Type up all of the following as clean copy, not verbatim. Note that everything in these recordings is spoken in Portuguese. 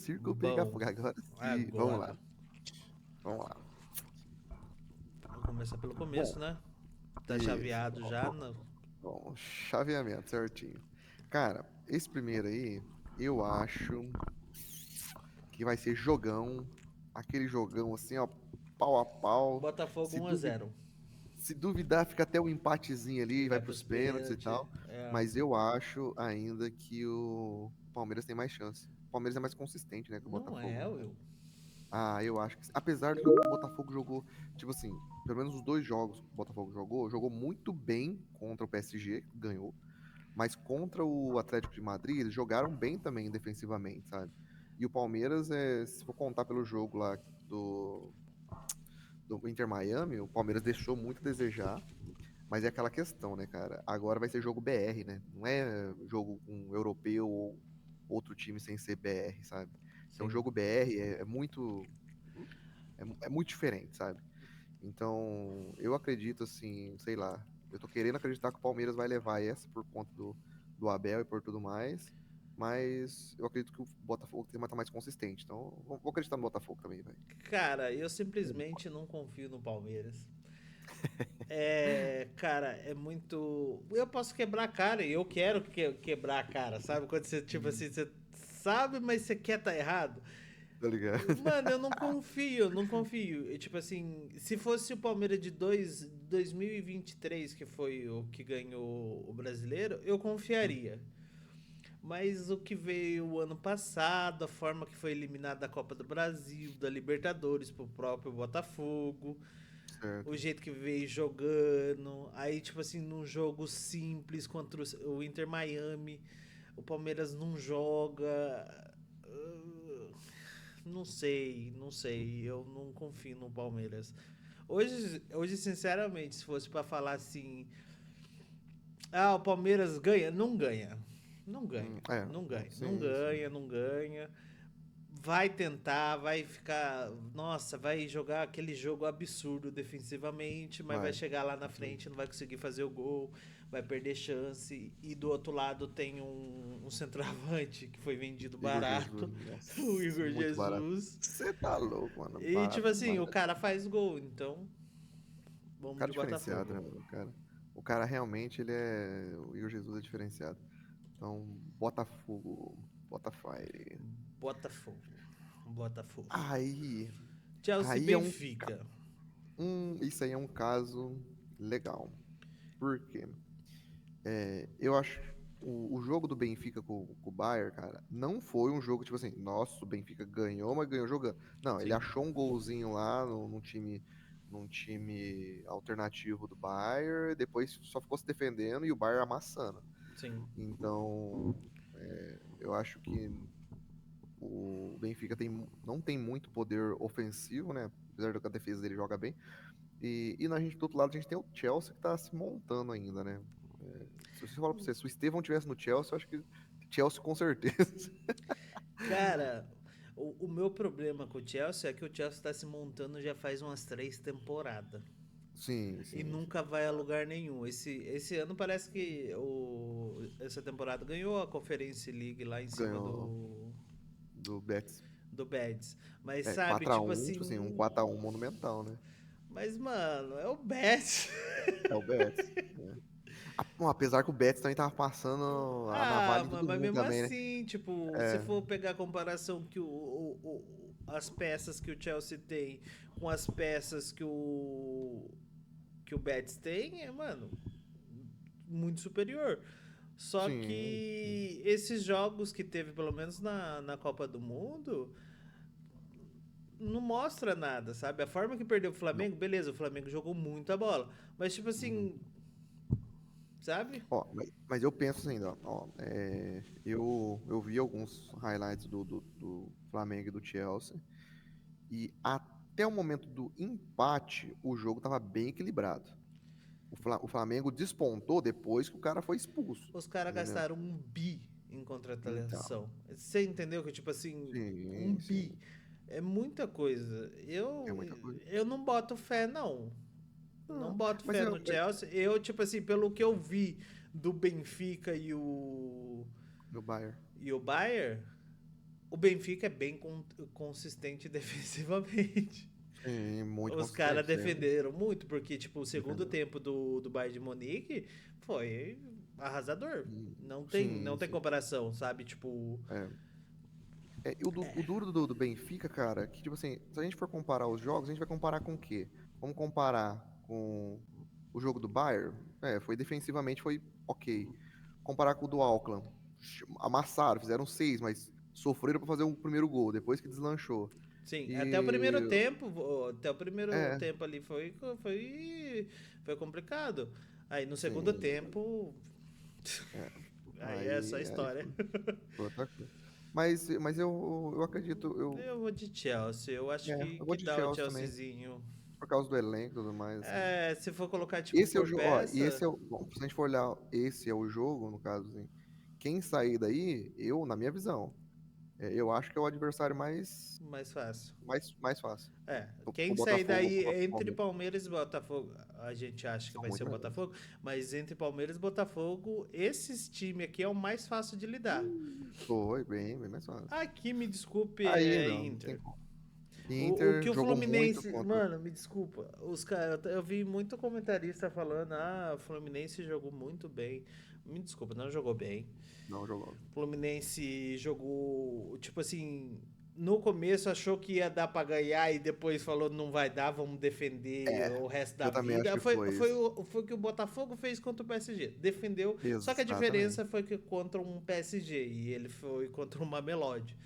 circo pegar Bom, fogo. Agora sim, vamos agora. lá, vamos lá. Vamos começar pelo começo, Bom, né? Tá isso. chaveado já no. Bom, chaveamento certinho. Cara, esse primeiro aí, eu acho que vai ser jogão. Aquele jogão assim, ó, pau a pau. Botafogo Se 1 a duvi- 0. Se duvidar, fica até um empatezinho E ali, vai vai pros pros pênaltis e pênaltis. tal. É. Mas eu acho ainda que o Palmeiras tem mais chance. O Palmeiras é mais consistente, né, que o Não é, Botafogo. Will. Ah, eu acho que apesar do que o Botafogo jogou, tipo assim, pelo menos os dois jogos que o Botafogo jogou muito bem contra o PSG, que ganhou, mas contra o Atlético de Madrid, eles jogaram bem também defensivamente, sabe? E o Palmeiras, se for contar pelo jogo lá do, do Inter Miami, o Palmeiras deixou muito a desejar, mas é aquela questão, né, cara? Agora vai ser jogo BR, né? Não é jogo com europeu ou outro time sem ser BR, sabe? Então, Sim. jogo BR é muito diferente, sabe? Então, eu acredito assim, sei lá, eu tô querendo acreditar que o Palmeiras vai levar essa por conta do Abel e por tudo mais, mas eu acredito que o Botafogo tem mais, tá mais consistente. Então, vou acreditar no Botafogo também, vai. Cara, eu simplesmente não confio no Palmeiras. É, cara, é muito. Eu posso quebrar a cara e eu quero quebrar a cara, sabe? Quando você, tipo assim, você sabe, mas você quer tá errado. Tá ligado? Mano, eu não confio, não confio. E, tipo assim, se fosse o Palmeiras de 2023, que foi o que ganhou o brasileiro, eu confiaria. Mas o que veio o ano passado, a forma que foi eliminado da Copa do Brasil, da Libertadores pro próprio Botafogo, o Certo. jeito que veio jogando, aí, tipo assim, num jogo simples contra o Inter Miami, o Palmeiras não joga. Não sei, não sei. Eu não confio no Palmeiras. Hoje sinceramente, se fosse pra falar assim, ah, o Palmeiras ganha, não ganha. Não ganha, não ganha, não Sim, ganha, sim. não ganha. Vai tentar, vai ficar, nossa, vai jogar aquele jogo absurdo defensivamente, mas vai Vai. chegar lá na Sim. frente, não vai conseguir fazer o gol, vai perder chance. E do outro lado tem um centroavante que foi vendido Igor Jesus, barato, o nossa, Igor muito barato. Jesus. Você tá louco, mano. E tipo Barato assim, o demais. cara faz gol, então O vamos cara de é diferenciado, Botafogo. né, mano? O cara realmente, ele é. O Igor Jesus é diferenciado. Então, Botafogo, Botafire. Botafogo. Botafogo. Aí, Chelsea aí é Benfica. isso aí é um caso legal. Por quê? Eu acho o jogo do Benfica com o Bayern, cara, não foi um jogo tipo assim, nossa, o Benfica ganhou, mas ganhou jogando. Não, ele Sim, achou um golzinho lá num time alternativo do Bayern, depois só ficou se defendendo e o Bayern amassando. sim. Então, eu acho que o Benfica não tem muito poder ofensivo, né? Apesar de que a defesa dele joga bem. E na gente, do outro lado, a gente tem o Chelsea que tá se montando ainda, né? Se você falar pra você, se o Estevão tivesse no Chelsea, eu acho que Chelsea com certeza. Cara, o meu problema com o Chelsea é que o Chelsea tá se montando já faz umas 3 temporadas. Sim, E sim, sim. nunca vai a lugar nenhum. Esse ano parece que essa temporada ganhou a Conference League lá em cima Ganhou do Betis. do Betis. Mas É, sabe, quatro a tipo um tipo assim, um assim. 4-1 monumental, né? Mas, mano, é o Betis. É o Betis. Né? Bom, apesar que o Betis também tava passando a Ah, navalha em todo mas mundo mesmo também, né? assim, tipo, se É, for pegar a comparação que as peças que o Chelsea tem com as peças que o Betis tem, mano, muito superior. Só sim, sim. que esses jogos que teve, pelo menos na Copa do Mundo, não mostra nada, sabe? A forma que perdeu o Não. Flamengo, beleza, o Flamengo jogou muita bola. Mas, tipo Uhum. assim, sabe? Ó, mas eu penso assim, ó, eu vi alguns highlights do Flamengo e do Chelsea, e até o momento do empate, o jogo tava bem equilibrado. O Flamengo despontou depois que o cara foi expulso, Os caras entendeu? gastaram 1 bi em Então, contratação. Você entendeu que, tipo assim, um sim, sim, bi é muita coisa. é muita coisa. Eu não boto fé, não. Não Não, boto mas fé no Chelsea. Eu, tipo assim, pelo que eu vi do Benfica no Bayern. e o Bayern, O Benfica é bem consistente defensivamente. Sim, muito Os caras consistente, né? defenderam muito, porque, tipo, o segundo Defendeu. tempo do Bayern de Munique foi arrasador. Não Sim, tem sim. comparação, sabe? Tipo, É. E o duro do Benfica, cara, que tipo assim, se a gente for comparar os jogos, a gente vai comparar com o quê? Vamos comparar com o jogo do Bayern? Foi defensivamente foi ok. Comparar com o do Auckland, amassaram, fizeram 6, mas sofreram pra fazer um primeiro gol, depois que deslanchou. sim, E até o primeiro é, tempo ali foi complicado. Aí no segundo sim, tempo, é, aí é só aí história. foi outra coisa. Mas eu acredito, Eu vou de Chelsea, eu acho eu vou que de dá o Chelsea também, Chelseazinho. por causa do elenco e tudo mais, assim. É, se for colocar tipo Esse é o por jogo, ó, e peça, bom, se a gente for olhar, esse é o jogo, no caso, assim, quem sair daí, na minha visão, eu acho que é o adversário mais fácil. mais fácil. É, O quem sair Botafogo daí contra o entre Palmeiras Palmeiras e Botafogo, a gente acha que são vai ser muito o melhores. Botafogo, mas entre Palmeiras e Botafogo, esses times aqui é o mais fácil de lidar. Foi, bem mais fácil. Aqui, me desculpe, Aí é não tem Inter. como. O Inter que o jogou muito Fluminense. contra. Mano, me desculpa. Os cara, eu vi muito comentarista falando: ah, o Fluminense jogou muito bem. Me desculpa, não jogou bem. Não jogou. O Fluminense jogou. Tipo assim. No começo achou que ia dar pra ganhar e depois falou não vai dar, vamos defender É, o resto da eu também acho vida. que foi isso. Foi o que o Botafogo fez contra o PSG. Defendeu, só que a diferença Exatamente. foi que contra um PSG e ele foi contra uma Mamelodi.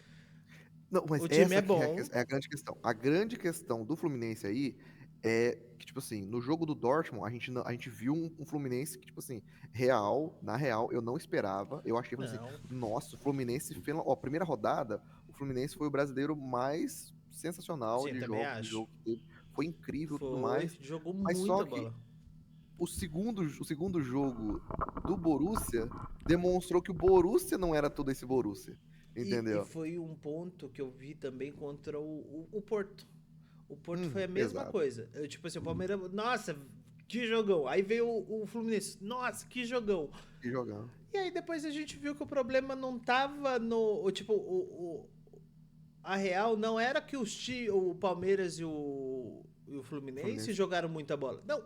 Não, mas O time é essa que bom, é a grande questão. A grande questão do Fluminense aí é que, tipo assim, no jogo do Dortmund, a gente viu um Fluminense que, tipo assim, na real, eu não esperava. Eu achei, falei assim, não. nossa, o Fluminense fez. Ó, primeira rodada, o Fluminense foi o brasileiro mais sensacional Sim, também de acho. jogo que teve. Foi incrível e tudo Foi, mais. jogou Mas só muita que bola. o segundo jogo do Borussia demonstrou que o Borussia não era todo esse Borussia. E Entendeu? foi um ponto que eu vi também contra o Porto. O Porto foi a mesma Exato. coisa. Tipo assim, o Palmeiras, nossa, que jogão. Aí veio o Fluminense, nossa, que jogão. E jogando. E aí depois a gente viu que o problema não tava no. Tipo, a real não era que o Palmeiras e o Fluminense Fluminense. jogaram muita bola. Não.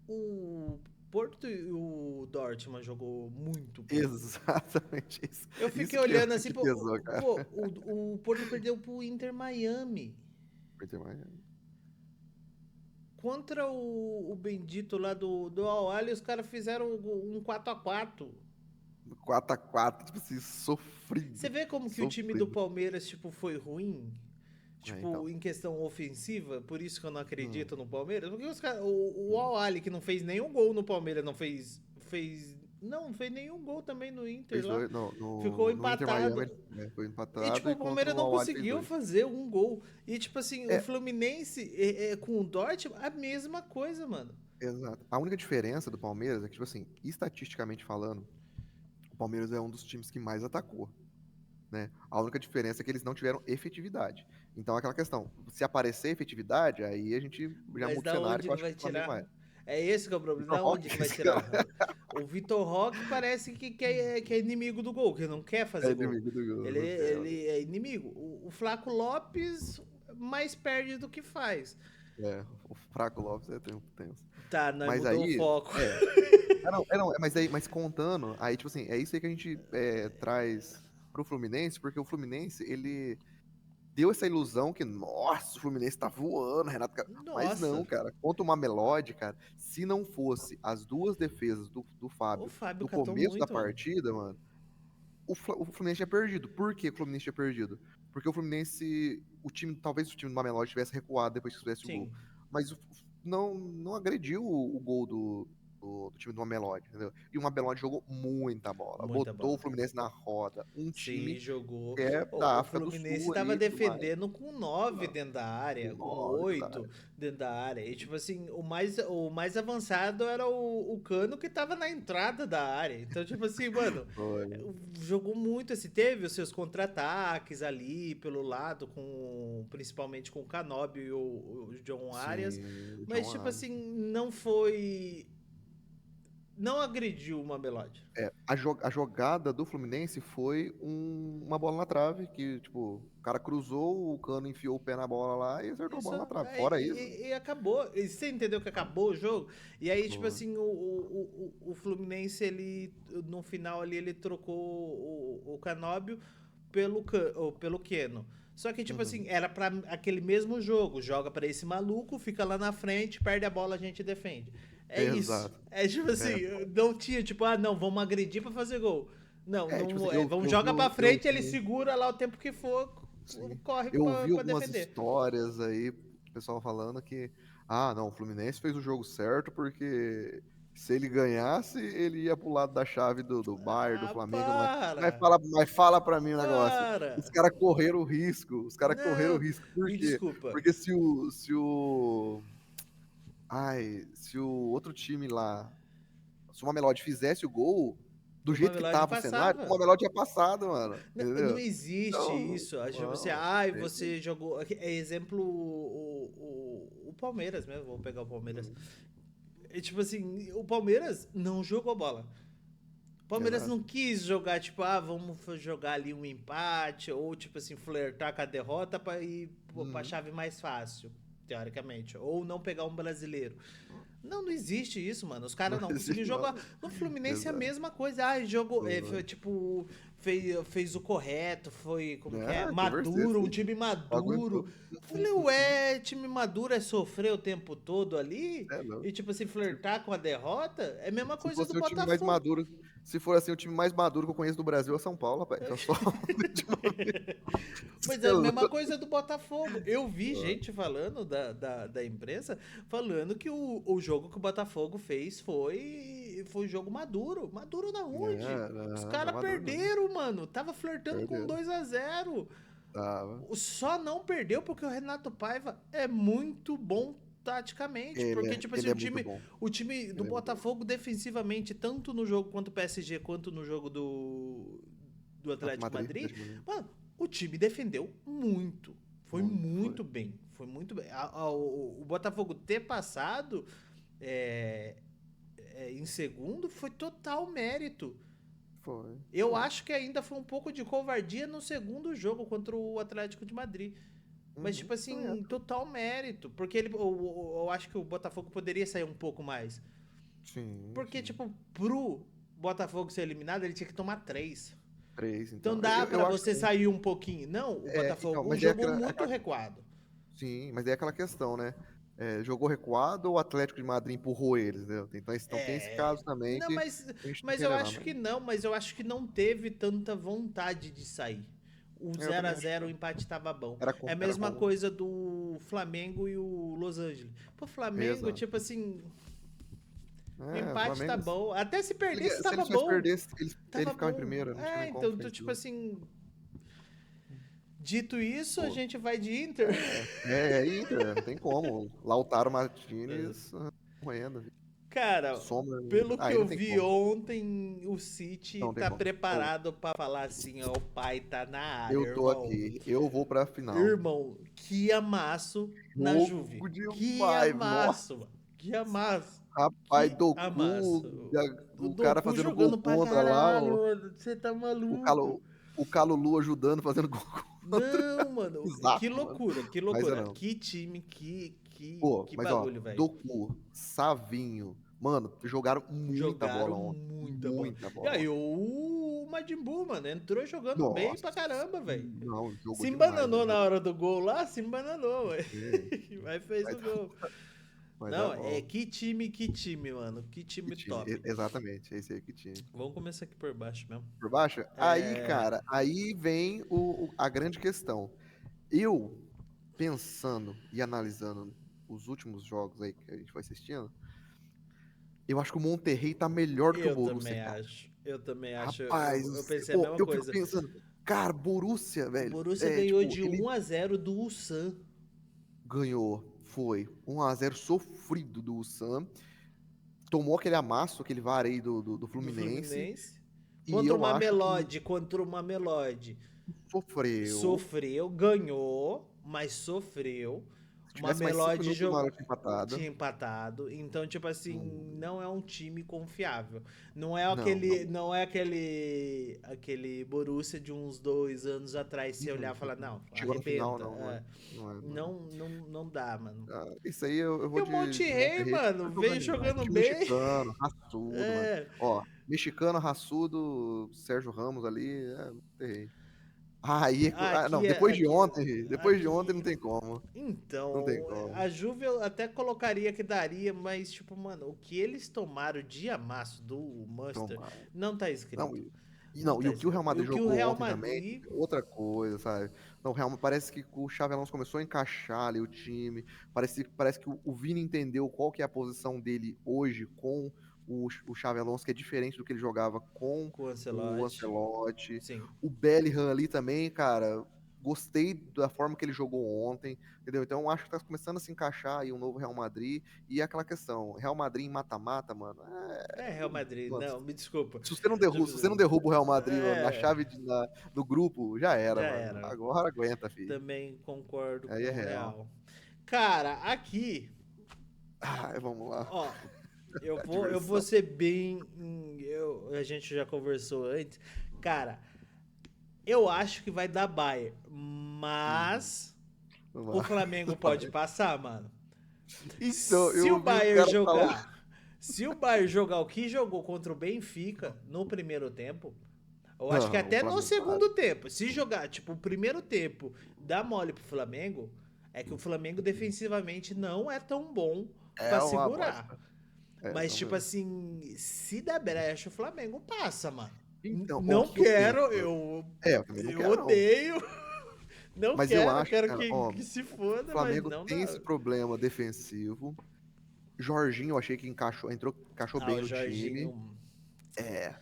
O Porto e o Dortmund jogou muito bola. Exatamente isso. Eu Isso fiquei olhando assim, que pesou, cara. o Porto perdeu pro Inter Miami. Peter Maia. Contra o bendito lá do Al-Ahly, os caras fizeram um 4-4. 4x4, tipo assim, Você sofrido. vê como que o time do Sofrido. Palmeiras, tipo, foi ruim? Então. Tipo, em questão ofensiva, por isso que eu não Hum, acredito no Palmeiras. Porque o Al-Ahly, que não fez nenhum gol no Palmeiras, não fez nenhum gol também no Inter fez lá. dois, Ficou no Inter Miami, empatado. foi E, empatado tipo, e o contra Palmeiras o não Al-Ahly fez conseguiu dois. fazer um gol. E, tipo assim, o É, Fluminense com o Dortmund, a mesma coisa, mano. exato. A única diferença do Palmeiras é que, tipo assim, estatisticamente falando, o Palmeiras é um dos times que mais atacou. Né? A única diferença é que eles não tiveram efetividade. Então, aquela questão, se aparecer efetividade, aí a gente já Mas muda o da cenário onde que eu que acho que vai o Flamengo tirar? vai. É esse que é o problema. Vitor Da onde Roque, que vai esse tirar? cara O Vitor Roque parece que é inimigo do gol, que não quer é fazer gol. inimigo do gol, não quer, Ele é inimigo. O Flaco Lopes mais perde do que faz. o Fraco Lopes é tenso. Tá, nós Mas mudou o aí, foco. mas contando, aí, tipo assim, é isso aí que a gente traz pro Fluminense, porque o Fluminense, ele deu essa ilusão que, nossa, o Fluminense tá voando, Renato. Mas Nossa, não, cara. Contra uma Mamelodi, cara, se não fosse as duas defesas do o Fábio Fábio no catou começo da muito, mano. partida, mano, o Fluminense tinha perdido. Por que o Fluminense tinha perdido? Porque o Fluminense, talvez o time do Mamelodi tivesse recuado depois que fizesse o gol. Sim, Mas não agrediu o gol do time do Mamelodi, entendeu? E o Mamelodi jogou muita bola. muita Botou o bola. Fluminense na roda. Um time Sim, jogou. que é da O África do Fluminense Sul tava ali e tudo mais. defendendo com 9 Não, dentro da com área, com 9 da 8 área. dentro da área. E tipo assim, o mais avançado era o Cano que tava na entrada da área. Então, tipo assim, mano, Foi. jogou muito assim, teve os seus contra-ataques ali pelo lado, principalmente com o Canóbio e o John Arias. Sim, o Mas, John tipo Arias. assim, não foi não agrediu o Mamelodi. A jogada do Fluminense foi uma bola na trave, que, tipo, o cara cruzou, o Cano enfiou o pé na bola lá e acertou a Isso, bola na trave. Fora isso, e acabou. E você entendeu que acabou o jogo? E aí, tipo foi. assim, o Fluminense, ele, no final ali, ele trocou o Canóbio pelo Keno. Só que, tipo assim, Uhum. era pra aquele mesmo jogo. Joga pra esse maluco, fica lá na frente, perde a bola, a gente defende. É isso. Exato. É tipo É, assim, não tinha, tipo, ah, não, vamos agredir pra fazer gol. Não, tipo assim, não é, vamos joga pra eu frente, ele vi, segura lá o tempo que for, sim, corre eu ouvi pra algumas defender. histórias aí, o pessoal falando que, não, o Fluminense fez o jogo certo porque se ele ganhasse, ele ia pro lado da chave do Bayern, do Ah, Flamengo, para! mas fala pra mim um negócio. Os Para! caras correram o risco, Não, por me quê? desculpa. Porque se o outro time lá, se o Mamelodi fizesse o gol, do O jeito que Mamelodi tava o cenário, o passava. Mamelodi tinha passado, mano, Não entendeu? existe Então, isso. Tipo, você, não, ai, tem, você jogou. É exemplo o Palmeiras mesmo. Vou pegar o Palmeiras. hum, É, tipo assim, o Palmeiras não jogou bola. O Palmeiras exato. não quis jogar, tipo, vamos jogar ali um empate, ou tipo assim, flertar com a derrota pra ir pra Uhum. chave mais fácil, teoricamente. Ou não pegar um brasileiro. Não, não existe isso, mano. Os Não caras não conseguiam existe jogar. nada. No Fluminense é a Exato. mesma coisa. Jogou. Uhum. Tipo, fez o correto, foi. Como que é? Conversei Maduro, um assim. time maduro. Aguentou. Falei, ué, time maduro é sofrer o tempo todo ali? É, não. E, tipo assim, Se, flertar com a derrota? É a mesma se coisa do fosse o time mais Botafogo. maduro, se for assim, o time mais maduro que eu conheço do Brasil é São Paulo, rapaz. Eu só ultimamente. Mas Sei é a lá. mesma coisa do Botafogo. Eu vi gente falando da imprensa, falando que o jogo que o Botafogo fez foi jogo maduro. Maduro na onde? Os Não, caras maduro não. perderam, mano. Tava flertando com Perdeu. 2-0. Tava. Só não perdeu porque o Renato Paiva é muito bom taticamente. Porque, tipo assim, Ele é muito bom. o time do Ele é muito bom. Botafogo defensivamente, tanto no jogo contra o PSG quanto no jogo do Atlético Madrid, Madrid, Atlético Madrid. mano, o time defendeu muito. Foi Muito, foi. muito bem. Foi muito bem. O Botafogo ter passado é, em segundo foi total mérito. Foi. Eu Foi. acho que ainda foi um pouco de covardia no segundo jogo contra o Atlético de Madrid. Mas, Uhum. tipo Também assim, acho. total mérito. Porque eu acho que o Botafogo poderia sair um pouco mais. Sim, Porque, sim. tipo, pro Botafogo ser eliminado, ele tinha que tomar 3. Três, Então então. dá pra Eu acho você também. sair um pouquinho. Não, o Então, Botafogo mas é jogou muito recuado. sim, mas é aquela questão, né? Jogou recuado ou o Atlético de Madrid empurrou eles, né? Então tem esse É. caso também Não, que a gente tem mas que eu relembrar. acho que não. Mas eu acho que não teve tanta vontade de sair. O Eu zero também a acho que zero o não. empate tava bom. Era, É a era mesma bom. coisa do Flamengo e o Los Angeles. Pô, Flamengo, Exato. tipo assim, o O empate tá Flamengo, bom. Até se perdesse, se tava eles tivessem bom. perdesse, ele Tava ficava em bom. primeiro, não tinha nem como Então, ficar em tipo segundo. assim, dito isso, a Pô, gente vai de Inter. é Inter, não tem como. Lautaro Martinez morrendo. Cara, Sombra. pelo que Aí não eu tem vi como. ontem, o City Não tem tá como. preparado pra falar assim, ó, o pai tá na área, Eu tô irmão. aqui, eu vou pra final. Irmão, que amasso na Juve. Jogo Que demais, nossa. amasso, mano. Que amasso. Rapaz, Que Doku, amasso. O o cara Doku fazendo gol jogando pra contra lá, caralho, mano. Você tá o, maluco. Calo, o Calulu ajudando, fazendo gol contra. Não, mano. Que Bizarro, mano. loucura, que Mas eu loucura. não. Que time, que Mas ó, bagulho, velho. Doku, Savinho, mano, jogaram muita Jogaram bola ontem. muita bola. Muita E bola aí, ontem. o Majin Buu, mano, entrou jogando bem Nossa, pra caramba, velho. não, jogou Se demais. embananou na hora do gol lá, se embananou, velho. É, Mas fez vai o dar, gol. vai dar Não, bom. que time, mano. Que Que time time, top. exatamente, é esse aí que time. Vamos começar aqui por baixo mesmo. Por baixo? Aí, É. cara, aí vem a grande questão. Eu, pensando e analisando os últimos jogos aí que a gente foi assistindo, eu acho que o Monterrey tá melhor do que o Eu Borussia, também cara. acho. Eu também acho. Rapaz, Eu pensei a pô, mesma eu fico coisa. pensando, cara, Borussia, O velho, Borussia ganhou tipo, de ele 1-0 do Ulsan, ganhou, foi 1-0 sofrido do Ulsan, tomou aquele amasso, aquele vareio do do Fluminense, Fluminense. e eu acho que Contra uma Melode. sofreu, Sofreu, ganhou, mas sofreu. Se Uma tivesse mais 5 Mamelodi minutos, o Mario tinha empatado. tinha empatado. Então, tipo assim, Hum, não é um time confiável. Não, não. Não é aquele Borussia de uns 2 anos atrás, você olhar e falar, não, Chegou no final, arrebenta. não, não é. É, Não é, não é. não dá, mano. Ah, isso aí eu E vou o de Monterrey, Monterrey, mano, tá veio jogando demais. jogando Time bem. mexicano, raçudo, mano. É. Ó, mexicano, raçudo, Sérgio Ramos ali, Monterrey. Aí, não, Aqui, depois de ontem não aqui. tem como. Não tem Então, como. a Juve eu até colocaria que daria, mas, tipo, mano, o que eles tomaram de amasso do Munster Toma. não tá Não, escrito. não, Não e tá o que o Real escrito. E Madrid o que o jogou Real ontem também, Madrid. outra coisa, sabe? Não, parece que o Xabi Alonso começou a encaixar ali o time. Parece que o Vini entendeu qual que é a posição dele hoje com o Xabi Alonso, que é diferente do que ele jogava com Com o o Ancelotti. Ancelotti. Sim. O Bellingham ali também, cara, gostei da forma que ele jogou ontem, entendeu? Então eu acho que tá começando a se encaixar aí um novo Real Madrid. E é aquela questão, Real Madrid em mata-mata, mano, É Real Madrid, mano, não, me desculpa. se você não derruba o Real Madrid na É, chave do grupo, já era, já mano. era. Agora aguenta, filho. Também concordo Aí é com o real. Real. Cara, aqui, Vamos lá. ó, A eu vou diversão. ser bem. A gente já conversou antes. Cara, eu acho que vai dar Bayern, Uhum. mas Vamos o lá. Flamengo pode passar, mano. Então, Se eu o ouvi o Bayern cara falar. jogar, se o Bayern jogar o que jogou contra o Benfica no primeiro tempo, eu acho que Não, o até no Flamengo para. segundo tempo, se jogar, tipo, o primeiro tempo dá mole pro Flamengo, é que o Flamengo defensivamente não é tão bom É pra uma segurar. bosta. É, Mas, não tipo mesmo. assim, se der brecha, o Flamengo passa, mano. Então, o Não que eu penso? quero, Eu também não eu quero, não. odeio. Não Mas eu acho, quero cara, ó, que se o foda, mas Flamengo não tem dá. esse problema defensivo. Jorginho, eu achei que encaixou Ah, bem o no time. Jorginho. É,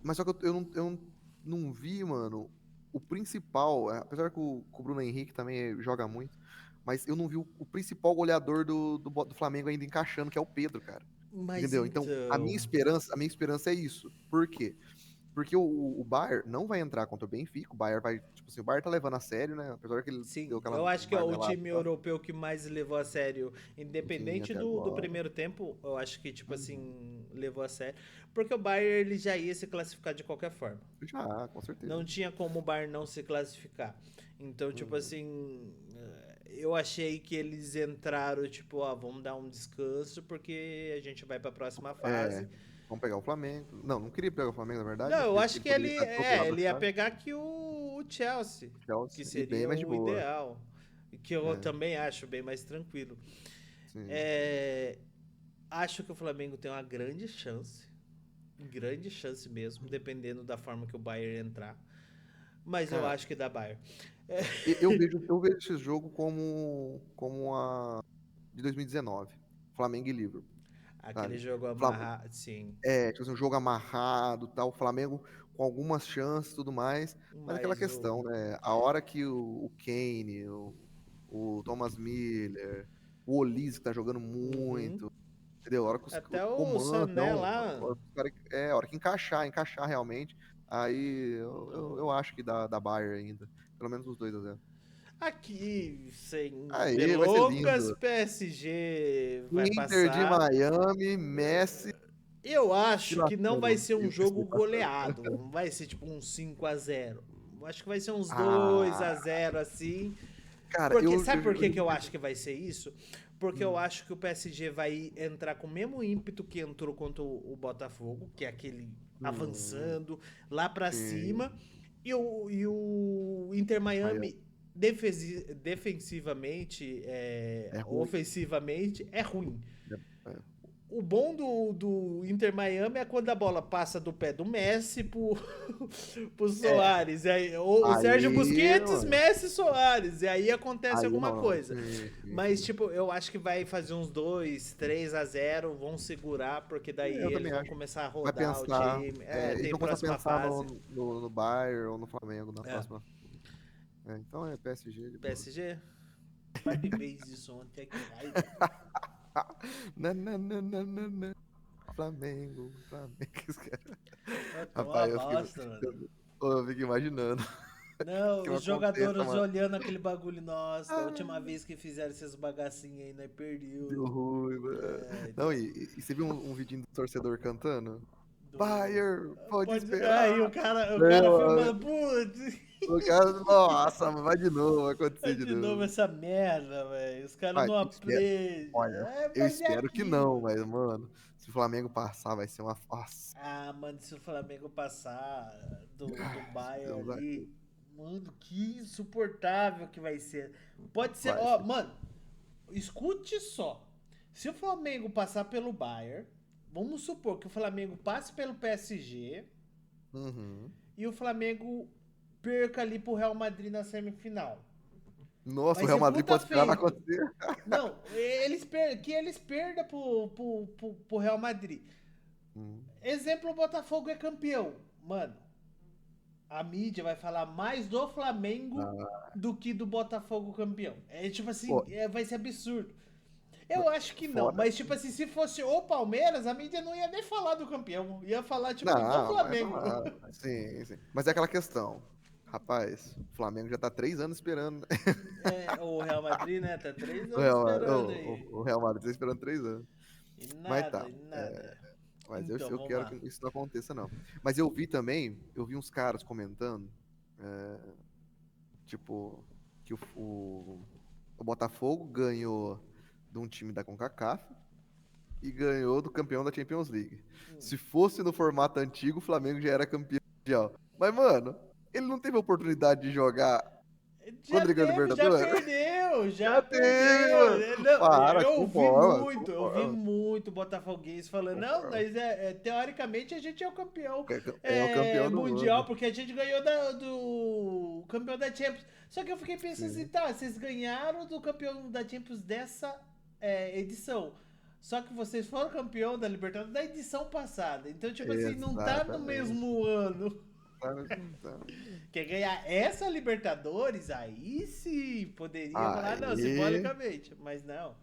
mas só que eu não vi, mano, o principal, apesar que o Bruno Henrique também joga muito, mas eu não vi o principal goleador do Flamengo ainda encaixando, que é o Pedro, cara. Mas Entendeu? Então, então. a minha esperança é isso. Por quê? Porque o Bayern não vai entrar contra o Benfica, o Bayern vai, tipo assim, o Bayern tá levando a sério, né? Apesar que ele deu Sim, aquela eu acho que é o marmelada time lá, europeu que mais levou a sério, sim, independente até do agora. primeiro tempo, eu acho que, tipo Uhum. assim, levou a sério. Porque o Bayern ele já ia se classificar de qualquer forma. Já, com certeza. Não tinha como o Bayern não se classificar. Então, tipo Uhum. assim, eu achei que eles entraram, tipo, ó, vamos dar um descanso porque a gente vai pra próxima É, fase. vamos pegar o Flamengo. Não, não queria pegar o Flamengo, na verdade, Não, né? eu Porque acho ele que poderia estar do outro lado da ele ia chave. pegar aqui o Chelsea, que Chelsea, e bem seria mais de o boa. ideal. Que eu É, também acho bem mais tranquilo. sim. É, acho que o Flamengo tem uma grande chance mesmo, dependendo da forma que o Bayern entrar. Mas eu Cara, acho que dá Bayern. eu vejo esse jogo como a de 2019, Flamengo e Liverpool, Aquele sabe? jogo Flam- amarrado, sim. tipo assim, um jogo amarrado, tal, o Flamengo com algumas chances e tudo mais, mas aquela Mas questão, né? A hora que o Kane, o Thomas Miller, o Olise que tá jogando uhum. muito, entendeu? A hora que os Até o Sané comandam, lá. a hora que encaixar realmente, aí eu acho que dá Bayern ainda. Pelo menos os 2-0. Aqui, sem Aí, vai ser delongas, lindo. PSG vai Inter de passar. Miami, Messi Eu se acho que não vai lascando. ser E um o PC jogo passando. goleado. Não vai ser tipo um 5-0. Acho que vai ser uns dois Ah, a zero assim. cara, Porque sabe por que que eu acho que vai ser isso? Porque eu hum, acho que o PSG vai entrar com o mesmo ímpeto que entrou contra o Botafogo, que é aquele hum, avançando lá pra sim, cima. E o Inter Miami. Miami defensivamente, É ruim. ofensivamente, é ruim. É, é. O bom do Inter Miami é quando a bola passa do pé do Messi pro É, Soares. E aí, o Sérgio aí, Busquets, mano, Messi, Soares. E aí acontece aí alguma rola. coisa. Sim, sim, Mas, sim. tipo, eu acho que vai fazer uns 2, 3-0, vão segurar, porque daí Eu eles também vão acho. começar a Vai rodar o pensar, time. eles Tem vão começar a próxima pensar no, fase. no, no Bayern ou no Flamengo na É, próxima. Então é PSG de boa. PSG. Par de vezes isso ontem, que raiva. Nananana, Flamengo, Flamengo. Vai tomar uma Rapaz, bosta, mano. eu fico imaginando. Não, que não os aconteça, jogadores mano. olhando aquele bagulho, nossa, da última Ah, vez que fizeram esses bagacinhos aí, nós deu perdeu. ruim, mano. É, Não, então. e você viu um vidinho do torcedor cantando? Do. Bayern, pode Pode. Aí esperar. o cara Meu, filmando, putz, o cara, nossa, vai de novo, vai é acontecer de de novo novo. essa merda, velho. Os caras Mas, não aprendem. olha, É, eu mas é espero que aquilo. não, mas, mano, se o Flamengo passar, vai ser uma. Nossa. Ah, mano, se o Flamengo passar do Ai, Bayern Deus, ali, mano, que insuportável que vai ser. Pode ser, vai ó, ser. mano, escute só. Se o Flamengo passar pelo Bayern, vamos supor que o Flamengo passe pelo PSG Uhum. e o Flamengo perca ali pro Real Madrid na semifinal. Nossa, Vai o Real ser Madrid puta pode esperar, vai feito. acontecer. Não, que eles perdam pro Real Madrid. Hum. Exemplo, o Botafogo é campeão. Mano, a mídia vai falar mais do Flamengo Ah, do que do Botafogo campeão. É tipo assim, pô, vai ser absurdo. Eu acho que não, fora. mas tipo assim, se fosse o Palmeiras, a mídia não ia nem falar do campeão, ia falar tipo do Não, vai Flamengo. falar. Sim, sim. Mas é aquela questão. Rapaz, o Flamengo já tá 3 anos esperando. É, o Real Madrid, né, tá três O anos Real, esperando aí. o Real Madrid tá esperando 3 anos. E Mas nada, tá. e nada. Mas Então, eu vamos quero lá. que isso não aconteça, não. Mas eu vi também, eu vi uns caras comentando, é, tipo, que o Botafogo ganhou de um time da CONCACAF e ganhou do campeão da Champions League. Hum. Se fosse no formato antigo, o Flamengo já era campeão mundial. Mas, mano, ele não teve a oportunidade de jogar Já quando ele ganhou a teve, já Libertadores? perdeu, já Já teve, mano. perdeu. Não, Para, conforma, eu vi conforma, muito botafoguês falando, não, conforma. mas teoricamente a gente é o campeão É o campeão do mundial, mundo. porque a gente ganhou do campeão da Champions. Só que eu fiquei pensando assim, Sim. tá, vocês ganharam do campeão da Champions dessa edição. Só que vocês foram campeão da Libertadores da edição passada. Então, tipo assim, não tá no Exatamente. mesmo ano. Tá. Quer ganhar essa Libertadores? Aí sim, poderia falar, não, Aí, simbolicamente, mas não.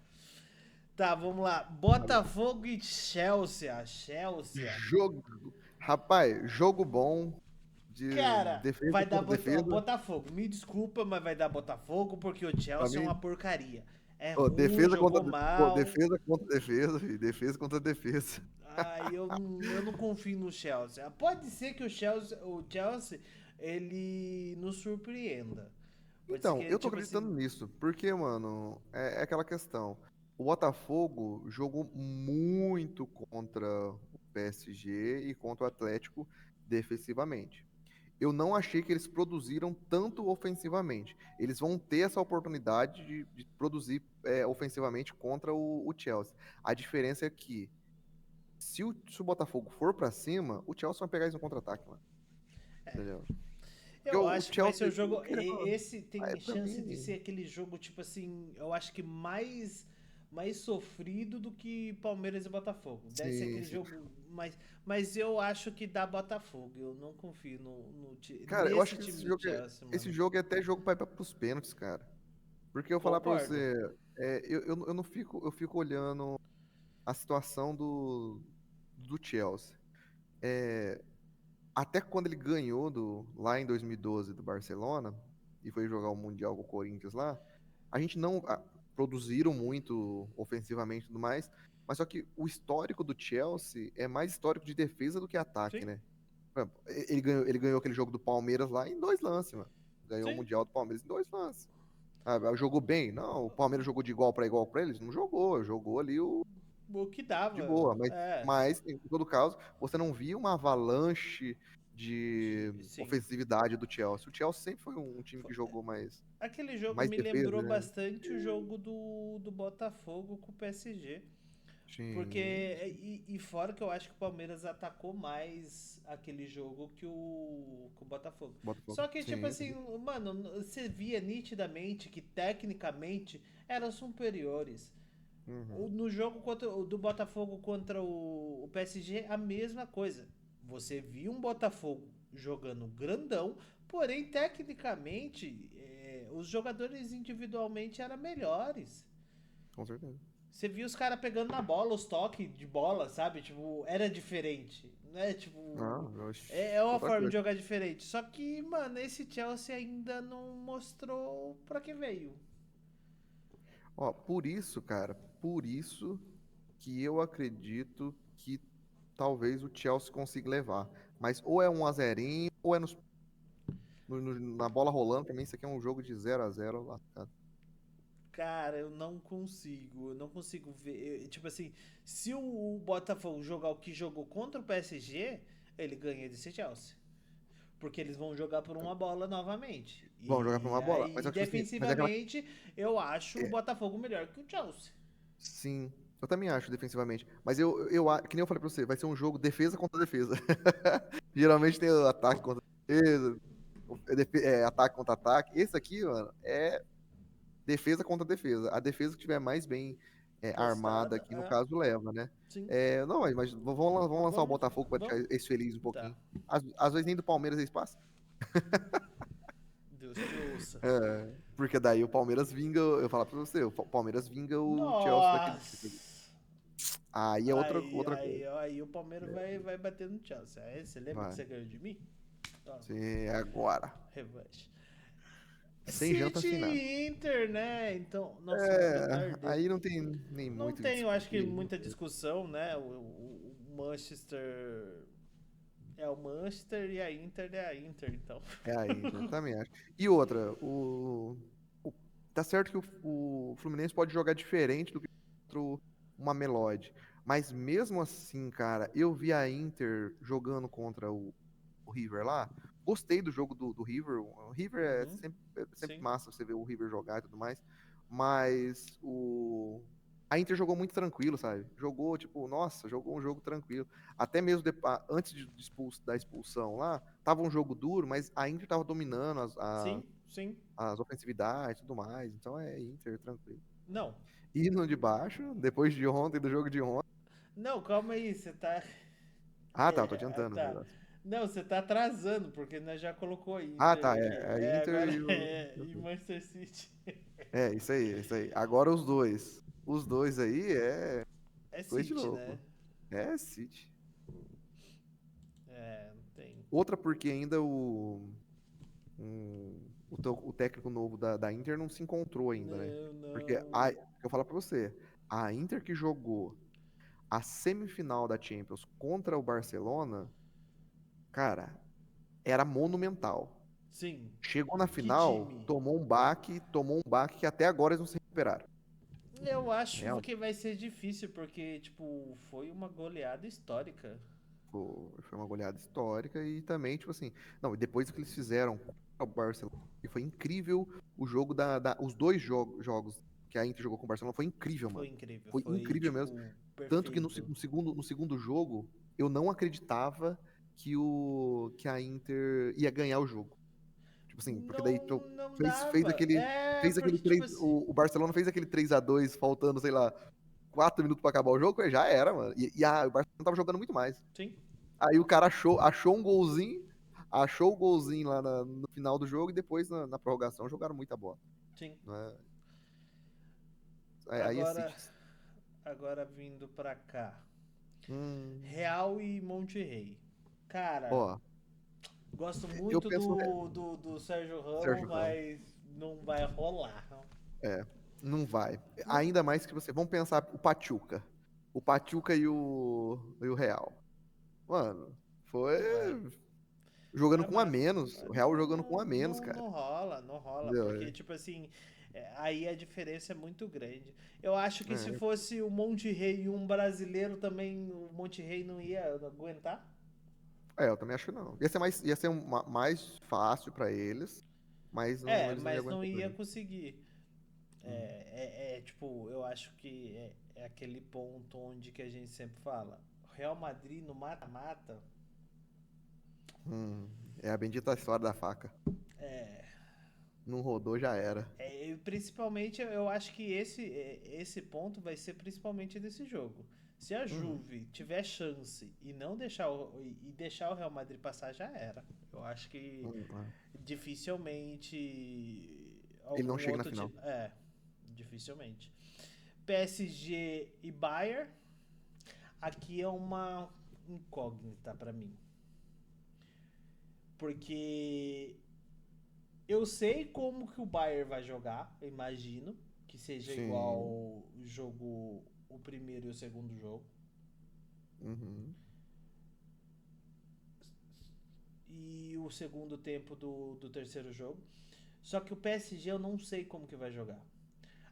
Tá, vamos lá. Botafogo e Chelsea. Chelsea. jogo. Rapaz, jogo bom de Cara, defesa vai dar contra defesa. Botafogo. Me desculpa, mas vai dar Botafogo porque o Pra Chelsea é uma mim, porcaria. É ó, ruim, jogou mal. defesa contra defesa, filho, defesa contra defesa. Ai, eu não confio no Chelsea. Pode ser que o Chelsea ele nos surpreenda. Pode ser Então, que, eu tô tipo acreditando assim, nisso, porque, mano, é aquela questão. O Botafogo jogou muito contra o PSG e contra o Atlético defensivamente. Eu não achei que eles produziram tanto ofensivamente. Eles vão ter essa oportunidade de produzir ofensivamente contra o Chelsea. A diferença é que se o Botafogo for pra cima, o Chelsea vai pegar isso no contra-ataque, mano. Entendeu? Porque eu o acho que vai ser o Chelsea, jogo. querendo ou não, Esse tem pra chance de ser mim, aquele jogo, tipo assim, eu acho que mais sofrido do que Palmeiras e Botafogo. Deve ser sim, aquele sim. jogo mais. Mas eu acho que dá Botafogo. Eu não confio Cara, eu acho nesse que time do Chelsea, esse mano. jogo é até jogo pra ir pros pênaltis, cara. Porque eu falar pra Concordo. você, eu não fico, eu fico olhando a situação do Chelsea. É, até quando ele ganhou lá em 2012 do Barcelona e foi jogar o Mundial com o Corinthians lá, a gente não produziram muito ofensivamente e tudo mais, mas só que o histórico do Chelsea é mais histórico de defesa do que ataque, Sim, né? Por exemplo, ele ganhou aquele jogo do Palmeiras lá em 2 lances, mano. Ganhou o sim. Mundial do Palmeiras em 2 lances. Ah, jogou bem? Não, o Palmeiras jogou de igual para eles? Não jogou, jogou ali O que de dava. boa, É. mas em todo caso, você não via uma avalanche de Sim. ofensividade do Chelsea. O Chelsea sempre foi um time que jogou Aquele jogo mais me defesa, lembrou né? bastante o jogo do Botafogo com o PSG. Porque, Sim, e fora que eu acho que o Palmeiras atacou mais aquele jogo que o Botafogo. Botafogo. Só que, tipo Sim, assim, sim. mano, você via nitidamente que tecnicamente eram superiores. Uhum. No jogo do Botafogo contra o PSG, a mesma coisa. Você via um Botafogo jogando grandão, porém, tecnicamente, os jogadores individualmente eram melhores. Com certeza. Você viu os caras pegando na bola, os toques de bola, sabe? Tipo, era diferente. Não é tipo. Não, É uma outra forma de coisa. jogar diferente. Só que, mano, esse Chelsea ainda não mostrou pra que veio. Ó, por isso, cara, por isso que eu acredito que talvez o Chelsea consiga levar. Mas ou é um a 0 ou é na bola rolando. Pra mim, isso aqui é um jogo de 0-0 lascado. Cara, eu não consigo ver. Tipo assim, se o Botafogo jogar o que jogou contra o PSG, ele ganha desse Chelsea. Porque eles vão jogar por uma bola novamente. Vamos jogar pra E uma bola. Mas aí, é que, tipo assim, mas é aquela. defensivamente, eu acho o É, Botafogo melhor que o Chelsea. sim, eu também acho defensivamente. Mas que nem eu falei pra você, vai ser um jogo defesa contra defesa. Geralmente tem o ataque contra defesa, ataque contra ataque. Esse aqui, mano, é defesa contra defesa. A defesa que tiver mais bem armada Postada, aqui, no caso, leva, né? sim. Não, mas vamos lançar o Vamos, Botafogo pra deixar vamos. esse feliz um Tá. pouquinho. Às vezes nem do Palmeiras eles passam. Deus te ouça. Porque daí o Palmeiras vinga, eu falo pra você, o Palmeiras vinga o Chelsea daquele jeito. Nossa! Aí é outra coisa. Aí o Palmeiras vai bater no Chelsea. Aí você lembra que Vai. você ganhou de mim? Ó, Sim, agora. revanche. Sem janta, City sem nada. e Inter, né? Então, nossa, o Gabriel Tardeu. Aí não tem nem Não muito o que tem, eu acho que discutir. muita discussão, né? O Manchester é o Manchester e a Inter é a Inter, então. É a Inter, também acho. E outra, tá certo que o Fluminense pode jogar diferente do que contra uma Melody. Mas mesmo assim, cara, eu vi a Inter jogando contra o River lá. Gostei do jogo do River. O River Uhum, é sempre sim. massa você ver o River jogar e tudo mais. Mas a Inter jogou muito tranquilo, sabe? Jogou, tipo, nossa, jogou um jogo tranquilo. Até mesmo antes da expulsão lá, tava um jogo duro, mas a Inter tava dominando Sim, sim. as ofensividades e tudo mais. Então é Inter, tranquilo. Não. E no de baixo, depois de ontem, do jogo de ontem. Não, calma aí, você tá. Ah, tá, tô adiantando o Tá. negócio. Não, você tá atrasando, porque nós já colocou Ah, Inter tá, aqui. é a É, Inter agora e o. e Manchester City. Isso aí, é isso aí. Agora os dois. Os dois aí é É coisa de City, né? louco. É City. É, não tem. Outra porque ainda o técnico novo da Inter não se encontrou ainda, né? Não, Porque não. eu falo pra você, a Inter que jogou a semifinal da Champions contra o Barcelona, cara, era monumental. Sim. Chegou na Que final, time? tomou um baque que até agora eles não se recuperaram. Eu acho Real, que vai ser difícil, porque, tipo, foi uma goleada histórica. foi uma goleada histórica e também, tipo assim, não, e depois que eles fizeram contra o Barcelona, e foi incrível o jogo os dois jogos que a Inter jogou com o Barcelona, foi incrível, Foi mano. incrível. Foi Foi, incrível mesmo. tipo, Tanto que perfeito. no segundo jogo, eu não acreditava que a Inter ia ganhar o jogo. Tipo assim, porque daí Não fez dava. aquele. É, Fez aquele porque, tipo 3. assim. O Barcelona fez aquele 3-2 faltando, sei lá, 4 minutos pra acabar o jogo, já era, mano. O Barcelona tava jogando muito mais. Sim, Aí o cara achou um golzinho, achou o golzinho lá no final do jogo e depois na prorrogação jogaram muita bola. sim. Né? Aí é Agora, City. agora vindo pra cá. Hum, Real e Monterrey. Cara, ó, gosto eu muito penso no do Sérgio Ramos, Sérgio Ramos. mas não vai rolar. É, não vai. Não, Ainda mais que você. Vamos pensar o Pachuca. O Pachuca e o Real. Mano, foi não vai. jogando Vai, com um a mas menos. O Real jogando com um a menos, cara. não rola, não rola. Porque, Entendeu? tipo assim, aí a diferença é muito grande. Eu acho que se É, fosse o Monterrey e um brasileiro também, o Monterrey não ia aguentar. eu também acho que não. Ia ser mais fácil pra eles, mas não, É, eles não iam mas não aguentar ia também. conseguir. Hum. Tipo, eu acho que é aquele ponto onde que a gente sempre fala. Real Madrid no mata-mata, É a bendita história da faca. é, Não rodou, já era. principalmente eu acho que esse ponto vai ser principalmente desse jogo. Se a Uhum. Juve tiver chance e não deixar deixar o Real Madrid passar, já era. Eu acho que É. dificilmente Ele não algum chega na outro final. time. Dificilmente. PSG e Bayern. Aqui é uma incógnita pra mim. Porque eu sei como que o Bayern vai jogar, eu imagino que seja igual Sim. o jogo, o primeiro e o segundo jogo. Uhum. E o segundo tempo do terceiro jogo. Só que o PSG eu não sei como que vai jogar.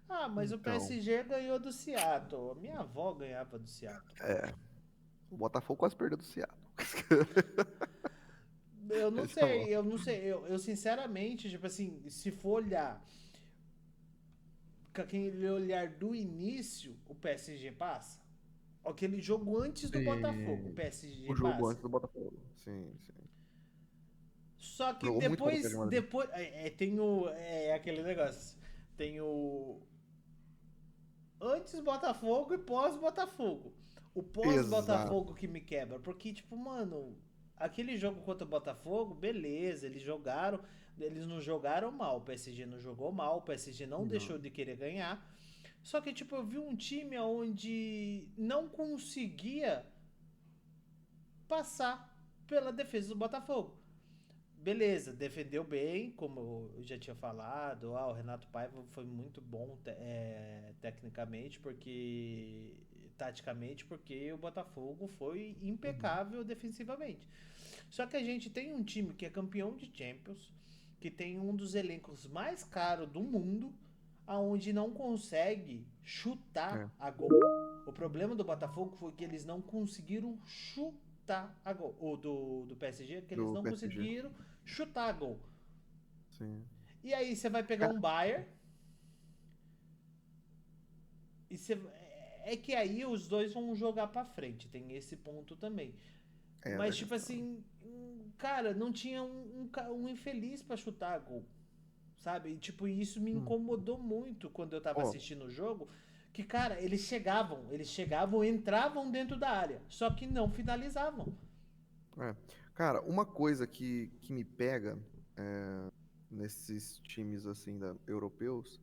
Ah, mas o Então, PSG ganhou do Seattle. A minha avó ganhava do Seattle. é. O Botafogo quase perdeu do Seattle. Eu não Esse é sei, bom. eu não sei. Eu sinceramente, tipo assim, se for olhar com aquele olhar do início, o PSG passa. Aquele jogo antes do Botafogo, o Sim. PSG O jogo passa. antes do Botafogo. Sim, sim. Só que Jogou muito contra o Atlético de Madrid. tem o, aquele negócio. Tem o antes Botafogo e pós Botafogo. O pós Exato. Botafogo que me quebra, porque tipo, mano, aquele jogo contra o Botafogo, beleza, eles não jogaram mal, o PSG não jogou mal, o PSG não deixou Não. de querer ganhar. Só que tipo, eu vi um time onde não conseguia passar pela defesa do Botafogo. Beleza, defendeu bem, como eu já tinha falado. O Renato Paiva foi muito bom tecnicamente, porque taticamente, porque o Botafogo foi Uhum. impecável defensivamente. Só que a gente tem um time que é campeão de Champions, que tem um dos elencos mais caros do mundo, aonde não consegue chutar É. a gol. O problema do Botafogo foi que eles não conseguiram chutar a gol. O do PSG, que eles Do não PSG. conseguiram chutar a gol. Sim. E aí você vai pegar Cara, um Bayern e você. É que aí os dois vão jogar pra frente, tem esse ponto também. essa é Mas, a tipo questão. assim, cara, não tinha um infeliz pra chutar gol, sabe? E, tipo, isso me Hum. incomodou muito quando eu tava Ó, assistindo o jogo. Que, cara, eles chegavam, entravam dentro da área, só que não finalizavam. é. Cara, uma coisa que me pega nesses times assim europeus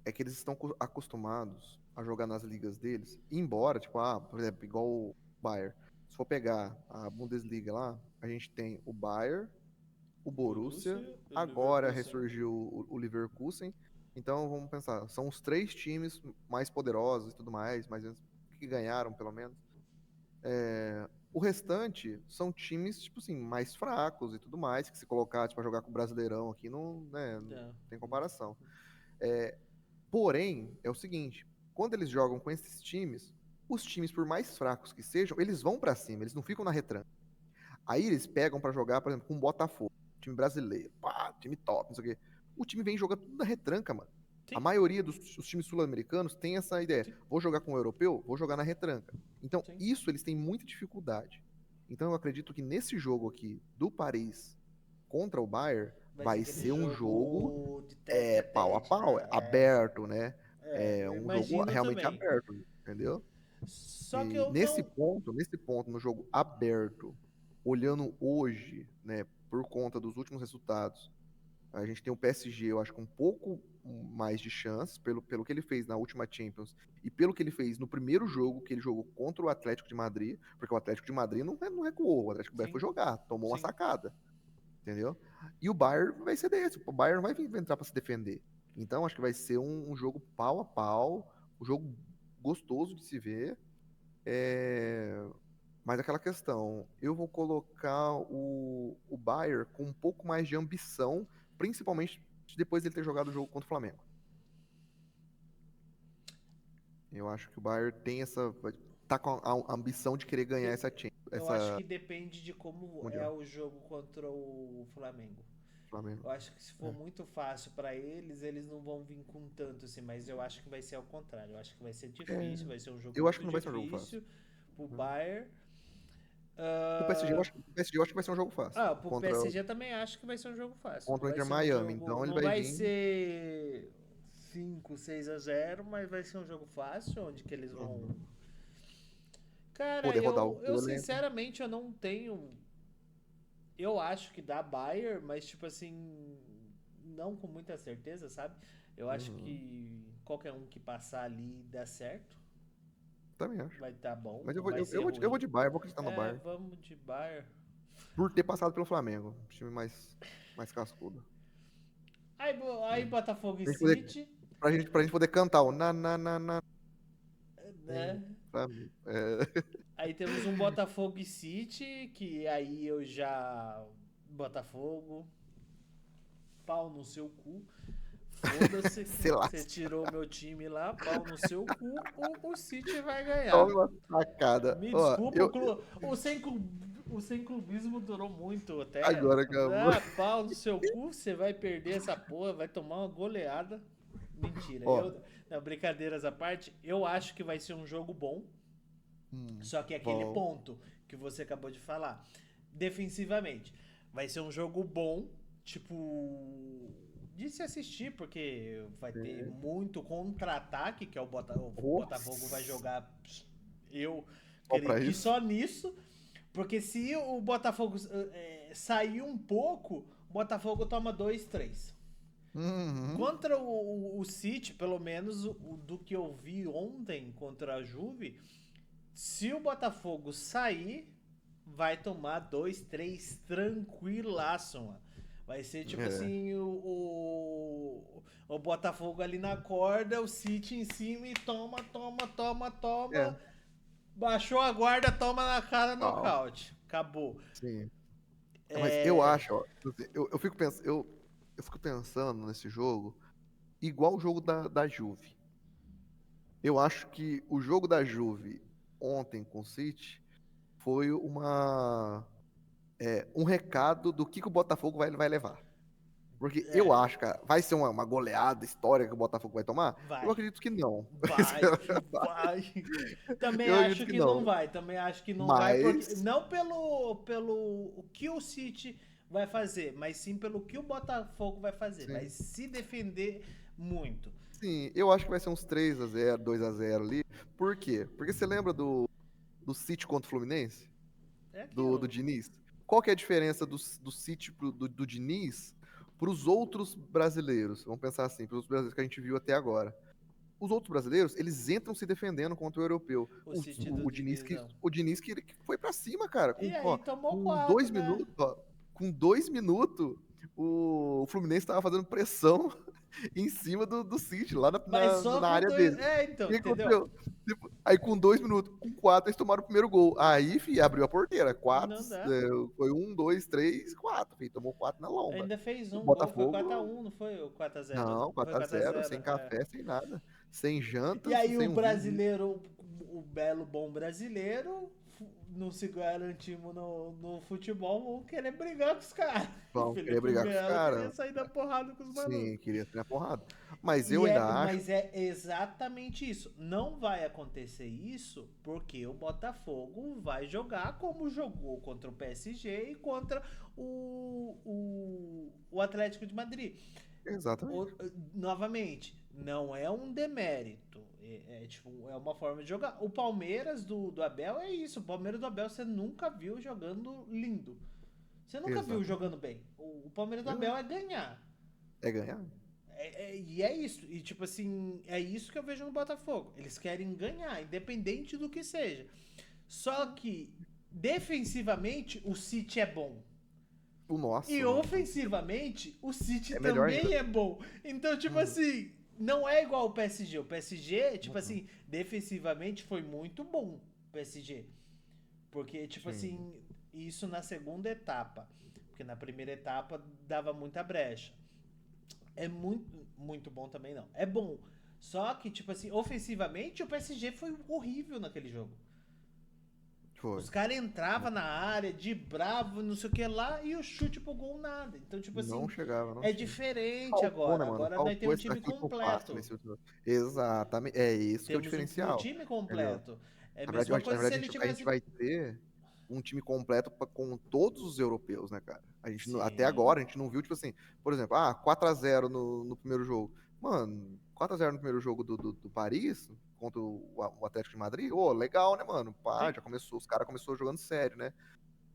é que eles estão acostumados a jogar nas ligas deles, embora, tipo, por exemplo, igual o Bayern. Se for pegar a Bundesliga lá, a gente tem o Bayern, o Borussia, Borussia e agora Leverkusen. ressurgiu o Leverkusen. Então vamos pensar, são os três times mais poderosos e tudo mais, mas que ganharam pelo menos. O restante são times, tipo assim, mais fracos e tudo mais, que se colocar tipo, pra jogar com o Brasileirão aqui não, né, não Não. tem comparação. É, porém, é o seguinte, quando eles jogam com esses times, os times, por mais fracos que sejam, eles vão pra cima, eles não ficam na retranca. Aí eles pegam pra jogar, por exemplo, com o Botafogo, time brasileiro, pá, time top, não sei o quê. O time vem jogar tudo na retranca, mano. A Sim, maioria dos times sul-americanos tem essa ideia. sim, Vou jogar com o europeu, vou jogar na retranca. Então, sim. isso eles têm muita dificuldade. Então, eu acredito que nesse jogo aqui do Paris contra o Bayern Vai ser vai aquele ser um jogo jogo de tete a pau a tete, pau, né? aberto, né? É Eu um jogo imagino realmente também. aberto, entendeu? Só que E eu não. nesse ponto, no jogo aberto, olhando hoje, né, por conta dos últimos resultados, a gente tem o PSG, eu acho que um pouco mais de chance, pelo que ele fez na última Champions e pelo que ele fez no primeiro jogo que ele jogou contra o Atlético de Madrid, porque o Atlético de Madrid não recuou, o Atlético de Madrid foi Sim, jogar, tomou uma sim. sacada, entendeu? E o Bayern vai ser desse, o Bayern vai vir entrar para se defender. Então acho que vai ser um jogo pau a pau, um jogo gostoso de se ver. É, mas aquela questão, eu vou colocar o Bayern com um pouco mais de ambição, principalmente depois dele ter jogado o jogo contra o Flamengo. Eu acho que o Bayern tem tá com a ambição de querer ganhar De- essa Champions, eu acho essa que depende de como é Mundial. o jogo contra o Flamengo. Flamengo. Eu acho que se for É. muito fácil pra eles, eles não vão vir com tanto assim, mas eu acho que vai ser ao contrário. Eu acho que vai ser difícil, É, vai ser um jogo eu acho que muito não vai ser um jogo fácil. difícil pro Né? Bayern. O PSG, eu Ah, acho, o PSG eu acho que vai ser um jogo fácil pro contra, PSG também acho que vai ser um jogo fácil. Não contra o vai Inter ser um Miami. jogo, Então ele não vai vai vir. ser 5-6-0, mas vai ser um jogo fácil, onde que eles vão. Uhum. Cara, Poder rodar eu o elenco. sinceramente eu não tenho. Eu acho que dá Bayern, mas tipo assim, não com muita certeza, sabe? Eu acho Uhum. que qualquer um que passar ali dá certo, Também acho. vai estar bom, Mas eu não vou, vai eu, ser eu vou, de- eu vou ruim. de Bayern, eu vou acreditar no É, Bayern. vamos de Bayern. Por ter passado pelo Flamengo. Um time mais cascudo. Aí Né? Botafogo e Pra gente poder, City, pra gente poder cantar o na, né? Flamengo. É. Aí temos um Botafogo e City, que aí eu já. Botafogo, pau no seu cu. Foda-se, Sei lá. você tirou meu time lá, pau no seu cu, o City vai ganhar. Tome uma sacada. Me Ó, desculpa, o sem clubismo durou muito até. agora acabou. Ah, pau no seu cu, você vai perder essa porra, vai tomar uma goleada. Mentira, Ó, não, brincadeiras à parte, eu acho que vai ser um jogo bom. Só que aquele bom. ponto que você acabou de falar, defensivamente, vai ser um jogo bom, tipo, de se assistir, porque vai ter Sim. muito contra-ataque, que é o Oh, Botafogo vai jogar, eu só creio pra que isso. só nisso, porque se o Botafogo sair um pouco, o Botafogo toma 2, 3. Uhum. Contra o City, pelo menos do que eu vi ontem contra a Juve, se o Botafogo sair, vai tomar 2, 3 tranquilaço, mano. Vai ser tipo É. assim, o Botafogo ali na corda, o City em cima e toma, toma, toma, É. toma. Baixou a guarda, toma na cara, Ó, nocaute. Acabou. sim. Mas eu É. acho, ó, eu fico pensando nesse jogo igual o jogo da Juve. Eu acho que o jogo da Juve ontem com o City foi um recado do que o Botafogo vai levar. Porque eu É. acho, cara, vai ser uma goleada histórica que o Botafogo vai tomar? Eu Vai. acredito que não. Vai, vai. Também Eu acredito acho que que não não. vai. Também acho que não vai, porque. Mas, Não pelo o que o City vai fazer, mas sim pelo que o Botafogo vai fazer. Vai sim, se defender muito. sim, eu acho que vai ser uns 3-0, 2-0 ali. Por quê? Porque você lembra do City contra o Fluminense? É Do aquilo. Diniz? Qual que é a diferença do City do Diniz para os outros brasileiros? Vamos pensar assim, para os brasileiros que a gente viu até agora. Os outros brasileiros, eles entram se defendendo contra o europeu. O O, City do o, o Diniz, Diniz, que, não. o Diniz que foi pra cima, cara. E Com, aí ó, tomou com dois quatro, né? minutos, ó, com 2 minutos, o Fluminense estava fazendo pressão em cima do City, lá na, Mas na, só na com área dois. dele. É, O então, que entendeu? aconteceu? Aí com 2 minutos, com 4, eles tomaram o primeiro gol. Aí, fi, abriu a porteira. Quatro, Não dá. foi 1, 2, 3, 4. Fi, tomou 4 na lomba. Ainda fez O um gol, foi quatro a Botafogo, um não foi? Ou 4-0? não, Foi quatro a quatro a zero, zero sem é. café, sem nada. Sem E jantas, aí o sem um vinho. brasileiro, o belo bom brasileiro, não se garantimos no futebol, vão querer brigar com os caras. O Vão querer Felipe brigar com os Melo queria caras. sair da porrada com os Sim, malucos. queria ter a porrada. Mas eu ainda acho. Mas é exatamente isso. Não vai acontecer isso porque o Botafogo vai jogar como jogou contra o PSG e contra o Atlético de Madrid. Exatamente. Novamente, não é um demérito. Tipo, é uma forma de jogar. O Palmeiras do Abel é isso. O Palmeiras do Abel você nunca viu jogando lindo. Você nunca viu Exatamente. jogando bem. O Palmeiras do Abel Exato. é ganhar. É ganhar. E é isso. E tipo assim, é isso que eu vejo no Botafogo. Eles querem ganhar, independente do que seja. Só que, defensivamente, o City é bom. O E nosso, mano. ofensivamente, o City É melhor também ainda. é bom. Então, tipo Uhum. assim, não é igual o PSG. O PSG, tipo Uhum. assim, defensivamente foi muito bom o PSG. Porque, tipo Sim. assim, isso na segunda etapa. Porque na primeira etapa dava muita brecha. É muito bom também, não. É bom. Só que, tipo assim, ofensivamente, o PSG foi horrível naquele jogo. Foi. Os caras entravam na área de bravo, não sei o que lá, e o chute pro gol nada. Então, tipo Não assim, chegava, não é tinha. diferente Faltou, né, agora. mano? Agora nós Faltou temos um esse time daqui que eu passo completo. nesse último. Exatamente. É isso que é o Temos um diferencial. time Entendeu? completo. É a Na verdade, mesma na coisa se verdade ele a gente tivesse. vai ter um time completo com todos os europeus, né, cara? Até Sim. agora, a gente não viu, tipo assim, por exemplo, 4-0 no primeiro jogo. Mano, 4-0 no primeiro jogo do Paris contra o Atlético de Madrid. Ô, legal, né, mano? Pá, Sim. já começou, os caras começaram jogando sério, né?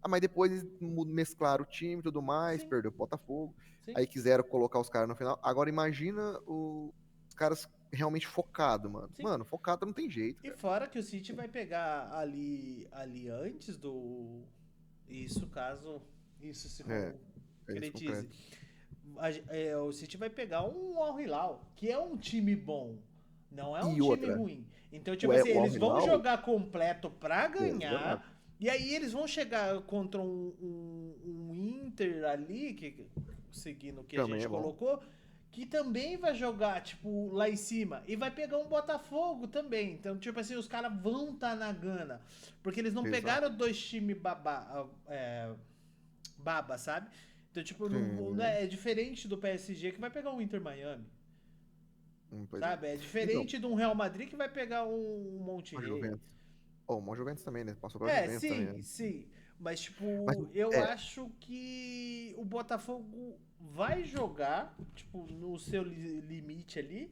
mas depois eles mesclaram o time e tudo mais, Sim, perdeu o Botafogo. sim. Aí quiseram colocar os caras no final. Agora imagina os caras realmente focados, mano. Sim. Mano, focado não tem jeito, E cara. fora que o City vai pegar ali antes do. Isso, caso isso se É, é isso concretize. concreto. O City vai pegar um Al Hilal, que é um time bom. Não é um E time outra, ruim. Então, tipo assim, o Al eles vão Hilal, jogar completo pra exato, ganhar. E aí eles vão chegar contra um Inter ali, que seguindo o que a também gente é bom. colocou, que também vai jogar, tipo, lá em cima. E vai pegar um Botafogo também. Então, tipo assim, os caras vão estar na gana. Porque eles não Exato. pegaram dois times baba, sabe? Então, tipo, não Sim, é diferente do PSG que vai pegar um Inter Miami, pois é. sabe? É Então, diferente de um Real Madrid que vai pegar um a Monterrey. Juventus. Oh, o Juventus também, né? Passou pra É, Juventus também, sim, né? sim. Mas, Mas, tipo, eu é, acho que o Botafogo vai jogar, tipo, no seu limite ali,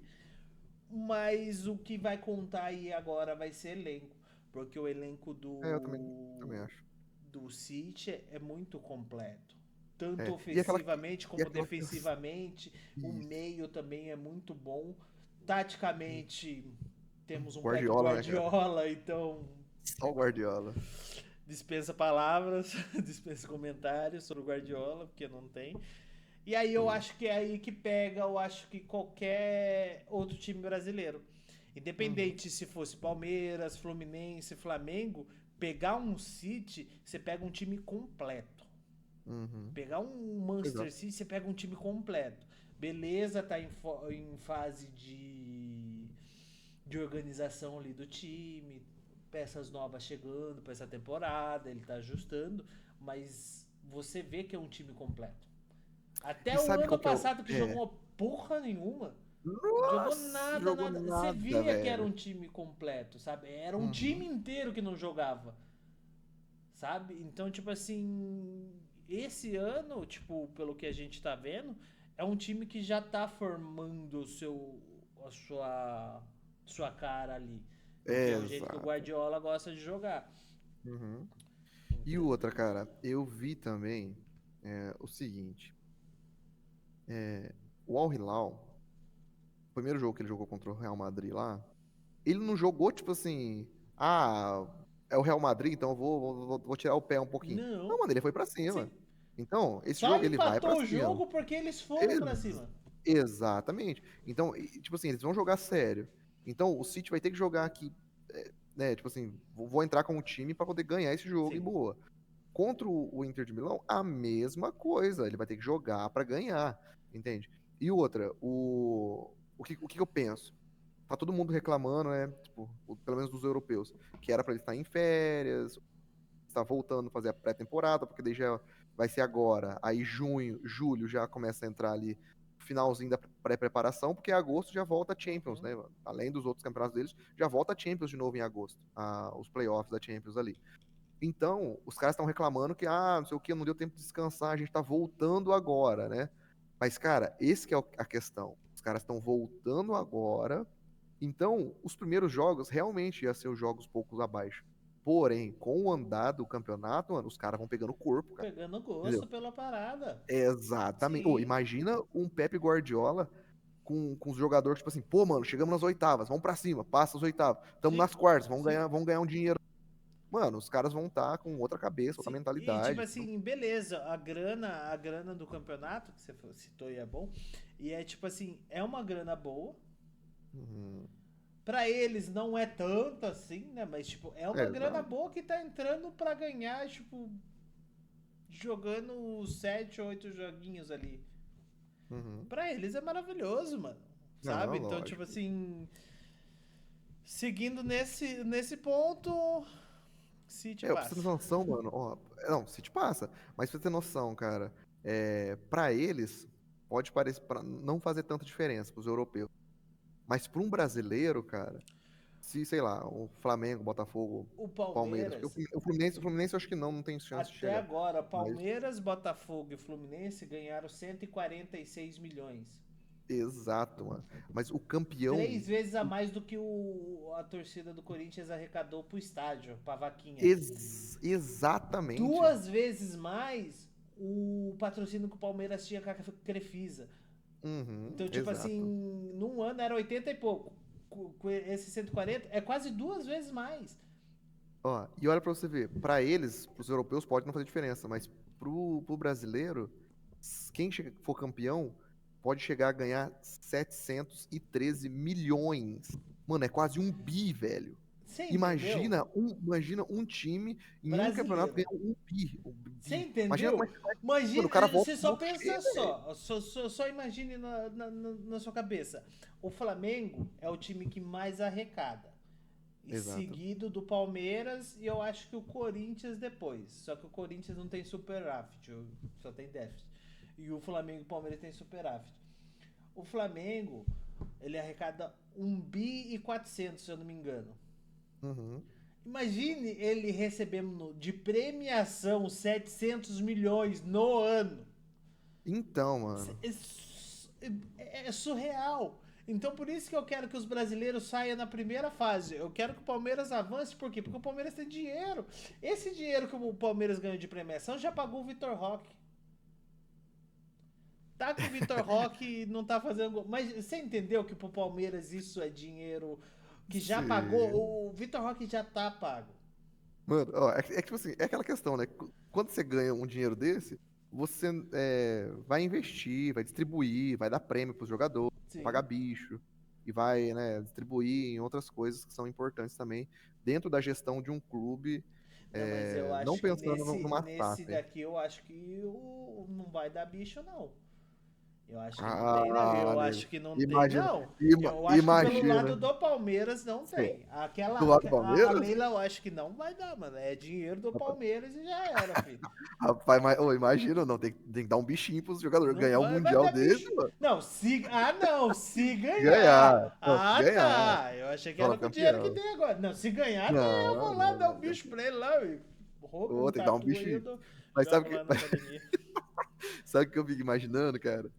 mas o que vai contar aí agora vai ser elenco. Porque o elenco eu também acho. do City é muito completo. Tanto É, ofensivamente e como aquela defensivamente. O isso, meio também é muito bom. Taticamente, temos um Pep Guardiola, né, cara? Guardiola, então Só o Guardiola. dispensa palavras, dispensa comentários sobre o Guardiola, porque não tem. E aí eu Sim. acho que é aí que pega, eu acho que qualquer outro time brasileiro. Uhum, Independente se fosse Palmeiras, Fluminense, Flamengo, pegar um City, você pega um time completo. uhum. Pegar um Manchester Exato. City, você pega um time completo. Beleza, tá em fase de organização ali do time, peças novas chegando para essa temporada, ele tá ajustando, mas você vê que é um time completo. E Até o sabe ano qual que é o. passado que É. jogou porra nenhuma. Jogou Nossa, nada, jogou nada. Você nada, via que era velho. um time completo, sabe? Era um time Uhum. inteiro que não jogava, sabe? Então, tipo assim, esse ano, tipo, pelo que a gente tá vendo, é um time que já tá formando a sua cara ali. Porque é o jeito que o Exato. Guardiola gosta de jogar. Uhum. E Então, outra, cara, eu vi também o seguinte: o Al Hilal, o primeiro jogo que ele jogou contra o Real Madrid lá, ele não jogou tipo assim, ah, é o Real Madrid, então eu vou tirar o pé um pouquinho. Não, não. mano, ele foi pra Sim. cima. Então, esse Só jogo ele vai pra empatou o cima. jogo porque eles foram pra Ex- cima. Exatamente. Então, tipo assim, eles vão jogar sério. Então, o City vai ter que jogar aqui, né? Tipo assim, vou entrar com o time pra poder ganhar esse jogo e Sim. boa. Contra o Inter de Milão, a mesma coisa. Ele vai ter que jogar pra ganhar, entende? E outra, o que eu penso? Tá todo mundo reclamando, né? Tipo, pelo menos dos europeus, que era pra ele estar em férias, está voltando a fazer a pré-temporada, porque daí já vai ser agora. Aí junho, julho já começa a entrar ali finalzinho da pré-preparação, porque em agosto já volta a Champions, Uhum. né? Além dos outros campeonatos deles, já volta a Champions de novo em agosto, os playoffs da Champions ali. Então, os caras estão reclamando que, não sei o que, não deu tempo de descansar, a gente tá voltando agora, né? Mas, cara, esse que é a questão. Os caras estão voltando agora, então, os primeiros jogos realmente iam ser os jogos poucos abaixo. Porém, com o andar do campeonato, mano, os caras vão pegando corpo, cara. Pegando Entendeu? gosto pela parada. Exatamente. Sim. Imagina um Pepe Guardiola com os jogadores, tipo assim, pô, mano, chegamos nas oitavas, vamos pra cima, passa as oitavas, estamos Sim. nas quartas, Sim. vamos ganhar um dinheiro. Mano, os caras vão estar com outra cabeça, outra Sim. E tipo mentalidade. assim, beleza, a grana do campeonato, que você citou e é bom. E é tipo assim, é uma grana boa. Uhum. Pra eles não é tanto assim, né? Mas tipo, é uma grana Exato. boa que tá entrando pra ganhar, tipo, jogando 7 ou 8 joguinhos ali. Uhum. Pra eles é maravilhoso, mano. Não, Sabe? Então, tipo lógico. assim, seguindo nesse ponto, City Pra você ter passa. noção, mano, ó, não, se te passa, mas pra você ter noção, cara, pra eles, pode parecer, pra não fazer tanta diferença pros europeus, mas pra um brasileiro, cara, se, sei lá, o Flamengo, o Botafogo, O Palmeiras, porque Palmeiras, o Fluminense eu acho que não tem chance de até chegar, agora, mas, Palmeiras, Botafogo e Fluminense ganharam 146 milhões. Exato, mano. Mas o campeão. 3 vezes a mais do que a torcida do Corinthians arrecadou pro estádio, pra vaquinha. Exatamente. 2 vezes mais o patrocínio que o Palmeiras tinha com a Crefisa. Uhum, Então, tipo assim, exato. num ano era 80 e pouco. Com esse 140 é quase 2 vezes mais. Ó, e olha pra você ver, pra eles, pros europeus pode não fazer diferença, mas pro brasileiro, quem for campeão pode chegar a ganhar 713 milhões. Mano, é quase 1 bi, velho. Você entendeu? Imagina um time em um campeonato Brasileiro. ganhar 1 bi. Você Imagina como é entendeu? que vai. Mano, Imagina, o cara volta você pro só Rocher, pensa velho. só imagine na sua cabeça. O Flamengo é o time que mais arrecada. E Exato. seguido do Palmeiras e eu acho que o Corinthians depois. Só que o Corinthians não tem superávit, só tem déficit. E o Flamengo e o Palmeiras tem superávit. O Flamengo, ele arrecada 1,4 bi, se eu não me engano. Uhum. Imagine ele recebendo de premiação 700 milhões no ano. Então, mano. É surreal. Então por isso que eu quero que os brasileiros saiam na primeira fase. Eu quero que o Palmeiras avance, por quê? Porque o Palmeiras tem dinheiro. Esse dinheiro que o Palmeiras ganhou de premiação já pagou o Vitor Roque. Tá com o Vitor Roque e não tá fazendo gol. Mas você entendeu que pro Palmeiras isso é dinheiro que já Sim. pagou? O Vitor Roque já tá pago. Mano, ó, é que, tipo assim, é aquela questão, né? Quando você ganha um dinheiro desse, você vai investir, vai distribuir, vai dar prêmio pros jogadores, pagar Sim. bicho, e vai, né, distribuir em outras coisas que são importantes também dentro da gestão de um clube, Não, mas eu não acho que pensando numa nesse SAF. daqui eu acho que não vai dar bicho, não. Eu acho que não tem, não. Ah, Eu nego. acho que não tem, Imagina, não. Eu acho que pelo lado imagina. do Palmeiras não Sim. tem. Do lado do A Palmeiras? Leila eu acho que não vai dar, mano. É dinheiro do Palmeiras e já era, filho. Rapaz, ô, imagina, não, tem que dar um bichinho pros jogadores. Não Ganhar um vai Mundial dar desse, bicho. mano. Não, se. Ah, não, se Ganhar. ganhar. Não, se Ah, ganhar. tá. Eu achei que Fala era com o dinheiro que campeão. tem agora. Não, se ganhar, tá, eu vou Não, lá não, dar um não. bicho pra ele lá. Roupa, um Ô, tem que dar um tatu aí, eu bichinho. dou, Mas jogo lá na academia. sabe o que eu fico imaginando, cara?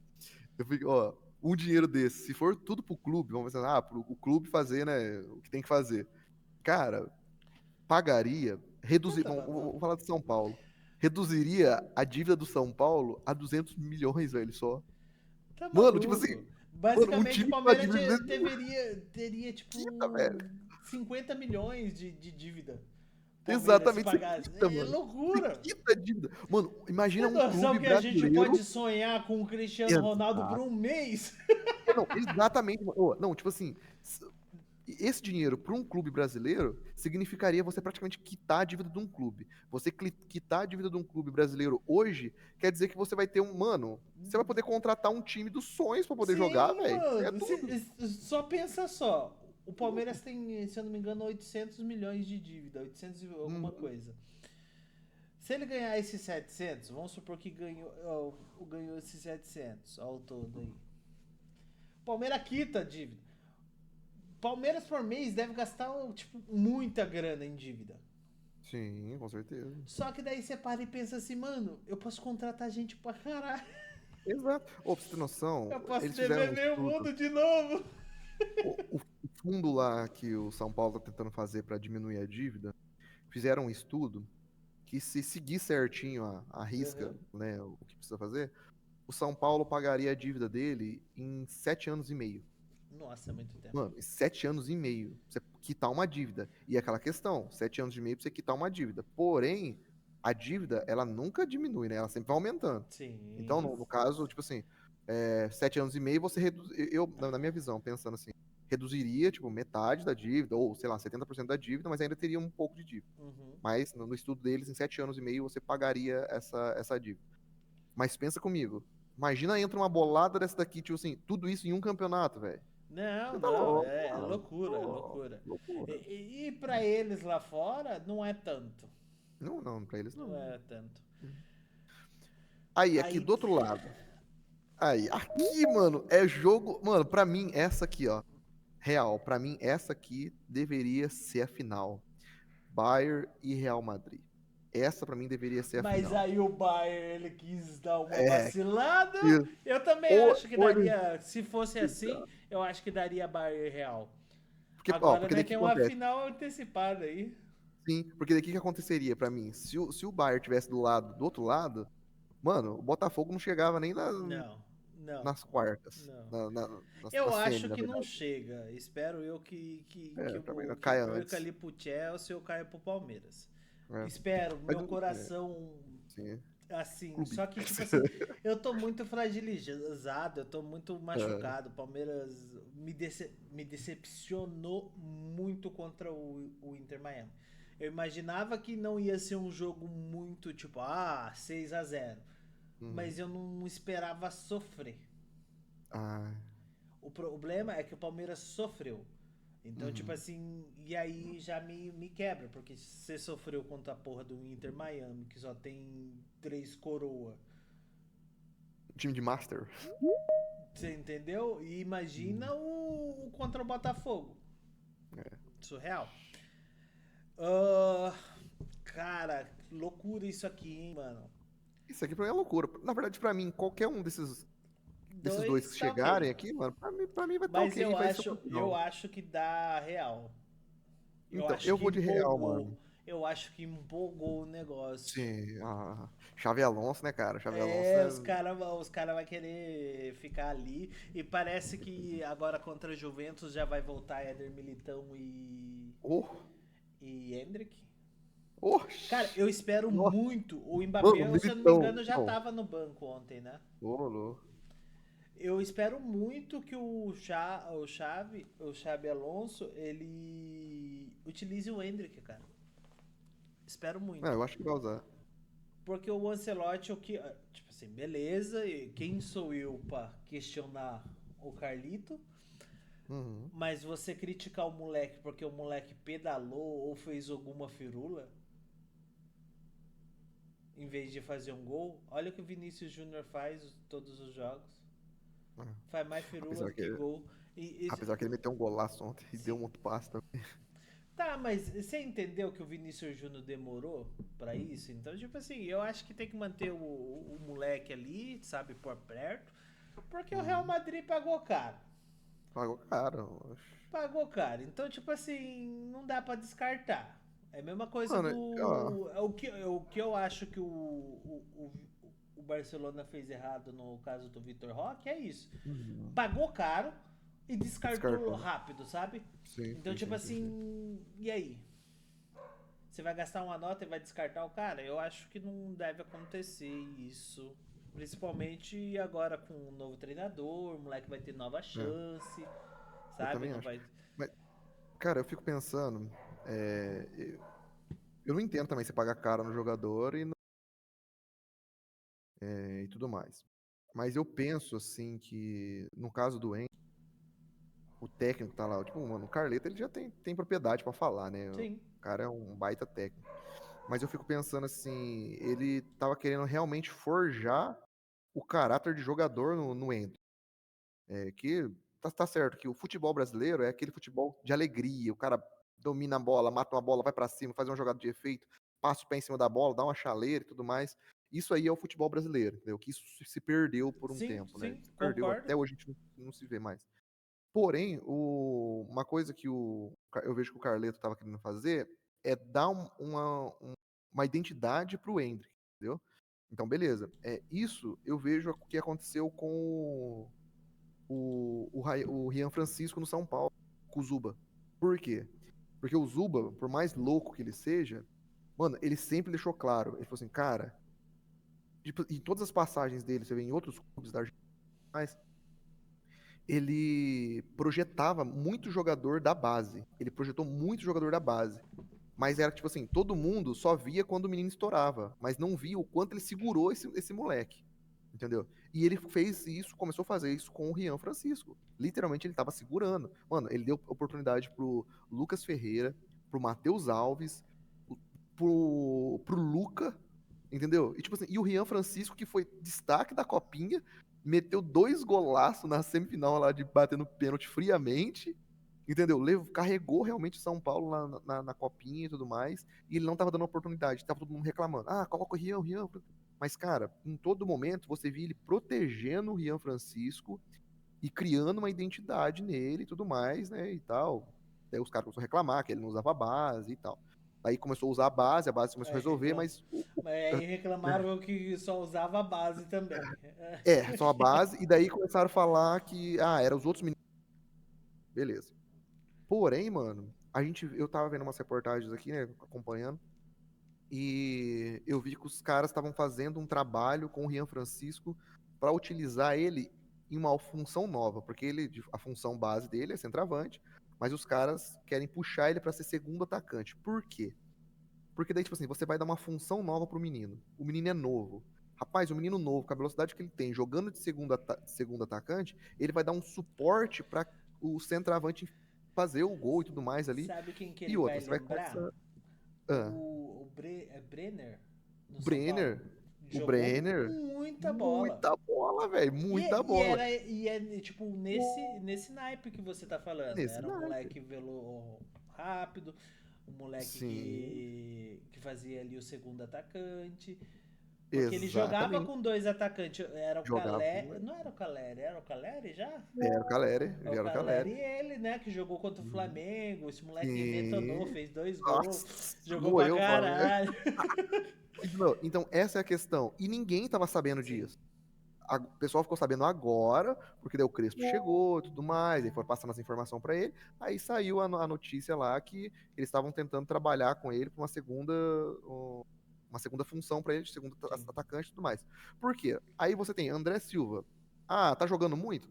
Eu fico, ó, um dinheiro desse, se for tudo pro clube, vamos pensar, pro o clube fazer, né, o que tem que fazer. Cara, pagaria, reduzir, Puta da vamos falar de São Paulo. Reduziria a dívida do São Paulo a 200 milhões, velho, só. Tá Mano, tipo assim, maluco. mano, um Basicamente, o time com a Palmeiras dívida de 200 teria, quita, velho. tipo, 50 milhões de dívida. Palmeiras, se Exatamente, você pagasse. quita, É mano. Você loucura. quita a dívida. Mano, imagina Tem um noção clube que a gente brasileiro. pode sonhar com o Cristiano Ronaldo por Exato. um mês? Não, exatamente. Ô, não, tipo assim, esse dinheiro para um clube brasileiro significaria você praticamente quitar a dívida de um clube. Você quitar a dívida de um clube brasileiro hoje quer dizer que você vai ter um. Mano, você vai poder contratar um time dos sonhos para poder jogar, Sim, velho. É mano. tudo. Só pensa só. O Palmeiras tem, se eu não me engano, 800 milhões de dívida. 800 e alguma Uhum. coisa. Se ele ganhar esses 700, vamos supor que ganhou esses 700 ao todo aí. Palmeiras quita a dívida. Palmeiras por mês deve gastar tipo, muita grana em dívida. Sim, com certeza. Só que daí você para e pensa assim, mano, eu posso contratar gente pra caralho. Exato. Ô, pra você ter noção, Eu posso eles ter fizeram um meio estudo. mundo de novo. O fundo lá que o São Paulo tá tentando fazer para diminuir a dívida, fizeram um estudo que se seguir certinho a risca, Uhum. né, o que precisa fazer, o São Paulo pagaria a dívida dele em 7 anos e meio. Nossa, é muito tempo. Mano, em 7 anos e meio, pra você quitar uma dívida. E é aquela questão, 7 anos e meio pra você quitar uma dívida. Porém, a dívida, ela nunca diminui, né? Ela sempre vai aumentando. Então, Sim. no caso, tipo assim, 7 anos e meio você reduz. Eu, na minha visão, pensando assim, reduziria, tipo, metade da dívida, ou sei lá, 70% da dívida, mas ainda teria um pouco de dívida. Uhum. Mas no estudo deles, em 7 anos e meio, você pagaria essa dívida. Mas pensa comigo. Imagina entra uma bolada dessa daqui, tipo assim, tudo isso em um campeonato, velho. Não, Você tá não, louco, é mano. loucura, é Pô, loucura. loucura. E pra eles lá fora, não é tanto. Não, não, pra eles Não não. é tanto. Aí, aqui Aí, do outro lado. Aí, aqui, mano, é jogo. Mano, pra mim, essa aqui, ó. Real, pra mim, essa aqui deveria ser a final. Bayern e Real Madrid. essa pra mim deveria ser a Mas final. aí o Bayern, ele quis dar uma É, vacilada. isso. Eu também Ou, acho que ou ele. daria, se fosse assim, eu acho que daria Bayern Real. Agora, Porque né, daí o que tem uma acontece? final antecipada aí. Sim, porque daí o que que aconteceria pra mim? Se o Bayern tivesse do outro lado, mano, o Botafogo não chegava nem Não, não, nas quartas. não. Na Eu semi, acho na que não verdade. chega. Espero eu É, também não que caia perca antes. ali pro Chelsea ou caia pro Palmeiras. É. Espero, Mas meu é, coração sim. assim. Clube. Só que, tipo assim, eu tô muito fragilizado, eu tô muito É. machucado. O Palmeiras me decepcionou muito contra o Inter Miami. Eu imaginava que não ia ser um jogo muito tipo, 6-0. Uhum. Mas eu não esperava sofrer. Ah, O problema é que o Palmeiras sofreu. Então, tipo uhum. assim, e aí já me quebra, porque você sofreu contra a porra do Inter Miami, que só tem três coroa. Time de Master. Você entendeu? E Uhum. imagina o contra o Botafogo. É. Surreal. Ah, cara, loucura isso aqui, hein, mano. Isso aqui pra mim é loucura. Na verdade, pra mim, qualquer um desses dois Dois que tá ok. chegarem aqui, mano, pra mim vai estar Mas ok, vai ser uma eu final. acho que dá real. Eu Então, acho eu que vou de Real, empolgou. mano. Eu acho que empolgou o negócio. Sim, Xavi Alonso, né, cara? Xavi Alonso É, é. os cara vai querer ficar ali. E parece que agora contra a Juventus já vai voltar Éder Militão Oh, e Hendrick. oh, Cara, eu espero nossa, muito. O mano, Mbappé, se eu não me Militão. engano, já Não, tava no banco ontem, né? ô, louco. Eu espero muito que o Xabi Alonso, ele utilize o Hendrick, cara. Espero Não, muito. eu acho que vai usar. Porque o Ancelotti, tipo assim, beleza, e quem sou eu pra questionar o Carlito? Uhum. Mas você criticar o moleque porque o moleque pedalou ou fez alguma firula, em vez de fazer um gol, olha o que o Vinícius Júnior faz todos os jogos. É. Faz mais firula Apesar do que que, gol. E, apesar que ele meteu um golaço ontem e deu sim. um outro passe também. Tá, mas você entendeu que o Vinícius Júnior demorou pra isso? Então, tipo assim, eu acho que tem que manter o moleque ali, sabe, por perto. Porque o Real Uhum. Madrid pagou caro. Pagou caro. Oxe. Pagou caro. Então, tipo assim, não dá pra descartar. É a mesma coisa Mano, ó. do. O que eu acho que o Barcelona fez errado no caso do Vitor Roque é isso. Uhum. Pagou caro e descartou Descartou. rápido, sabe? Sim, Então, sim, tipo sim, sim, sim. assim, e aí? Você vai gastar uma nota e vai descartar o cara? Eu acho que não deve acontecer isso. Principalmente agora com um novo treinador, o moleque vai ter nova É, chance, eu sabe? também Não acho. vai. Mas, cara, eu fico pensando. Eu não entendo também você pagar caro no jogador e tudo mais. Mas eu penso, assim, que no caso do Enzo, o técnico tá lá, tipo, mano, o Carleto ele já tem propriedade pra falar, né? O Sim. cara é um baita técnico. Mas eu fico pensando assim, ele tava querendo realmente forjar o caráter de jogador no Endo. Que tá certo que o futebol brasileiro é aquele futebol de alegria, o cara domina a bola, mata uma bola, vai pra cima, faz uma jogada de efeito, passa o pé em cima da bola, dá uma chaleira e tudo mais. Isso aí é o futebol brasileiro, entendeu? Que isso se perdeu por um Sim, tempo, né? sim, Se perdeu, concordo. até hoje a gente não se vê mais. Porém, uma coisa que eu vejo que o Carleto estava querendo fazer é dar uma identidade para o Endrick, entendeu? Então, beleza. Isso eu vejo o que aconteceu com o Rian Francisco no São Paulo, com o Zuba. Por quê? Porque o Zuba, por mais louco que ele seja, mano, ele sempre deixou claro. Ele falou assim, cara, tipo, em todas as passagens dele, você vê em outros clubes da Argentina, ele projetava muito jogador da base. Ele projetou muito jogador da base. Mas era tipo assim, todo mundo só via quando o menino estourava, mas não via o quanto ele segurou esse moleque. Entendeu? E ele fez isso, começou a fazer isso com o Rian Francisco. Literalmente ele tava segurando. Mano, ele deu oportunidade pro Lucas Ferreira, pro Matheus Alves, pro Luca, entendeu? E tipo assim, e o Rian Francisco, que foi destaque da copinha, meteu 2 golaços na semifinal lá de batendo pênalti friamente. Entendeu? Carregou realmente São Paulo na copinha e tudo mais, e ele não tava dando oportunidade, tava todo mundo reclamando. Ah, coloca o Rian, o Rian. Mas, cara, em todo momento você via ele protegendo o Rian Francisco e criando uma identidade nele e tudo mais, né, e tal. Daí os caras começaram a reclamar que ele não usava a base e tal. Aí começou a usar a base começou a resolver, mas Mas aí reclamaram que só usava a base também. só a base, e daí começaram a falar que, era os outros meninos. Beleza. Porém, mano, eu tava vendo umas reportagens aqui, né, acompanhando, e eu vi que os caras estavam fazendo um trabalho com o Rian Francisco para utilizar ele em uma função nova, porque a função base dele é centroavante, mas os caras querem puxar ele para ser segundo atacante. Por quê? Porque daí, tipo assim, você vai dar uma função nova pro menino. O menino é novo. Rapaz, o menino novo, com a velocidade que ele tem, jogando de segundo atacante, ele vai dar um suporte para o centroavante fazer o gol e tudo mais ali. Sabe quem que E ele vai outra, você vai lembrar? começar. Ah, Brenner, no São Paulo. Brenner. O Jogou Brenner. muita bola. Muita bola, velho. Muita bola. E é tipo nesse naipe que você tá falando. Nesse Era um naipe. moleque rápido, um moleque Sim, que fazia ali o segundo atacante. Porque ele jogava exatamente. com dois atacantes. Era o Jogava com Calé. moleque. Não era o Caleri, era o Caleri já? Era o Caleri. É Ele o era o Caleri Caleri. e ele, né? Que jogou contra o Uhum. Flamengo. Esse moleque detonou, Sim. fez 2 gols, Nossa, jogou pra doeu, Flamengo. caralho. Então, essa é a questão. E ninguém tava sabendo Sim. disso. O pessoal ficou sabendo agora, porque daí o Crespo chegou e tudo mais, aí foram passando as informações para ele, aí saiu a notícia lá que eles estavam tentando trabalhar com ele para uma segunda função para ele, de segundo Sim. atacante e tudo mais. Por quê? Aí você tem André Silva. Ah, tá jogando muito?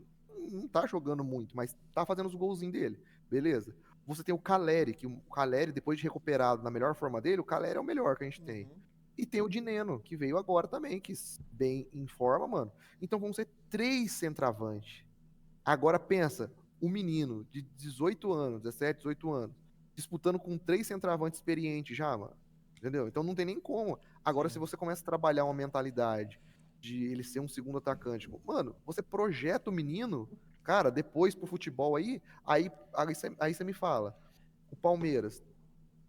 Não tá jogando muito, mas tá fazendo os golzinhos dele. Beleza. Você tem o Caleri, que o Caleri, depois de recuperado na melhor forma dele, o Caleri é o melhor que a gente tem. Uhum. E tem o Dineno, que veio agora também, que bem em forma, mano. Então vão ser 3 centroavantes. Agora pensa, um menino de 18 anos, 17, 18 anos, disputando com 3 centroavantes experientes já, mano. Entendeu? Então não tem nem como. Agora, se Sim. você começa a trabalhar uma mentalidade de ele ser um segundo atacante, mano, você projeta o menino, cara, depois pro futebol aí você me fala. O Palmeiras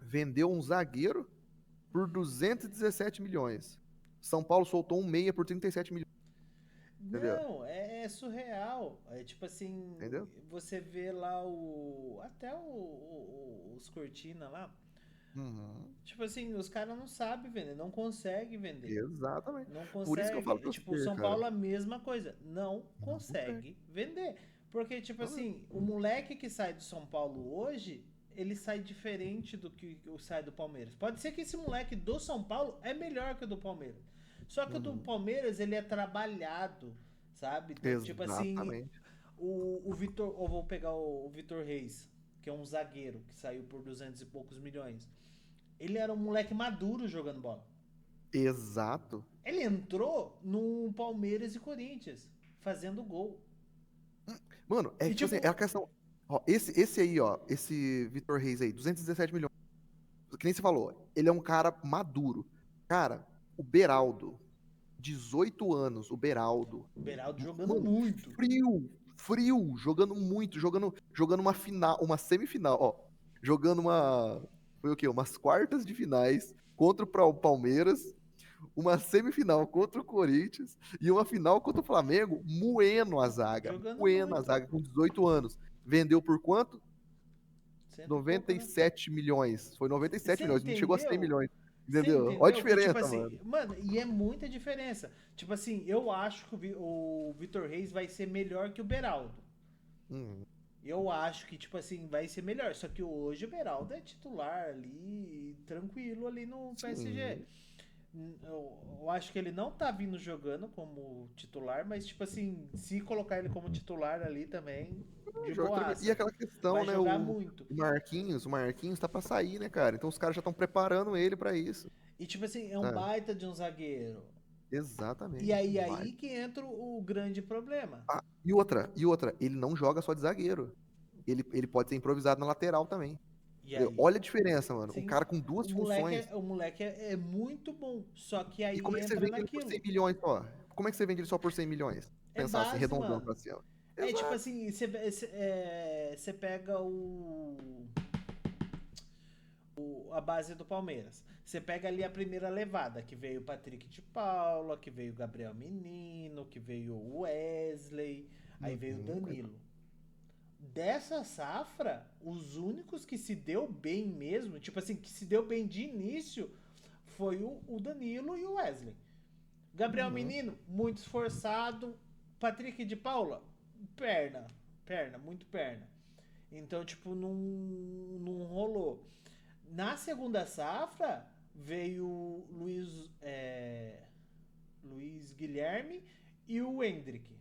vendeu um zagueiro por 217 milhões. São Paulo soltou um meia por 37 milhões, entendeu? Não, é surreal. É tipo assim, Entendeu? você vê lá até os Cortina lá. Uhum. Tipo assim, os caras não sabem vender, não conseguem vender. Exatamente. Não Por isso que eu falo consegue. pra Tipo, o você, São cara. Paulo a mesma coisa. Não Não consegue. consegue vender. Porque, tipo Não é. assim, o moleque que sai do São Paulo hoje, ele sai diferente do que o sai do Palmeiras. Pode ser que esse moleque do São Paulo é melhor que o do Palmeiras. Só que o do Uhum. Palmeiras, ele é trabalhado, sabe? Tipo assim, Exatamente. o Vitor. Eu vou pegar o Vitor Reis, que é um zagueiro que saiu por 200 e poucos milhões. Ele era um moleque maduro jogando bola. Exato. Ele entrou no Palmeiras e Corinthians, fazendo gol. Mano, é E tipo assim, tipo, é a questão. Ó, esse aí, ó, esse Vitor Reis aí, 217 milhões. Que nem você falou, ele é um cara maduro. Cara, o Beraldo, 18 anos, o Beraldo. o Beraldo jogando Mano, muito. frio, jogando muito, jogando uma final, uma semifinal, ó, jogando foi o quê? Umas quartas de finais contra o Palmeiras, uma semifinal contra o Corinthians e uma final contra o Flamengo, Jogando moendo a muito. zaga com 18 anos. Vendeu por quanto? Cento e pouco, né? 97 milhões. Foi 97 Você milhões, não chegou a 100 entendeu? milhões. Você Entendeu? Olha a entendeu que, tipo diferença, assim, mano. mano, e é muita diferença. Tipo assim, eu acho que o Vitor Reis vai ser melhor que o Beraldo. Hum, Eu acho que, tipo assim, vai ser melhor. Só que hoje o Beraldo é titular ali, tranquilo ali no PSG. sim. Eu acho que ele não tá vindo jogando como titular, mas, tipo assim, se colocar ele como titular ali também, de Joga tranquilo. E boaça. aquela questão, Vai né? jogar muito. O Marquinhos tá pra sair, né, cara? Então os caras já estão preparando ele pra isso. E, tipo assim, é um Sabe? baita de um zagueiro. E Exatamente. aí que entra o grande problema. E outra, ele não joga só de zagueiro. Ele pode ser improvisado na lateral também. E Entendeu? aí, Olha a diferença, mano. Um sim, cara com duas funções. o moleque é muito bom. Só que E aí como é que você entra vende ele por 100 naquilo. milhões só? Como é que você vende ele só por 100 milhões? É Pensar assim, base, arredondando mano. pra cima. É tipo Exato. assim, você pega a base do Palmeiras. Você pega ali a primeira levada, que veio o Patrick de Paula, que veio o Gabriel Menino, que veio o Wesley, aí veio o Uhum. Danilo. Dessa safra, os únicos que se deu bem mesmo, tipo assim, que se deu bem de início, foi o Danilo e o Wesley. Gabriel Uhum. Menino, muito esforçado. Patrick de Paula, perna. Perna, muito perna. Então, tipo, não rolou. Na segunda safra, veio o Luiz Guilherme e o Hendrick.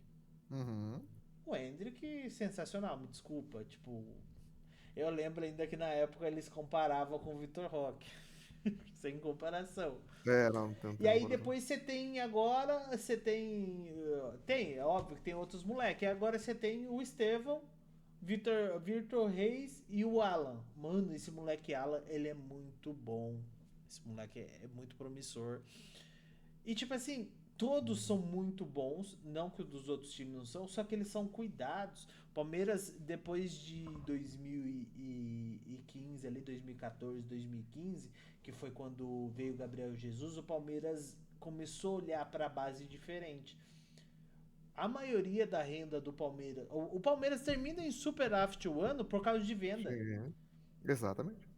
Uhum. O Hendrick, sensacional, me desculpa. Tipo, eu lembro ainda que na época eles comparavam com o Vitor Roque. Sem comparação. É, não, tem, E tem aí comparação. depois você tem agora, você tem. Tem, é óbvio que tem outros moleques. E agora você tem o Estevão, Vitor Reis e o Alan. Mano, esse moleque Alan, ele é muito bom. Esse moleque é muito promissor. E tipo assim, todos são muito bons, não que os dos outros times não são, só que eles são cuidados. Palmeiras, depois de 2015, ali 2014, 2015, que foi quando veio o Gabriel Jesus, o Palmeiras começou a olhar para a base diferente. A maioria da renda do Palmeiras. O Palmeiras termina em superávit o ano por causa de venda. Sim, exatamente.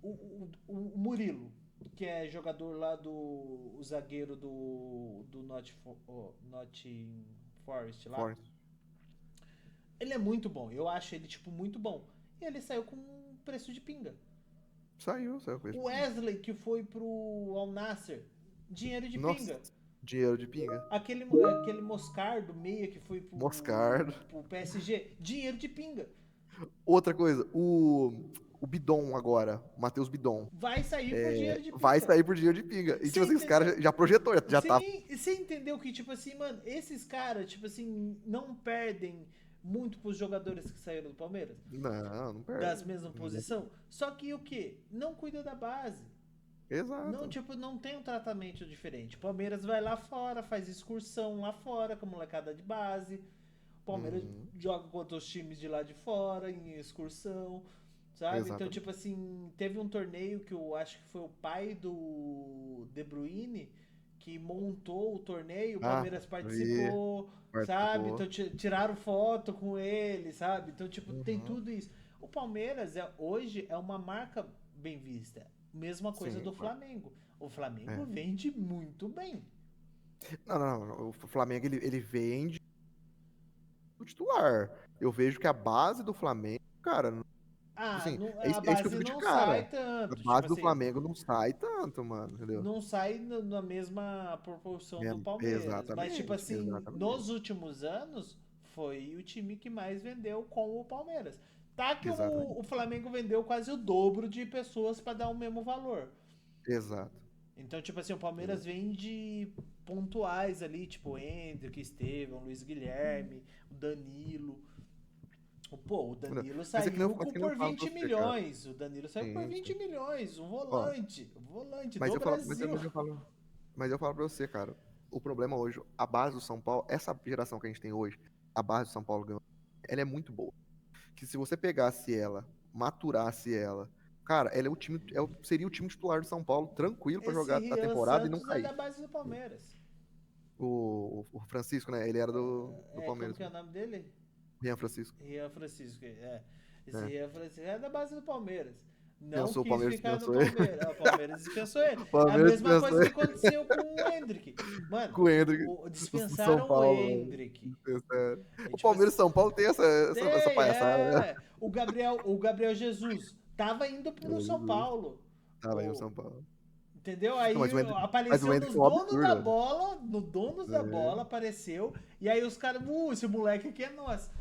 O Murilo, que é jogador lá do. O zagueiro do Nottingham Forest lá. Forte. Ele é muito bom. Eu acho ele, tipo, muito bom. E ele saiu com um preço de pinga. Saiu com O isso. Wesley, que foi pro Al Nasser, dinheiro de Nossa, pinga. dinheiro de pinga. Aquele Moscardo, meia, que foi Moscardo. pro PSG, dinheiro de pinga. Outra coisa, o Bidon agora, o Matheus Bidon, Vai sair por dinheiro de vai pinga. sair por dinheiro de pinga. E Você tipo assim, os entendeu? caras já projetou, já tá. Sim, você entendeu que, tipo assim, mano, esses caras, tipo assim, não perdem muito pros jogadores que saíram do Palmeiras? Não, não Das perde. mesmas posição? Só que o quê? Não cuida da base. Não, Exato. tipo, não tem um tratamento diferente. O Palmeiras vai lá fora, faz excursão lá fora com a molecada de base. O Palmeiras Uhum, joga contra os times de lá de fora em excursão, sabe? Então, exatamente. tipo assim, teve um torneio que eu acho que foi o pai do De Bruyne que montou o torneio, o Ah, Palmeiras vi, participou, sabe? participou. Então tiraram foto com ele, sabe? Então, tipo, tem Uhum, tudo isso. O Palmeiras hoje é uma marca bem vista. Mesma coisa sim, do Flamengo. O Flamengo é. vende muito bem. Não, o Flamengo ele vende o titular. Eu vejo que a base do Flamengo, cara, Ah, assim, a é isso que eu base fico de não sai cara. A tanto. Tipo base do assim, Flamengo não sai tanto, mano, entendeu? não sai na mesma proporção do Palmeiras. Mas, tipo Exatamente, assim, exatamente, nos últimos anos, foi o time que mais vendeu com o Palmeiras. Tá que o exatamente, Flamengo vendeu quase o dobro de pessoas para dar o mesmo valor. exato. Então, tipo assim, o Entendeu? Palmeiras vende pontuais ali, tipo Hendrick, Estevão, Luiz Guilherme, o Danilo. Pô, o Entendeu? Danilo Mas saiu é que nem eu por falo pra 20 você, cara. milhões. O Danilo saiu por Sim, 20 sim. milhões. Ó, Um volante do Brasil. mas eu falo pra você, cara. O problema hoje, a base do São Paulo, essa geração que a gente tem hoje, a base do São Paulo ganhou, ela é muito boa. Que se você pegasse ela, maturasse ela, cara, ela é o time, seria o time titular do São Paulo, tranquilo pra Esse jogar a Rian temporada e não Santos é cair. da base do Palmeiras. O Francisco, né? Ele era do Como Palmeiras, que é né? o nome dele? Rian Francisco. Rian Francisco. É. Esse É. Rian Francisco é da base do Palmeiras. Não Pensou, o quis Palmeiras ficar no dispensou ele. Palmeiras. O Palmeiras dispensou ele. O É a Palmeiras mesma dispensou coisa que ele aconteceu com o Hendrick. Mano, com o Hendrick do São dispensaram o Paulo, velho. Hendrick. Dispensaram. E O tipo Palmeiras assim, e São Paulo tem essa tem, palhaçada, né? o Gabriel Jesus tava indo pro Meu São Jesus. Paulo. Tava aí o O, São Paulo. entendeu? Não, Aí mas o apareceu Hendrick nos foi um donos da absurdo, bola, no donos da velho. bola apareceu, e aí os caras, esse moleque aqui é nosso.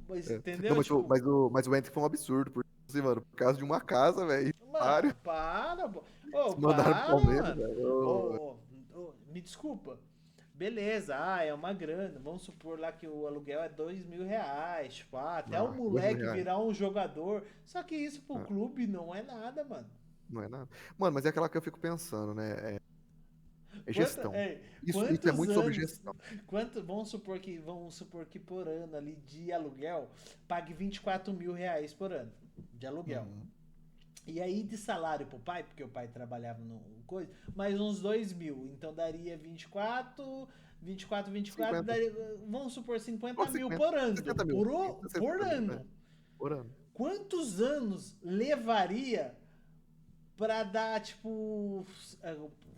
Mas, Não, entendeu? Tipo, mas o Hendrick foi um absurdo, porque, assim, mano, por causa de uma casa, velho, mano, para, pô. Ô, se mandaram pro para, Palmeiras, mano. velho. Me desculpa. Beleza, é uma grana. Vamos supor lá que o aluguel é R$ 2.000. Tipo, até o Ah, 2 mil moleque reais. virar um jogador. Só que isso pro Ah, clube não é nada, mano. não é nada. Mano, mas é aquela que eu fico pensando, né? É Quanto, gestão. Isso é quantos muito sobre anos? gestão. Vamos supor que por ano ali de aluguel pague 24 mil reais por ano de aluguel. Uhum. E aí de salário pro pai, porque o pai trabalhava no coisa, mais uns 2 mil. Então daria 24, Cinquenta. daria, vamos supor 50 Coloca mil 50. por ano. 60 mil. Por 60 mil, ano. por ano. Quantos anos levaria pra dar, tipo.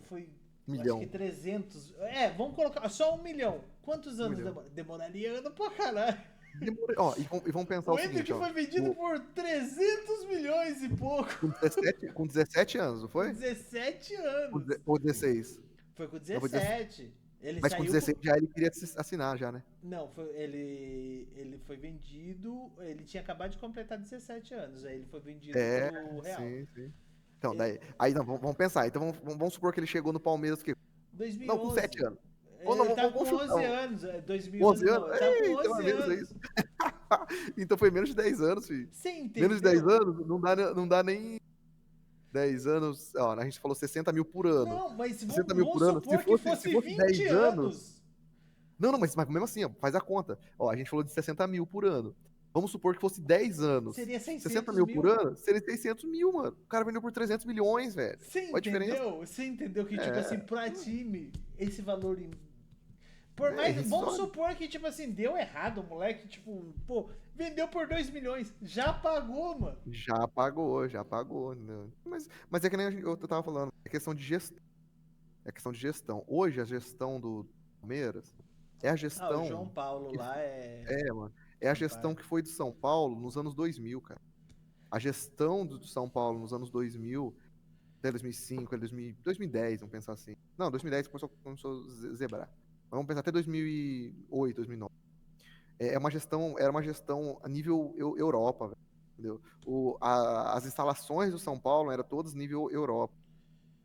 Foi. Acho que Milhão. 300. Vamos colocar só 1 milhão. Quantos Um anos milhão. demoraria? Ano pra caralho. Ó, e vamos pensar O o seguinte, Hendrick ó. foi vendido por 300 milhões e pouco. Com 17 anos, não Com foi? 17 anos. Ou 16? Foi com Não, foi 16. 17. Ele Mas com saiu. 16 já ele queria assinar já, né? Não, ele foi vendido. Ele tinha acabado de completar 17 anos. Aí ele foi vendido É, pro Real. sim, sim. Então, Ele- daí, aí não, vamos pensar. Então vamos supor que ele chegou no Palmeiras que não com 7 2011. anos. Ou não, Ele tá com vamos chutar. 11 anos. 2011 11 não. anos? Ele tá com Então é 11 menos anos. isso. Então foi menos de 10 anos, filho. Você Menos de 10 entendeu? anos, não dá nem 10 anos. Ó, a gente falou 60 mil por ano. Não, mas 60 mil vamos por ano. Se supor que se fosse fosse 20 10 anos. anos. Não, mas mesmo assim, ó, faz a conta. Ó, a gente falou de 60 mil por ano. Vamos supor que fosse 10 anos. Seria 60 600 mil por mil. ano, seria 600 mil, mano. O cara vendeu por 300 milhões, velho. Você Olha a diferença. entendeu? Você entendeu que, tipo assim, É, pra time, esse valor. Por é mais. Vamos irrisório. supor que, tipo assim, deu errado, o moleque, tipo, pô, vendeu por 2 milhões. Já pagou, mano. Já pagou, já pagou. Né? Mas é que nem eu tava falando, é questão de gestão. É questão de gestão. Hoje, a gestão do Palmeiras é a Ah, o João gestão Paulo que, lá é. mano, é a gestão Compara. que foi de São Paulo nos anos 2000, cara. A gestão do São Paulo nos anos 2000, até 2005, 2010, vamos pensar assim. Não, 2010 começou a zebrar. Mas vamos pensar até 2008, 2009. Era uma gestão a nível Europa, velho, entendeu? As instalações do São Paulo eram todas nível Europa.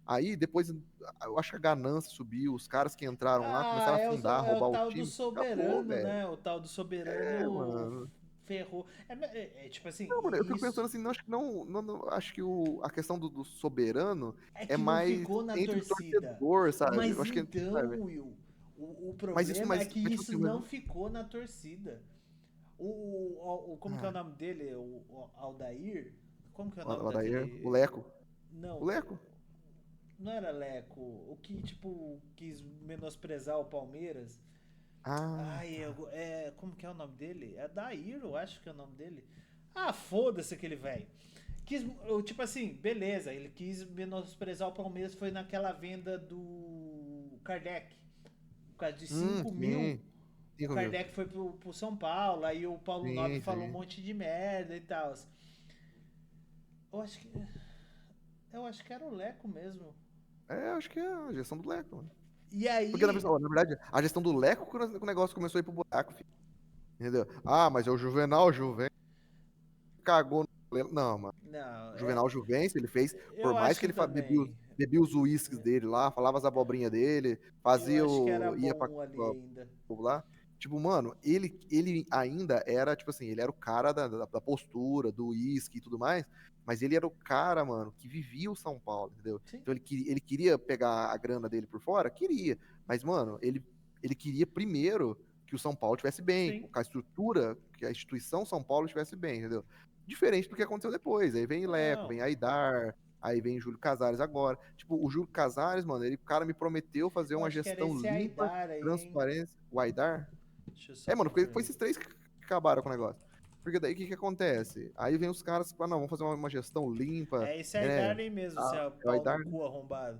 Aí depois, eu acho que a ganância subiu, os caras que entraram lá Ah, começaram a afundar, é o roubar o tal do time. Acabou, soberano, velho. né? O tal do É, soberano mano. ferrou. Tipo assim, Não, mano, eu fico isso pensando assim, não, acho que acho que a questão do soberano é é que não mais ficou na entre o torcida. torcedor, sabe? Eu Mas acho que, então, sabe? Will, o problema é que Mas, tipo isso assim, não ficou na torcida. Como que é o ah, nome dele? O Aldair? Como que é o nome o Adair, o daquele. Leco. O Não, Leco? não era Leco. O que, tipo, quis menosprezar o Palmeiras. Ah, Ai, tá. como que é o nome dele? É Dair, eu acho que é o nome dele. Ah, foda-se aquele velho. Tipo assim, beleza, ele quis menosprezar o Palmeiras, foi naquela venda do Kardec. Por causa de 5 mil, Sim. o 5 mil. Kardec foi pro São Paulo, aí o Paulo Nobre Sim, falou um sim. monte de merda e tal. Eu acho que. Eu acho que era o Leco mesmo. Acho que é a gestão do Leco, mano. E Porque, aí. na verdade, a gestão do Leco que o negócio começou a ir pro buraco, filho. Entendeu? Ah, mas é o Juvenal, cagou no... Não, mano. Não, O Juvenal Juvencio, ele fez, por eu mais acho que que ele também. bebia os uísques dele lá, falava as abobrinhas dele, Eu acho que era ia pra, bom ali ainda. lá. Tipo, mano, ele ainda era, tipo assim, ele era o cara da postura, do uísque e tudo mais, mas ele era o cara, mano, que vivia o São Paulo, entendeu? Sim, Então ele queria pegar a grana dele por fora? Queria. Mas, mano, ele queria primeiro que o São Paulo estivesse bem, sim. que a estrutura, que a instituição São Paulo estivesse bem, entendeu? Diferente do que aconteceu depois. Aí vem Leco, Não. vem Aidar, aí vem Júlio Casares agora. Tipo, o Júlio Casares, mano, o cara me prometeu fazer Eu uma acho que era gestão esse limpa, Aidar aí, hein? transparência. O Aidar? Deixa eu só Mano, foi conferir. esses três que acabaram com o negócio. Porque daí o que acontece? Aí vem os caras, não, vamos fazer uma gestão limpa, É esse né? Aidar aí mesmo, Ah, seu é o pau no Aidar, né? cu arrombado.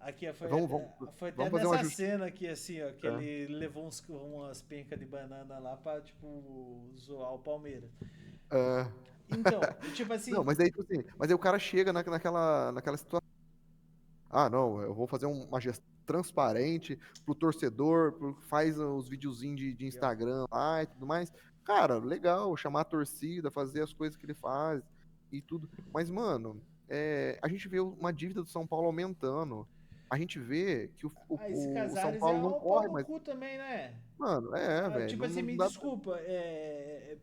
Aqui, Vamos, vamos, foi até vamos fazer um nessa ajuste. cena aqui, assim, ó, que É. ele levou umas pencas de banana lá pra, tipo, zoar o Palmeiras. É. Então, tipo Não, assim, mas aí, tipo assim, mas aí o cara chega naquela situação. Ah, não, eu vou fazer uma gestão transparente pro torcedor, faz os videozinhos de Instagram lá e tudo mais. Cara, legal, chamar a torcida, fazer as coisas que ele faz e tudo. Mas, mano, a gente vê uma dívida do São Paulo aumentando. A gente vê que esse o São Casares é Paulo não o pau corre no mais. cu também, né? Mano, velho, Tipo assim, não me dá. desculpa,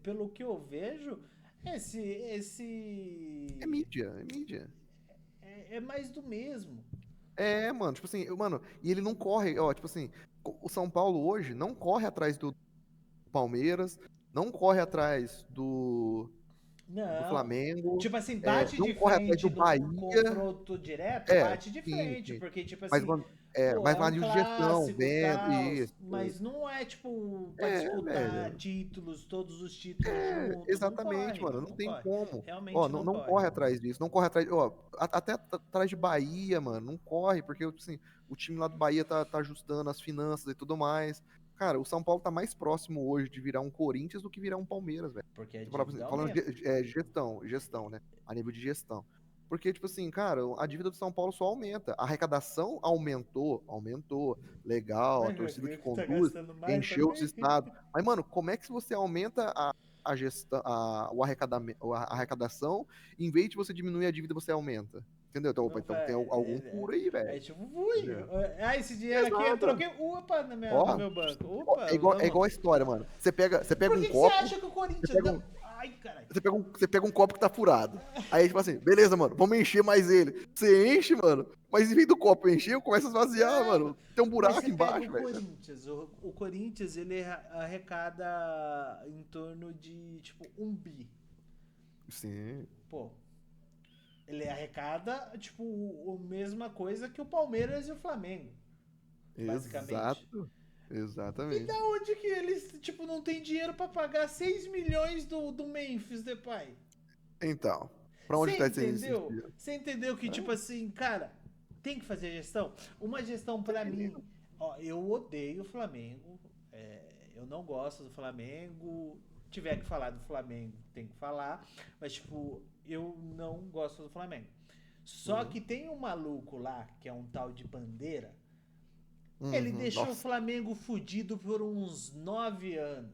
pelo que eu vejo, esse É mídia. é mais do mesmo. Mano, tipo assim, mano, e ele não corre, ó, tipo assim, o São Paulo hoje não corre atrás do Palmeiras, não corre atrás do Não. Flamengo, Tipo assim, bate não de corre atrás frente do num Bahia. confronto direto, É, bate de sim, frente, sim. porque, tipo Mas, assim, mano, pô, mas é um varia de gestão, clássico vendo, tal, isso. mas não é, tipo, pra disputar Velho. títulos, todos os títulos juntos. Não Exatamente, corre, mano, mano, não não tem corre. como. Ó, Realmente não, não não corre. corre atrás disso, não corre atrás, ó, até atrás de Bahia, mano, não corre, porque, assim, o time lá do Bahia tá ajustando as finanças e tudo mais. Cara, o São Paulo tá mais próximo hoje de virar um Corinthians do que virar um Palmeiras, velho. Porque a Você fala assim, dívida falando aumenta. de gestão, né? A nível de gestão. Porque, tipo assim, cara, a dívida do São Paulo só aumenta. A arrecadação aumentou. Legal, a Mas torcida que que tá conduz gastando mais encheu os também? estados. Mas, mano, como é que você aumenta a gestão, a arrecadação, em vez de você diminuir a dívida, você aumenta? Entendeu? Então, opa, Não então tem vai. algum furo aí, É velho. tipo, ui, Entendeu? ah, esse dinheiro aqui entrou Exato. aqui. Opa, no Ó, meu banco. ó, Opa, é igual vamos. a história, mano. Você pega Por um que você copo, acha que o você Corinthians. pega Não. um, Ai, caralho. você pega um copo que tá furado. Aí, tipo assim, beleza, mano, vamos encher mais ele. Você enche, mano, mas em vez do copo encher, começa a esvaziar, É, mano. Tem um mas você buraco pega o embaixo, velho. Corinthians. O Corinthians, ele arrecada em torno de, tipo, 1 bi. Sim, Pô, ele arrecada, tipo, a mesma coisa que o Palmeiras e o Flamengo, basicamente. exato. E da Exatamente. onde que eles, tipo, não tem dinheiro pra pagar 6 milhões do Memphis Depay? Então, pra onde Você tá esse entendeu? dinheiro? Você entendeu que, tipo É, assim, cara, tem que fazer gestão? Uma gestão pra mim, ó, eu odeio o Flamengo, eu não gosto do Flamengo. Tiver que falar do Flamengo, tem que falar, mas, tipo, eu não gosto do Flamengo. Só uhum, que tem um maluco lá, que é um tal de Bandeira, ele uhum. deixou o Nossa, Flamengo fudido por uns 9 anos.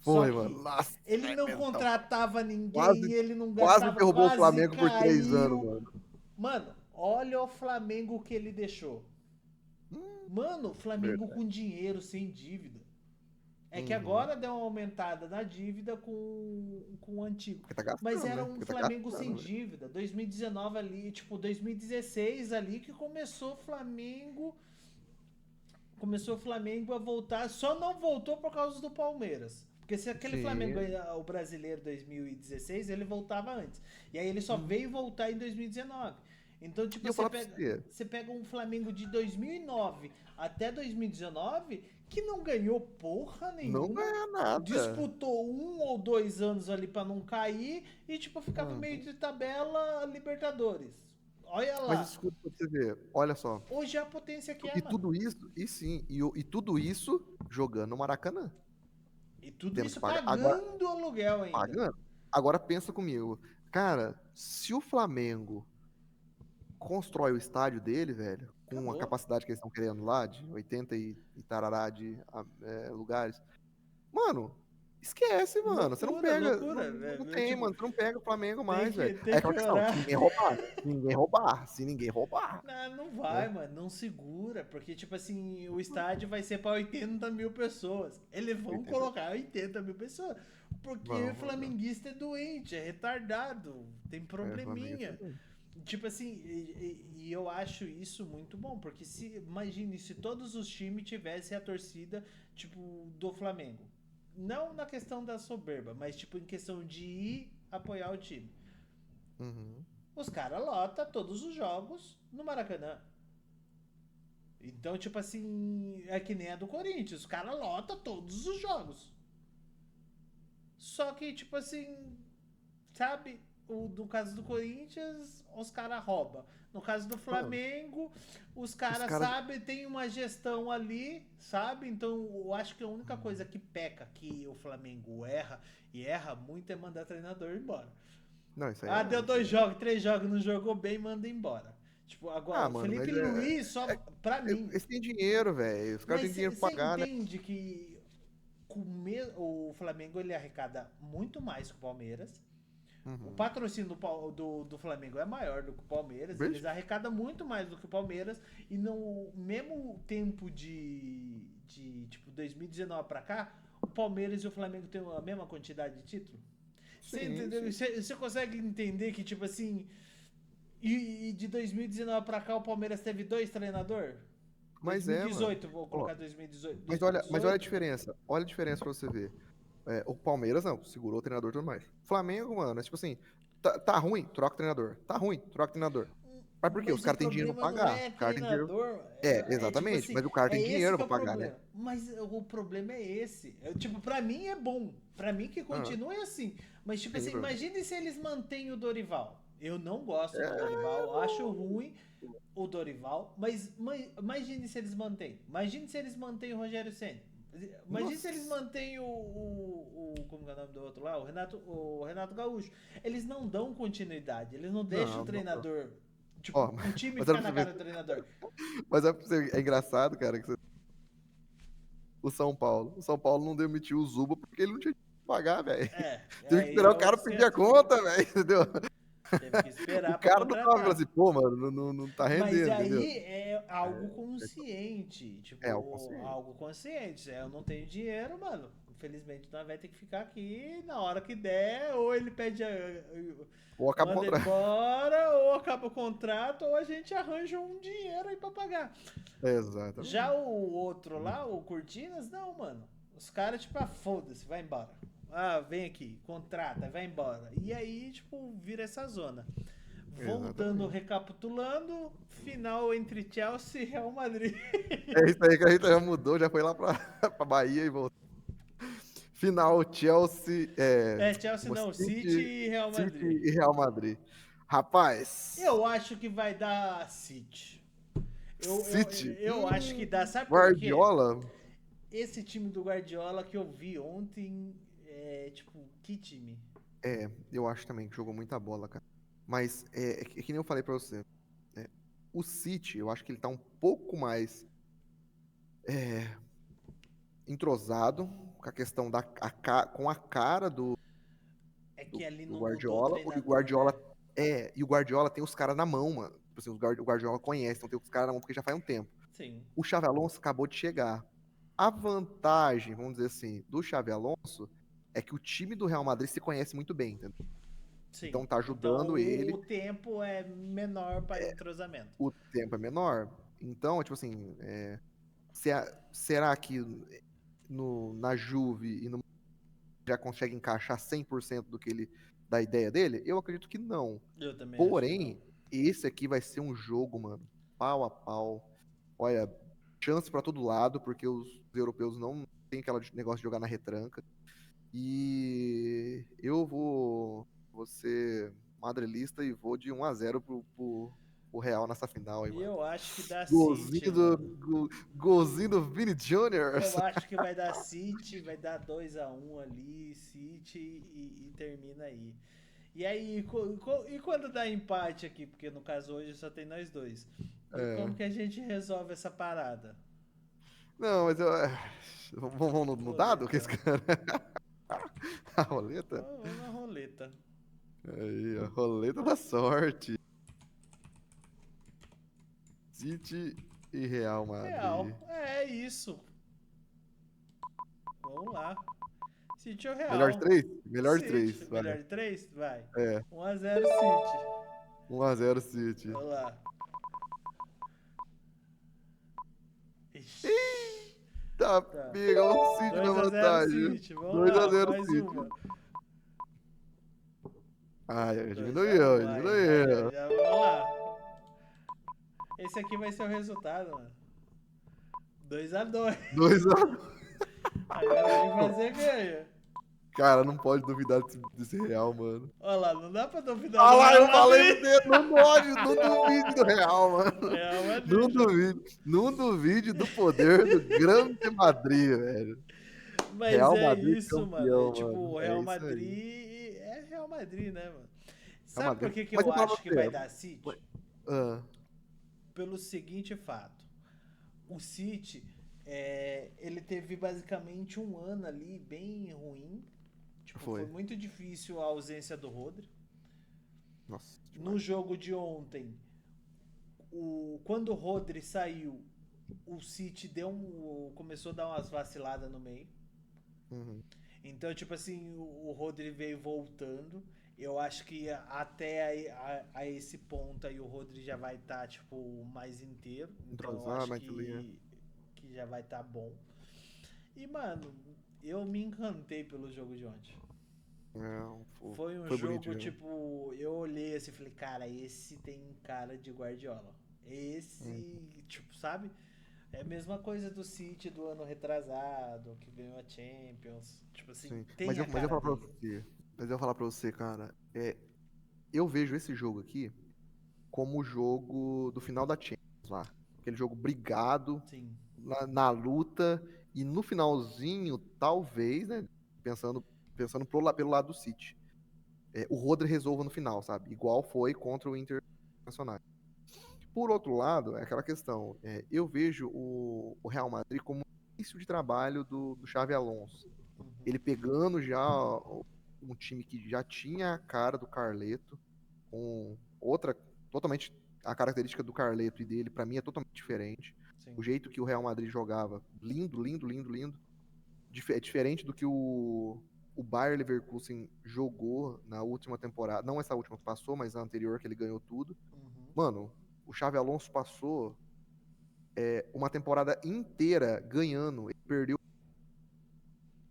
Só foi, mano. que Nossa, ele não mental. contratava ninguém, Quase, ele não quase gastava, derrubou o quase Flamengo por 3 anos, caiu. mano. Mano, olha o Flamengo que ele deixou. Hum, Mano, Flamengo verdade. com dinheiro, sem dívida. É que Uhum. agora deu uma aumentada na dívida com o antigo. Porque tá Mas gastando, era né? um Porque tá Flamengo sem gastando, velho. dívida. 2019 ali, tipo, 2016 ali que começou o Flamengo. Começou o Flamengo a voltar. Só não voltou por causa do Palmeiras. Porque se aquele Flamengo, Sim. o brasileiro 2016, ele voltava antes. E aí ele só Uhum. veio voltar em 2019. Então, E tipo, eu falar pra você, você pega um Flamengo de 2009 até 2019 que não ganhou porra não nenhuma, ganha nada. disputou 1 ou 2 anos ali pra não cair e, tipo, ficava meio Uhum. de tabela Libertadores. Olha Mas lá. escuta pra você ver, olha só. Hoje é a potência que é, E mano. tudo isso, e sim, e tudo isso jogando no Maracanã. E tudo Tendo que isso pagar. Agora, pagando aluguel ainda. pagando. Agora pensa comigo. Cara, se o Flamengo constrói o estádio dele, velho, com a Acabou. capacidade que eles estão querendo lá, de 80 e tarará de lugares, mano, esquece, mano. Você não Loucura, pega. Não, loucura. não tem, Tipo, mano. Você não pega o Flamengo tem mais, velho. que, Aí é tem que aquela questão, se orar. ninguém roubar. Se ninguém roubar. Se ninguém roubar. Não, não Né? vai, mano. Não segura. Porque, tipo assim, o estádio vai ser pra 80 mil pessoas. Eles vão 80. colocar 80 mil pessoas. Porque o Vamos, não. flamenguista é doente, é retardado, tem Flamengo probleminha. também. Tipo assim, e eu acho isso muito bom, porque se imagine se todos os times tivessem a torcida, tipo, do Flamengo. Não na questão da soberba, mas tipo em questão de ir apoiar o time. Uhum. Os caras lotam todos os jogos no Maracanã. Então, tipo assim, é que nem a do Corinthians, os caras lotam todos os jogos. Só que, tipo assim, sabe? No caso do Corinthians, os caras roubam. No caso do Mano, Flamengo, os os caras, caras. sabe, tem uma gestão ali, sabe? Então, eu acho que a única Uhum. coisa que peca, que o Flamengo erra, e erra muito, é mandar treinador embora. Não, isso aí Ah, é. deu Isso aí 2 jogos, 3 jogos, não jogou bem, manda embora. Tipo, agora, Ah, o mano, Felipe mas Luiz, só pra mim. eles têm dinheiro, velho. Os caras Mas têm dinheiro você pra pagar, né? entende que o Flamengo ele arrecada muito mais que o Palmeiras. O Uhum. patrocínio do Flamengo é maior do que o Palmeiras. Veja. Eles arrecadam muito mais do que o Palmeiras. E no mesmo tempo de tipo 2019 pra cá, o Palmeiras e o Flamengo têm a mesma quantidade de título. Você Sim, entendeu? sim. Você consegue entender que, tipo assim, E de 2019 pra cá o Palmeiras teve 2 treinadores? Mas é, mano. 2018, vou Ó, colocar 2018. mas olha a diferença. Olha a diferença pra você ver. O Palmeiras não, segurou o treinador e tudo mais. Flamengo, mano, é tipo assim, tá ruim, troca o treinador. Tá ruim, troca o treinador. Mas por quê? Os Mas o caras têm dinheiro pra problema não pagar. é O cara tem dinheiro. treinador. É tipo Exatamente. assim, Mas o cara é tem esse dinheiro que é pra o pagar, né? problema. Mas o problema é esse. Tipo, pra mim é bom. Pra mim que Ah, continue assim. Mas, tipo sim, assim, pra mim. imagine se eles mantêm o Dorival. Eu não gosto do É, Dorival, acho ruim o Dorival, mas imagine se eles mantêm. Imagine se eles mantêm o Rogério Ceni. Imagine se eles nossa. mantêm como é o nome do outro lá? O Renato Gaúcho. Eles não dão continuidade, eles não deixam o Não, não, não. treinador. Tipo, Ó, o time mas olha ficar pra na você cara ver. do treinador. Mas é engraçado, cara, que o São Paulo. O São Paulo não demitiu o Zuba porque ele não tinha dinheiro pra pagar, velho. Teve que Aí esperar é o cara outro pedir a esquenta. conta, velho, entendeu? Teve que O esperar pra cara não tava falando contratar. assim, pô, mano, não tá Mas rendendo, entendeu? aí é algo É, consciente. o Tipo, conselho. algo consciente. Eu não tenho dinheiro, mano. Infelizmente, nós vai ter que ficar aqui na hora que der. Ou ele pede. Ou acaba o Manda contrato. embora, ou acaba o contrato, ou a gente arranja um dinheiro aí pra pagar. Já Exatamente. o outro lá, o Cortinas, não, mano. Os caras, tipo, foda-se, vai embora. Ah, vem aqui, contrata, vai embora. E aí, tipo, vira essa zona. Voltando, Exatamente. recapitulando, final entre Chelsea e Real Madrid. É isso aí que a gente já mudou, já foi lá pra, pra Bahia e voltou. Final, Chelsea, Chelsea o não, City e Real City Madrid. e Real Madrid. Rapaz, Eu acho que vai dar City. Eu, eu, City, eu acho que dá. Sabe por quê? Guardiola, Esse time do Guardiola que eu vi ontem, tipo, que time? eu acho também que jogou muita bola, cara. Mas é que nem eu falei pra você. né, o City, eu acho que ele tá um pouco mais é, entrosado com a questão com a cara É que ali do não mudou o Guardiola. treinador, né? E o Guardiola tem os caras na mão, mano. Tipo assim, o Guardiola conhece, então tem os caras na mão porque já faz um tempo. Sim, O Xabi Alonso acabou de chegar. A vantagem, vamos dizer assim, do Xabi Alonso é que o time do Real Madrid se conhece muito bem, entendeu? sim. Então tá Então ajudando ele, o tempo é menor para entrosamento. o tempo é menor. Então, tipo assim, será que na Juve e no já consegue encaixar 100% da ideia dele? Eu acredito que não. Eu também acho que não. Porém, esse aqui vai ser um jogo, mano, pau a pau. Olha, chance pra todo lado, porque os europeus não têm aquele negócio de jogar na retranca. E eu vou ser madrilista e vou de 1-0 pro Real nessa final aí, E mano. eu acho que dá City, Golzinho do, mano. golzinho do Vini Jr. Eu acho que vai dar City, vai dar 2-1 ali, City e termina aí. E aí, e quando dá empate aqui? Porque no caso hoje só tem nós dois. E É. como que a gente resolve essa parada? Não, mas eu. Vamos no dado? Que Roleta. esse cara. A roleta? Vamos na roleta. Aí, a roleta da sorte. City e Real Madrid. Real. É isso. Vamos lá. City ou Melhor de Real? três? Melhor de City. três, vai. Melhor de três? Vai. É, 1-0 City. 1-0 City. Vamos lá. Ixi. Tá, Tá. pega o City na 2-0 vantagem. City. Vamos dois a lá. zero Mais uma. City. Ai, 2-1. diminuiu, Vai, vai. diminuiu. Vamos lá. Esse aqui vai ser o resultado, mano. 2-2. 2-1. Agora tem que fazer ganha. Cara, não pode duvidar desse Real, mano. Olha lá, não dá pra duvidar Ah do lá, Real eu falei pra Madrid. você, não pode, não duvide do Real, mano. Real Não Madrid, filho. duvide, não duvide do poder do Grande Madrid, velho. Mas Real é Madrid isso, mano. campeão, Tipo, mano. o É Real isso aí. Madrid é Real Madrid, né, mano? Real Sabe por Madrid. que, que Mas eu eu falo acho que pra vai você, dar City? ah, Pelo seguinte fato. O City, ele teve basicamente um ano ali bem ruim. Tipo, foi foi. muito difícil a ausência do Rodri. Nossa, No demais. jogo de ontem, quando o Rodri saiu, o City começou a dar umas vaciladas no meio. Uhum. Então, tipo assim, o Rodri veio voltando. Eu acho que até aí, a esse ponto aí o Rodri já vai estar, tipo, mais inteiro. Então eu Entrosar, acho mas também é. que já vai estar bom. E, mano, eu me encantei pelo jogo de ontem. Foi um Foi bonito, jogo, já. tipo, eu olhei assim e falei, cara, esse tem cara de Guardiola. Hum, Esse, tipo, sabe? É a mesma coisa do City do ano retrasado, que ganhou a Champions. Tipo assim, sim. tem a Mas eu cara falar pra dele. você. Mas eu falar pra você, cara. Eu vejo esse jogo aqui como o jogo do final da Champions lá. Aquele jogo brigado, Sim. na luta, e no finalzinho, talvez, né? Pensando, pensando pelo lado do City. O Rodri resolva no final, sabe? Igual foi contra o Internacional. Por outro lado, é aquela questão. Eu vejo o Real Madrid como início de trabalho do Xavi Alonso. Uhum. Ele pegando já um time que já tinha a cara do Carleto, com outra, totalmente, a característica do Carleto e dele, pra mim, é totalmente diferente. Sim. O jeito que o Real Madrid jogava, lindo, lindo, lindo, lindo. É diferente do que o Bayer Leverkusen jogou na última temporada. Não essa última que passou, mas a anterior que ele ganhou tudo. Uhum. Mano, o Xavi Alonso passou uma temporada inteira ganhando.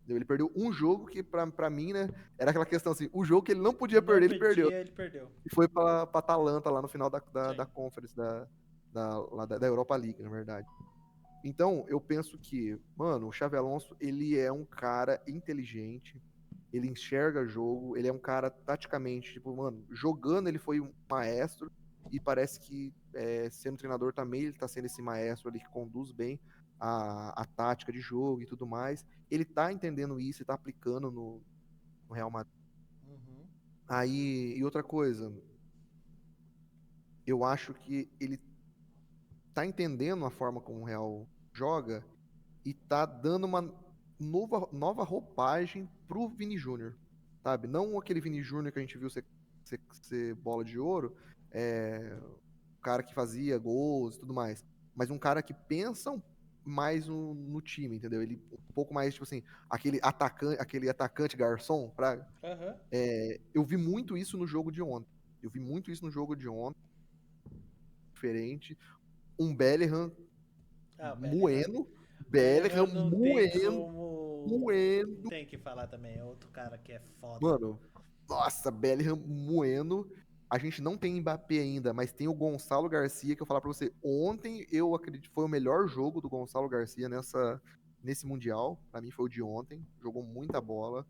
Ele perdeu um jogo que, pra mim, né, era aquela questão assim: o jogo que ele não podia Não perder, ele perdeu. perdia, ele perdeu. E foi pra Atalanta lá no final da Sim. Conference, da Europa League, na verdade. Então, eu penso que, mano, o Xavi Alonso, ele é um cara inteligente, ele enxerga jogo, ele é um cara taticamente, tipo, mano, jogando ele foi um maestro, e parece que sendo treinador também ele tá sendo esse maestro ali que conduz bem a tática de jogo e tudo mais. Ele tá entendendo isso e tá aplicando no Real Madrid. Uhum. Aí, e outra coisa, eu acho que ele tá entendendo a forma como o Real joga e tá dando uma nova roupagem pro Vini Júnior, sabe? Não aquele Vini Júnior que a gente viu ser bola de ouro, o cara que fazia gols e tudo mais, mas um cara que pensa mais no time, entendeu? Ele um pouco mais, tipo assim, aquele atacante garçom, praga. Aham. Eu vi muito isso no jogo de ontem. Eu vi muito isso no jogo de ontem, diferente. Um Bellingham Ah, o Bellingham. moendo, Bellingham Bellingham não tem moendo, como. moendo. Tem que falar também. É outro cara que é foda. Mano, nossa, Bellingham moendo. A gente não tem Mbappé ainda, mas tem o Gonçalo Garcia, que eu falar pra você, ontem eu acredito que foi o melhor jogo do Gonçalo Garcia nesse Mundial. Pra mim foi o de ontem, jogou muita bola.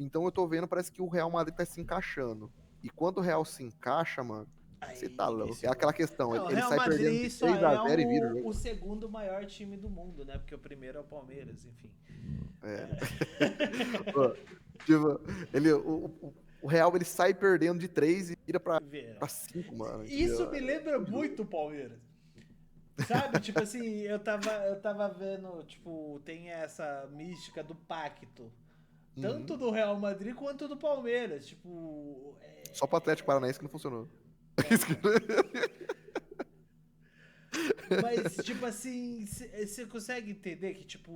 Então eu tô vendo, parece que o Real Madrid tá se encaixando. E quando o Real se encaixa, mano, você Aí tá ninguém louco. É segura. aquela questão, É, o ele Real sai perdendo Madrid de só 3 a é 0 e vira o o jogo. segundo maior time do mundo, né? Porque o primeiro é o Palmeiras, enfim. É. É. Pô, tipo, o Real ele sai perdendo de 3 e vira Vê. pra 5, mano, Isso entendeu? me lembra muito o Palmeiras. Sabe, tipo assim, eu tava vendo, tipo, tem essa mística do pacto. Tanto Uhum. do Real Madrid quanto do Palmeiras. Tipo, Só pro Atlético Paranaense que não funcionou. então. Mas, tipo assim, você consegue entender que, tipo,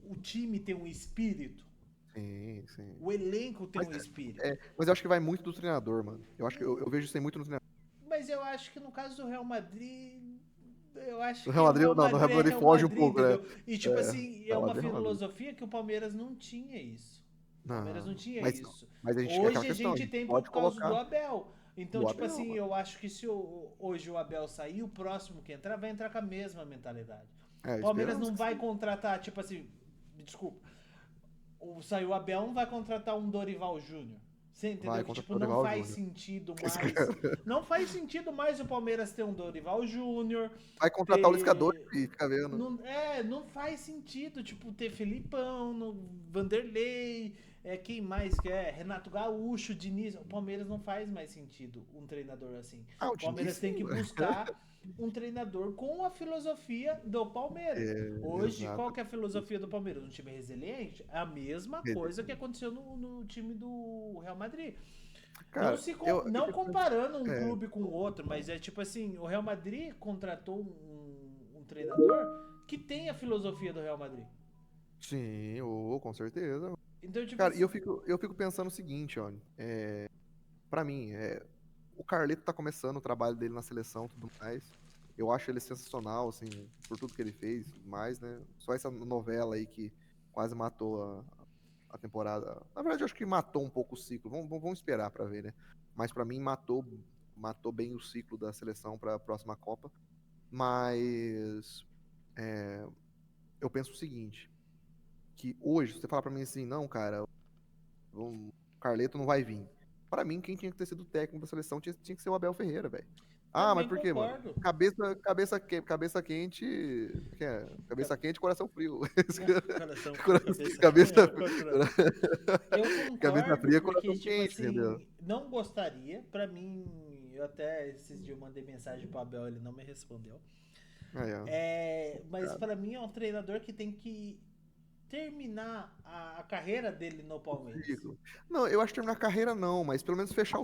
o time tem um espírito? Sim, sim. O elenco tem Mas, um espírito? mas eu acho que vai muito do treinador, mano. Eu acho que eu vejo isso aí muito no treinador. Mas eu acho que no caso do Real Madrid, eu acho No que Real o Madrid, Real não, no Real Madrid é Madrid Real foge um Madrid, pouco, né? entendeu? E tipo É, assim, é Real uma Madrid é Real Madrid. filosofia que o Palmeiras não tinha isso. O Palmeiras não Não, tinha isso. mas a gente, é aquela Hoje a questão, a gente gente tem por pode causa do colocar Abel. Então, do tipo Abel, assim, mano. eu acho que se hoje o Abel sair, o próximo que entrar vai entrar com a mesma mentalidade. O Palmeiras Esperamos não que vai sim. contratar, tipo assim, desculpa, saiu o Abel, não vai contratar um Dorival Júnior. Você entendeu? Vai Que contra tipo, o não Dorival faz Júnior. sentido mais. Não faz sentido mais o Palmeiras ter um Dorival Júnior, Vai contratar o Liscador ter. e fica vendo. Não, não faz sentido, tipo, ter Felipão, Vanderlei, quem mais que é? Renato Gaúcho, Diniz. O Palmeiras não faz mais sentido um treinador assim. Ah, o O Diniz Palmeiras tem sim, que mano. buscar um treinador com a filosofia do Palmeiras. Hoje, qual Exato. que é a filosofia do Palmeiras? Um time resiliente? É a mesma coisa que aconteceu no time do Real Madrid. Não, Cara, eu não fico pensando. comparando um É, clube com o outro, mas é tipo assim, o Real Madrid contratou um treinador que tem a filosofia do Real Madrid. sim, com certeza. Então, tipo Cara, e assim, eu fico pensando o seguinte, olha. Pra mim, o Carleto tá começando o trabalho dele na seleção e tudo mais. Eu acho ele sensacional, assim, por tudo que ele fez e tudo mais, né? Só essa novela aí que quase matou a temporada. Na verdade, eu acho que matou um pouco o ciclo. Vamos esperar pra ver, né? Mas pra mim, matou bem o ciclo da seleção pra próxima Copa. Mas é, eu penso o seguinte, que hoje, se você falar pra mim assim, não, cara, o Carleto não vai vir. Pra mim, quem tinha que ter sido o técnico da seleção tinha que ser o Abel Ferreira, velho. Ah, mas Também por quê, mano? concordo. Cabeça quente. Que é? Ca- Cabeça quente, coração frio. Coração frio, Cora- cabeça quente. Cabeça, É, Eu cabeça concordo, fria, porque, coração tipo quente, entendeu? assim, não gostaria. Pra mim, eu até esses dias eu mandei mensagem pro Abel, ele não me respondeu. Aí, ó. Mas Cara, pra mim é um treinador que tem que terminar a carreira dele no o Palmeiras. ciclo. Não, eu acho que terminar a carreira não, mas pelo menos fecha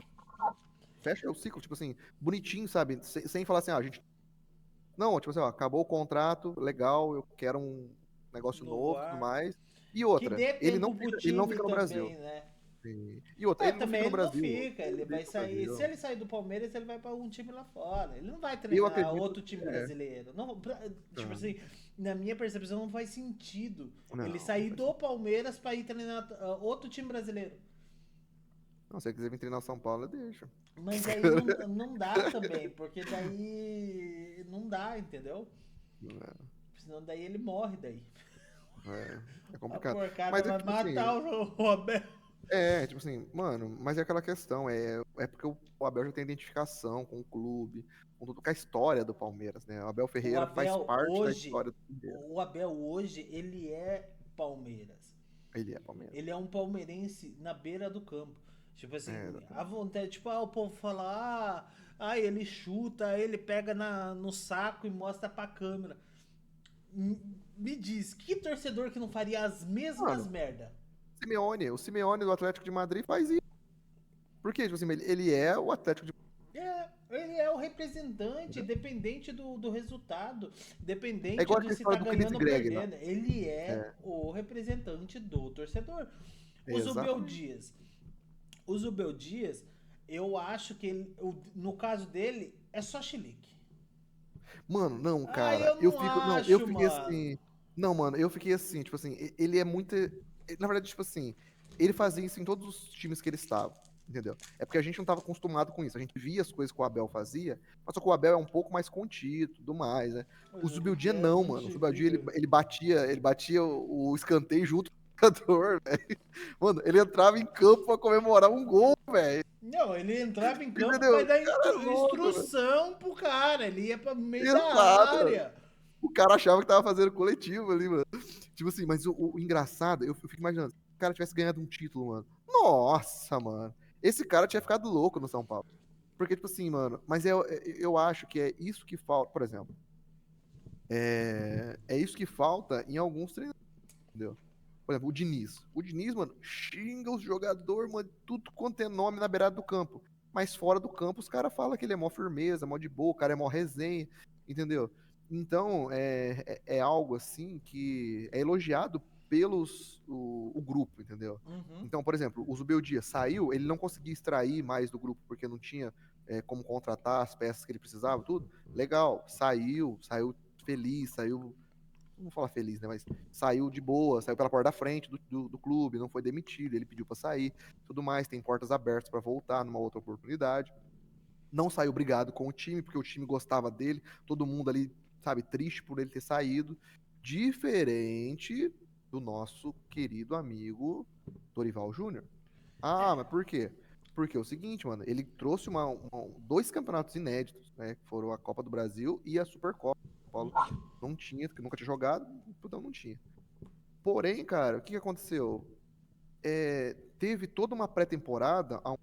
o ciclo, tipo assim, bonitinho, sabe? Sem falar assim, ah, a gente. Não, tipo assim, ó, acabou o contrato, legal, eu quero um negócio No novo e tudo VAR. mais. E Que outra, dê tempo pro ele não time fica no Brasil. também, né? E outra, ele não Também fica no ele não Brasil. fica, ele Ele vai deixa o sair. Se Brasil. ele sair do Palmeiras, ele vai para um time lá fora. Ele não vai Eu treinar acredito. outro time É, brasileiro. Não, tipo não, assim, na minha percepção, não faz sentido ele não sair faz do sentido. Palmeiras para ir treinar outro time brasileiro. Não, se ele quiser vir treinar São Paulo, eu deixo. Mas aí não dá também, porque daí não dá, entendeu? Senão daí ele morre daí. É A complicado. porcada Mas é vai tipo assim, matar o Abel. tipo assim, mano, mas é aquela questão, é porque o Abel já tem identificação com o clube, com tudo com a história do Palmeiras, né? O Abel O Ferreira faz Abel parte da hoje, história do Palmeiras. o Abel hoje, ele é Palmeiras. Ele é Palmeiras. Ele é um palmeirense na beira do campo. Tipo É, assim, a exatamente. vontade, tipo, o povo fala, ele chuta, ele pega no saco e mostra pra câmera. Me diz, que torcedor que não faria as mesmas Mano, merda? o Simeone do Atlético de Madrid faz isso. Por quê? Tipo assim, ele é o Atlético de Ele é o representante, Madrid. independente do resultado, É independente igual do aquela se tá história do Chris ganhando ou Gregg lá. perdendo. Ele é É, o representante do torcedor. O Zubel exatamente. Dias. O Zubel Dias, eu acho que no caso dele, é só chilique. Mano, não, cara, Eu não eu acho, fiquei mano. assim, não, mano, eu fiquei assim, tipo assim, ele é muito, na verdade, tipo assim, ele fazia isso em todos os times que ele estava, entendeu? É porque a gente não estava acostumado com isso, a gente via as coisas que o Abel fazia, mas só que o Abel é um pouco mais contido, tudo mais, né? O Mas ele Zubeldia quer não, mano, o Zubeldia mentiria. ele batia o escanteio junto com o jogador, velho. Mano, ele entrava em campo pra comemorar um gol, velho, Não, ele entrava em campo pra entendeu? dar Cara, é louco, velho. instrução pro cara. Ele ia pra meio da Exato. área. O cara achava que tava fazendo coletivo ali, mano. Tipo assim, mas o engraçado, eu fico imaginando, se o cara tivesse ganhado um título, mano. Nossa, mano. Esse cara tinha ficado louco no São Paulo. Porque, tipo assim, mano, mas eu acho que é isso que falta, por exemplo, é isso que falta em alguns treinadores, entendeu? Por exemplo, o Diniz. O Diniz, mano, xinga os jogadores, mano, tudo quanto é nome na beirada do campo. Mas fora do campo, os caras falam que ele é mó firmeza, mó de boa, o cara é mó resenha, entendeu? Então, é algo assim que é elogiado o grupo, entendeu? Uhum. Então, por exemplo, o Zubeldia saiu, ele não conseguia extrair mais do grupo porque não tinha como contratar as peças que ele precisava, tudo. Legal, saiu feliz, saiu não vou falar feliz, né? Mas saiu de boa, saiu pela porta da frente do clube, não foi demitido, ele pediu para sair, tudo mais, tem portas abertas para voltar numa outra oportunidade. Não saiu brigado com o time, porque o time gostava dele, todo mundo ali, sabe, triste por ele ter saído. Diferente do nosso querido amigo Dorival Júnior. Ah, mas por quê? Porque é o seguinte, mano, ele trouxe dois campeonatos inéditos, né? Que foram a Copa do Brasil e a Supercopa. O Paulo não tinha, porque nunca tinha jogado, então não tinha. Porém, cara, o que que aconteceu? Teve toda uma pré-temporada onde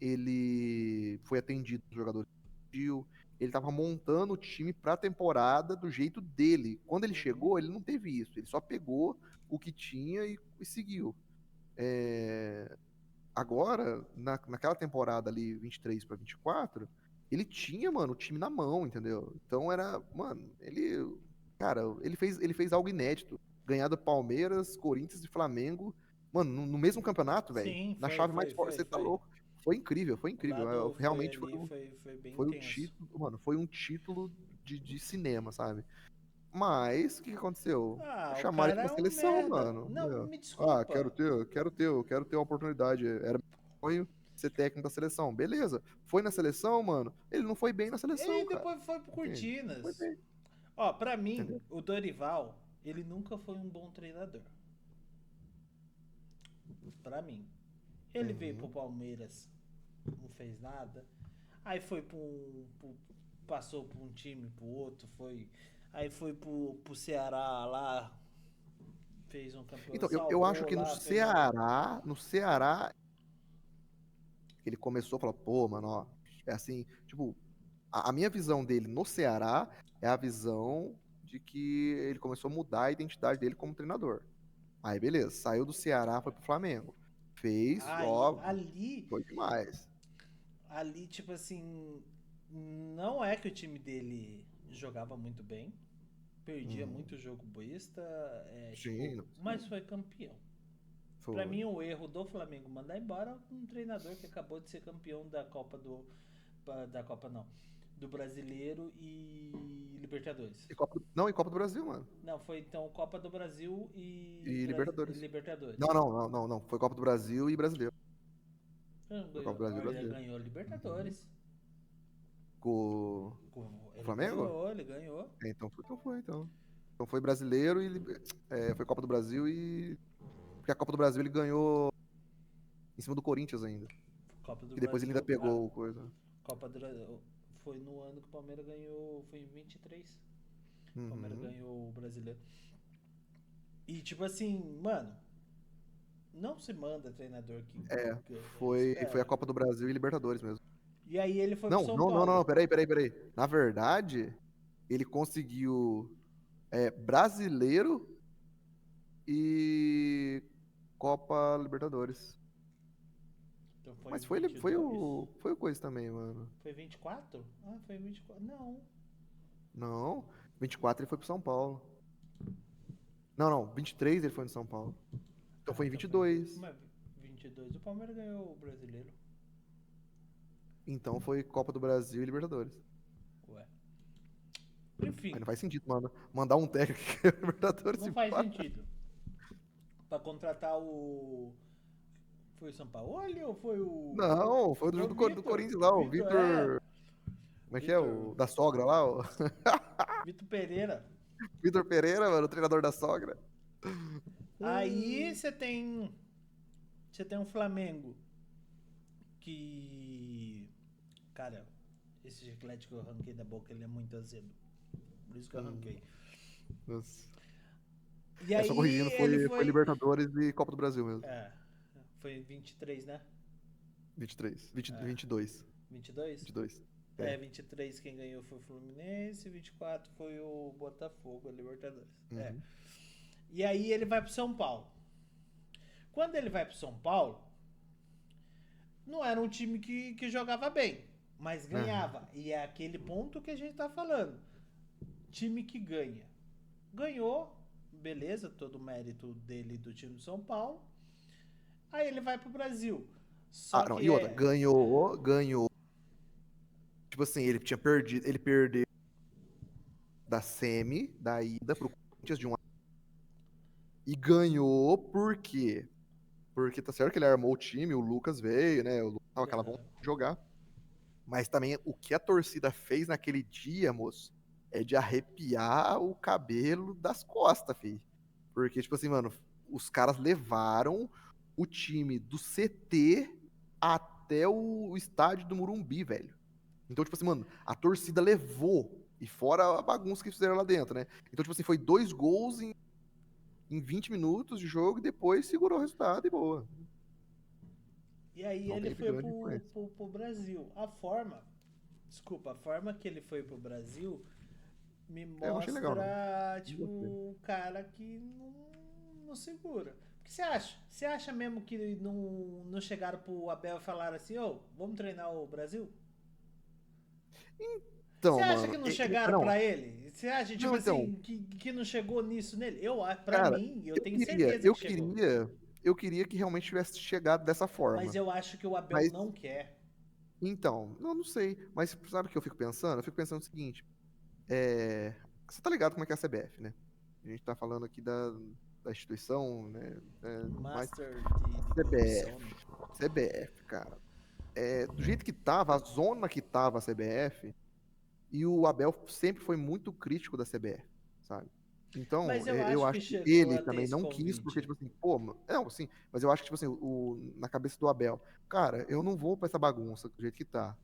ele foi atendido dos jogadores do Gil, ele tava montando o time pra temporada do jeito dele. Quando ele Uhum. chegou, ele não teve isso, ele só pegou o que tinha e seguiu. É, Agora, naquela temporada ali, 23 para 24, ele tinha, mano, o time na mão, entendeu? Então era, mano, cara, ele fez algo inédito. Ganhar do Palmeiras, Corinthians e Flamengo, Mano, no mesmo campeonato, velho. Sim, Na chave mais forte, você tá foi. louco. Foi incrível, foi O incrível. lado foi Realmente ali, foi bem foi o intenso. título, mano, foi um título de cinema, sabe? Mas, o que que aconteceu? Ah, o Chamaram ele cara pra é um seleção, merda. mano. Não, Meu. me Ah, desculpa. quero ter a oportunidade. Era meu sonho ser técnico da seleção. Beleza. Foi na seleção, mano. Ele não foi bem na seleção, Ele cara. depois foi pro Entende? Não foi Cortinas. bem, Ó, pra mim, entendeu? o Dorival, ele nunca foi um bom treinador. Pra mim. Ele veio pro Uhum. Palmeiras, não fez nada. Aí foi passou por um time, pro outro, foi. Aí foi pro Ceará lá, fez um campeão, Então, eu acho salvou que lá, fez um. No Ceará, ele começou a falar, pô, mano, ó, é assim, tipo, a minha visão dele no Ceará é a visão de que ele começou a mudar a identidade dele como treinador. Aí, beleza, saiu do Ceará, foi pro Flamengo. Fez, Aí, ó, foi demais. ali, tipo assim, não é que o time dele jogava muito bem, perdia Uhum. muito jogo boista, tipo, Sim, mas foi campeão. Pra foi. mim, o erro do Flamengo mandar embora um treinador que acabou de ser campeão da Copa da Copa não, do Brasileiro e Libertadores. Não, e Copa do Brasil, mano. Não, foi então Copa do Brasil E e Libertadores. Libertadores. Não. Foi Copa do Brasil e Brasileiro. Não, Foi Copa do Brasil e ele Brasileiro. ganhou Libertadores. Com o Flamengo? Ele ganhou. É, então foi, então. Então foi brasileiro e foi Copa do Brasil e. Porque a Copa do Brasil ele ganhou em cima do Corinthians ainda. Copa do E depois ele ainda Brasil. Ah, pegou o coisa. Copa do Brasil. Foi no ano que o Palmeiras ganhou. Foi em 23. O Palmeiras Uhum. ganhou o brasileiro. E tipo assim, mano, não se manda treinador que É, foi a espera. Copa do Brasil e Libertadores mesmo. E aí ele foi pro São Não, Paulo. peraí. Na verdade, ele conseguiu brasileiro e Copa Libertadores. Então foi Mas em 22? foi o coisa também, mano. Foi 24? Ah, foi 24. Não. Não, 24 ele foi pro São Paulo. Não, 23 ele foi no São Paulo. Então Ah, foi em então foi. 22. Mas 22 o Palmeiras ganhou o brasileiro. Então foi Copa do Brasil e Libertadores. Ué. Aí Enfim, não faz sentido, mano. Mandar um técnico que é Libertadores não e faz fora. sentido. Pra contratar o. Foi o São Paulo ou foi o. Não, foi Foi o do Vitor. Corinthians lá, o Vitor, é. Vitor. Como é que é? Vitor. O da sogra lá, o Vitor Pereira. Vitor Pereira, mano, o treinador da sogra. Aí você tem. Você tem um Flamengo que. Cara, esse chiclete que eu arranquei da boca ele é muito azedo. Por isso que eu Hum, arranquei. nossa. E Só aí corrigindo, ele foi foi. Libertadores e Copa do Brasil mesmo. É, foi 23, né? 23, É, 22. 22? 22. É, É. 23 quem ganhou foi o Fluminense, 24 foi o Botafogo, a Libertadores. É. Uhum. E aí ele vai pro São Paulo. Quando ele vai pro São Paulo, não era um time que jogava bem, mas Aham. ganhava. E é aquele ponto que a gente tá falando. Time que ganha. Ganhou, beleza, todo o mérito dele do time do São Paulo. Aí ele vai pro Brasil. Ah, Só não, que e outra, é. ganhou. Tipo assim, ele perdeu da semi, da ida pro Corinthians de 1 e ganhou por quê? Porque tá certo que ele armou o time, o Lucas veio, né? O Lucas tava aquela Aham. vontade de jogar. Mas também o que a torcida fez naquele dia, moço, é de arrepiar o cabelo das costas, fi. Porque, tipo assim, mano, os caras levaram o time do CT até o estádio do Morumbi, velho. Então, tipo assim, mano, a torcida levou. E fora a bagunça que fizeram lá dentro, né? Então, tipo assim, foi 2 gols em 20 minutos de jogo e depois segurou o resultado e boa. E aí Não ele teve foi grande influência. pro Brasil. Desculpa, a forma que ele foi pro Brasil me Eu não achei legal, não. mostra, Não tipo, gostei. um cara que não segura. O que você acha? Você acha mesmo que não chegaram pro Abel e falaram assim, ô, vamos treinar o Brasil? Você Então, acha que mano. não chegaram Não, pra ele? Você acha, tipo não, então. assim, que não chegou nisso nele? Pra Cara, mim, eu tenho certeza eu que chegou. eu queria que realmente tivesse chegado dessa Mas forma. eu acho que o Abel Mas, não quer. então, não sei. Mas sabe o que eu fico pensando? Eu fico pensando o seguinte: é, você tá ligado como é que é a CBF, né? A gente tá falando aqui da instituição, né? Mas Master de corrupção, né? CBF, CBF, cara. Do jeito que tava, a zona que tava a CBF, e o Abel sempre foi muito crítico da CBF, sabe? Então, Mas eu eu acho que acho que chegou ele a ter também esse não quis, porque, convite. tipo assim, pô, não, sim, mas eu acho que, tipo assim, na cabeça do Abel, cara, eu não vou pra essa bagunça do jeito que tá,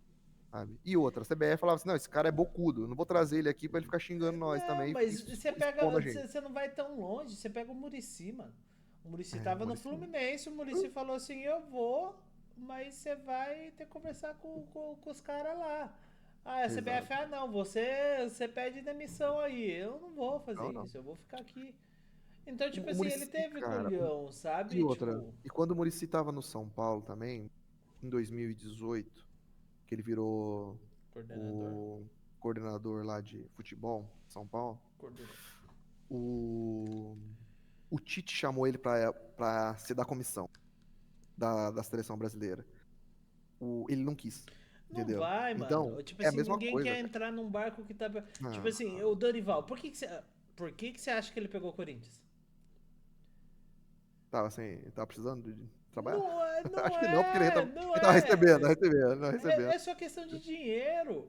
sabe? E outra, a CBF falava assim, não, esse cara é bocudo, eu não vou trazer ele aqui pra ele ficar xingando nós Não, também e mas você expondo pega. a gente. Você não vai tão longe. Você pega o Muricy, mano. O Muricy É, tava no Maurício. Fluminense. O Muricy falou assim: eu vou, mas você vai ter que conversar com os caras lá. Ah, a Exato. CBF, não, você pede demissão aí. Eu não vou fazer Não, não. isso, eu vou ficar aqui. Então, tipo O assim, ele Muricy, teve cara, culhão, e sabe? outra, Tipo, e quando o Muricy tava no São Paulo também, em 2018, que ele virou coordenador. o coordenador lá de futebol, em São Paulo, Coordenador. o, o Tite chamou ele pra ser da comissão da seleção brasileira. Ele não quis, Não entendeu? vai, Então, mano. Tipo é a assim, mesma ninguém coisa, quer cara. entrar num barco que tá. Tipo Ah, assim, o Dorival, por que que você acha que ele pegou o Corinthians? tava assim, tava precisando de trabalhar? Não é, não Acho que não, porque ele é, tava, não ele tava recebendo, é. recebendo, não recebendo. É só questão de dinheiro.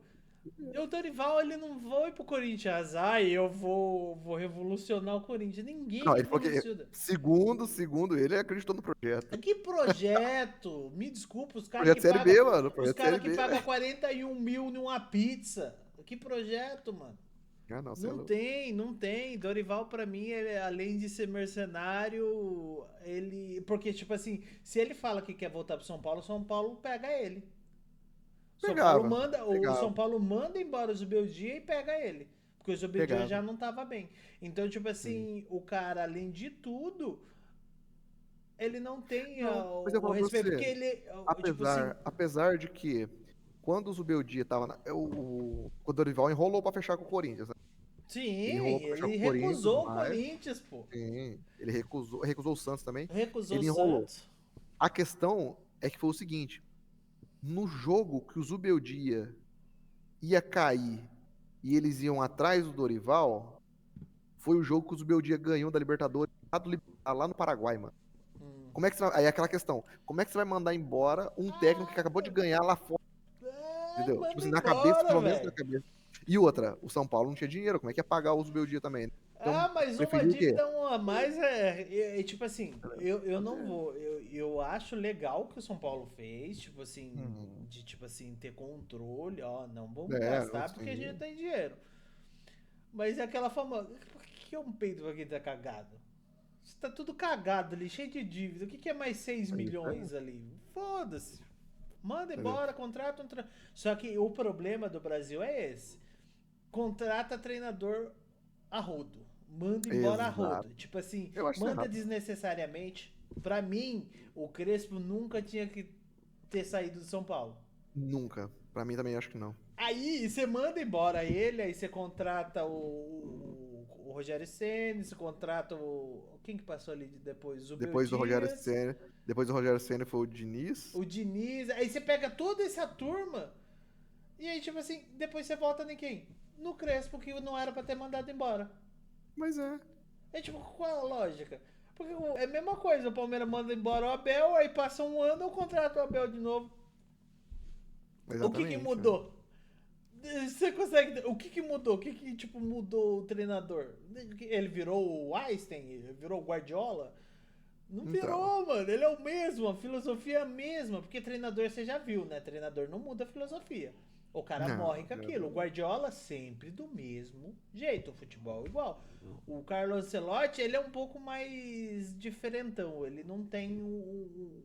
O Dorival, ele não vai pro Corinthians. Ai, vou revolucionar o Corinthians. Ninguém Não, ele falou que, revoluciona. segundo ele acreditou no projeto. Que projeto? Me desculpa, Projeto Série B, mano, os projeto cara Série que B. paga 41 mil numa pizza. Que projeto, mano? Ah, não, você é Não louco. tem, não tem. Dorival, pra mim, ele, além de ser mercenário, ele. Porque, tipo assim, se ele fala que quer voltar pro São Paulo pega ele. Pegava, O pegava, São Paulo manda embora o Zubeldia e pega ele. Porque o Zubeldia pegava. já não tava bem. Então, tipo Sim. assim, o cara, além de tudo, ele não tem Não, mas eu o falo pra respeito. Porque você, ele, tipo assim, apesar de que quando o Zubeldia tava o Dorival enrolou pra fechar com o Corinthians, né? sim, Ele enrolou pra fechar com ele o Corinthians e tudo recusou o mais. Corinthians, pô. Sim, ele recusou o Santos também. Recusou o Ele enrolou. Santos. A questão é que foi o seguinte, no jogo que o Zubeldia ia cair e eles iam atrás do Dorival, foi o jogo que o Zubeldia ganhou da Libertadores lá no Paraguai, mano. Hum. Como é que você vai... Aí é aquela questão, como é que você vai mandar embora um técnico que Ah, acabou de ganhar lá fora, entendeu? Tipo manda assim, na cabeça, embora, pelo menos na velho. cabeça. E outra, o São Paulo não tinha dinheiro, como é que ia pagar o Zubeldia também, né? Então, Ah, mas uma preferiu o quê? dívida a mais tipo assim, eu não vou. Eu acho legal o que o São Paulo fez, tipo assim, Uhum. de tipo assim, ter controle, ó, não vamos É, gastar porque a gente assim, tem dinheiro. Mas é aquela famosa. Por que um peito aqui tá cagado? Você tá tudo cagado ali, cheio de dívida. O que é mais 6 é isso, milhões ali? Foda-se. Manda entendeu? embora, contrata um. Só que o problema do Brasil é esse. Contrata treinador a rodo. Manda embora a Exato. rodo. Tipo assim, Eu acho isso manda errado. desnecessariamente. Pra mim, o Crespo nunca tinha que ter saído do São Paulo. Nunca. Pra mim também acho que não. Aí você manda embora ele, aí você contrata o Rogério Ceni, você contrata o. Quem que passou ali depois? O Bel Depois do Rogério Dias, Ceni, depois do Rogério Ceni foi o Diniz. o Diniz. Aí você pega toda essa turma e aí, tipo assim, depois você volta em quem? No Crespo, que não era pra ter mandado embora. Mas é, É tipo, qual é a lógica? Porque é a mesma coisa, o Palmeiras manda embora o Abel, aí passa um ano, eu contrato o Abel de novo. O que que exatamente. É. mudou? Você consegue. O que que mudou? O que que, tipo, mudou o treinador? Ele virou o Einstein? Ele virou o Guardiola? Não Então, virou, mano. Ele é o mesmo, a filosofia é a mesma. Porque treinador você já viu, né? Treinador não muda a filosofia. O cara não, morre com aquilo. O Guardiola sempre do mesmo jeito. O futebol igual. O Carlo Ancelotti, ele é um pouco mais diferentão. Ele não tem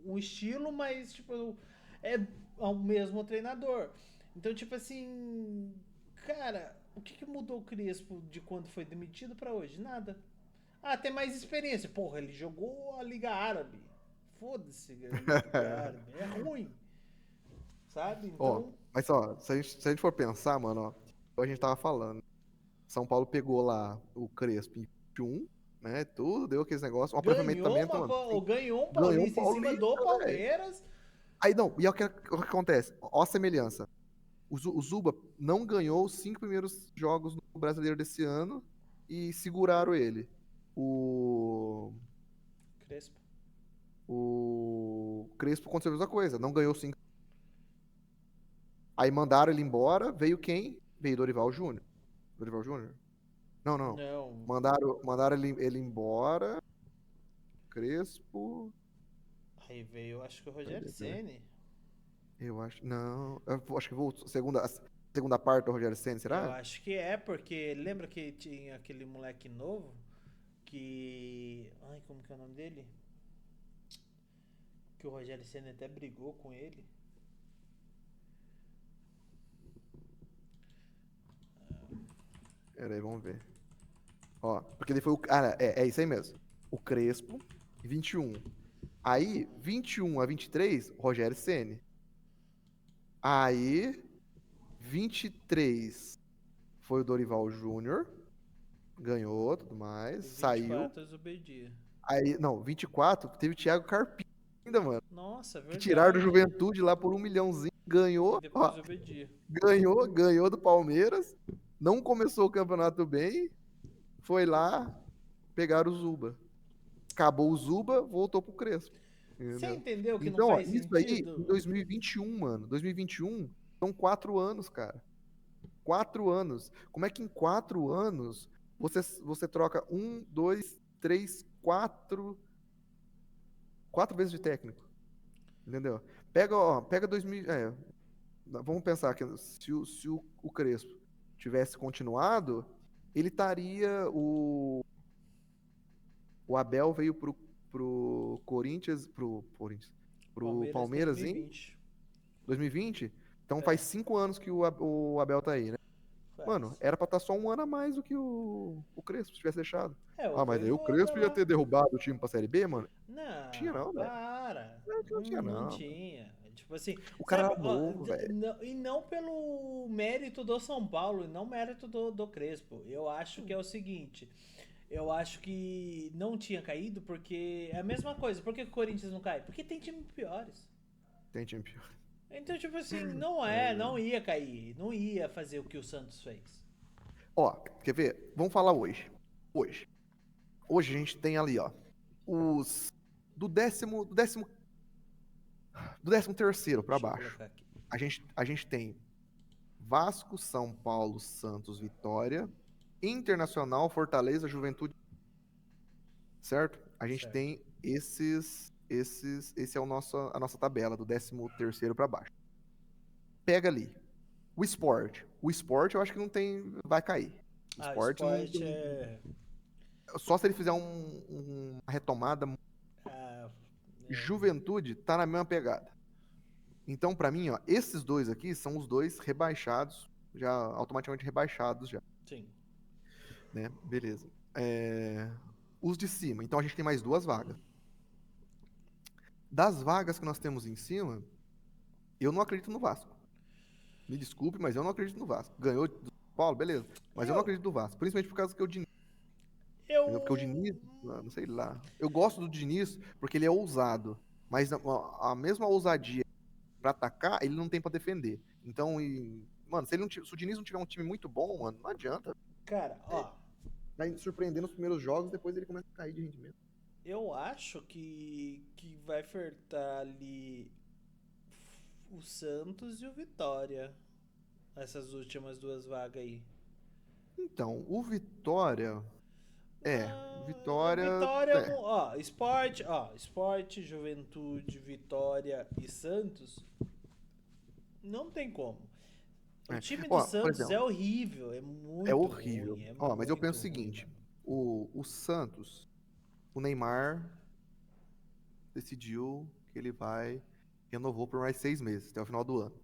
um estilo, mas, tipo, é o mesmo treinador. Então, tipo assim, cara, o que, que mudou o Crespo de quando foi demitido pra hoje? Nada. Ah, tem mais experiência. Porra, ele jogou a Liga Árabe. Foda-se, a Liga Árabe. É ruim, sabe? ó, Então, mas ó, se a gente for pensar, mano, ó, igual a gente tava falando, São Paulo pegou lá o Crespo em 21, né? Tudo deu aqueles negócios. Um Ganhou, aproveitamento, mano. ganhou um Ganhou o Paulista em cima Paulista, do velho. Palmeiras. Aí não, e é o que acontece? Ó a semelhança. O Zuba não ganhou os 5 primeiros jogos no Brasileiro desse ano e seguraram ele. O, Crespo. o Crespo aconteceu a mesma coisa, não ganhou 5. Aí mandaram ele embora, veio quem? Veio Dorival Júnior. Dorival Júnior? Não, não. Não. Mandaram ele embora, Crespo. Aí veio, acho que o Cadê, Rogério cadê? Ceni. Eu acho. Não. Eu acho que voltou. Segunda parte do Rogério Ceni, Eu será? acho que é, porque lembra que tinha aquele moleque novo que. Ai, como que é o nome dele? Que o Rogério Ceni até brigou com ele. Pera aí, vamos ver. Ó, porque ele foi o. Ah, é isso aí mesmo. O Crespo, 21. Aí, 21 a 23, Rogério Ceni. Aí, 23 foi o Dorival Júnior. Ganhou, tudo mais. E Saiu. 24 Zubedia. Aí, não, 24 teve o Thiago Carpinho ainda, mano. Nossa, Que tiraram do verdade. Juventude lá por 1 milhãozinho. E Ganhou, depois ó. Zubedia. Ganhou do Palmeiras. Não começou o campeonato bem. Foi lá, pegaram o Zuba. Acabou o Zuba, voltou pro Crespo. Você Entendeu? entendeu que não Então, ó, faz isso aí em sentido? 2021, mano. 2021 são 4 anos, cara. 4 anos. Como é que em 4 anos você troca um, dois, três, quatro vezes de técnico? Entendeu? Pega, ó, pega 2000. Vamos pensar que se o Crespo tivesse continuado, ele estaria. O Abel veio pro Corinthians, pro Palmeiras Palmeiras em 2020. 2020. Então faz É, 5 anos que o Abel tá aí, né? Mano, faz. era pra estar só 1 ano a mais do que o Crespo, se tivesse deixado. É, o Ah, mas aí o Voivoda Crespo ia lá. ter derrubado o time pra Série B, mano? Não tinha Não, não, velho. para. Não tinha Não não, mano. tinha. Tipo assim, O cara sabe, era ó, novo, velho. e não pelo mérito do São Paulo, e não mérito do Crespo. Eu acho que é o seguinte. Eu acho que não tinha caído porque é a mesma coisa. Por que o Corinthians não cai? Porque tem times piores. Tem time pior. Então, tipo assim, É. não ia cair. Não ia fazer o que o Santos fez. Ó, quer ver? Vamos falar hoje. Hoje. Hoje a gente tem ali, ó, os do décimo terceiro pra Deixa eu baixo. colocar aqui. A gente tem Vasco, São Paulo, Santos, Vitória, Internacional, Fortaleza, Juventude, certo? A gente Certo. tem esse é a nossa tabela do 13º pra baixo. Pega ali. O Sport. O Sport eu acho que não tem, vai cair. O Ah, o Sport não, esporte é. só se ele fizer uma retomada. Ah, é. Juventude tá na mesma pegada. Então, pra mim, ó, esses dois aqui são os dois rebaixados, já automaticamente rebaixados já, Sim. né? Beleza. Os de cima, então a gente tem mais 2 vagas. Das vagas que nós temos em cima, eu não acredito no Vasco. Me desculpe, mas eu não acredito no Vasco. Ganhou do São Paulo, beleza. Mas eu não Eu. acredito no Vasco, principalmente por causa que o Diniz, entendeu? Porque o Eu. Diniz, não sei lá. Eu gosto do Diniz porque ele é ousado, mas a mesma ousadia pra atacar, ele não tem pra defender. Então, mano, se o Diniz não tiver um time muito bom, mano, não adianta. Cara, ó. Vai surpreender nos primeiros jogos, depois ele começa a cair de rendimento. Eu acho que vai ofertar ali o Santos e o Vitória. Essas últimas duas vagas aí. Então, o Vitória. Vitória. Vitória, ó, esporte, Juventude, Vitória e Santos, não tem como. O É. time do Ó, por Santos é exemplo, horrível, é é muito horrível. ruim, é Ó, mas eu penso muito o ruim, seguinte: mano. o Santos, o Neymar decidiu que ele renovou por mais 6 meses, até o final do ano.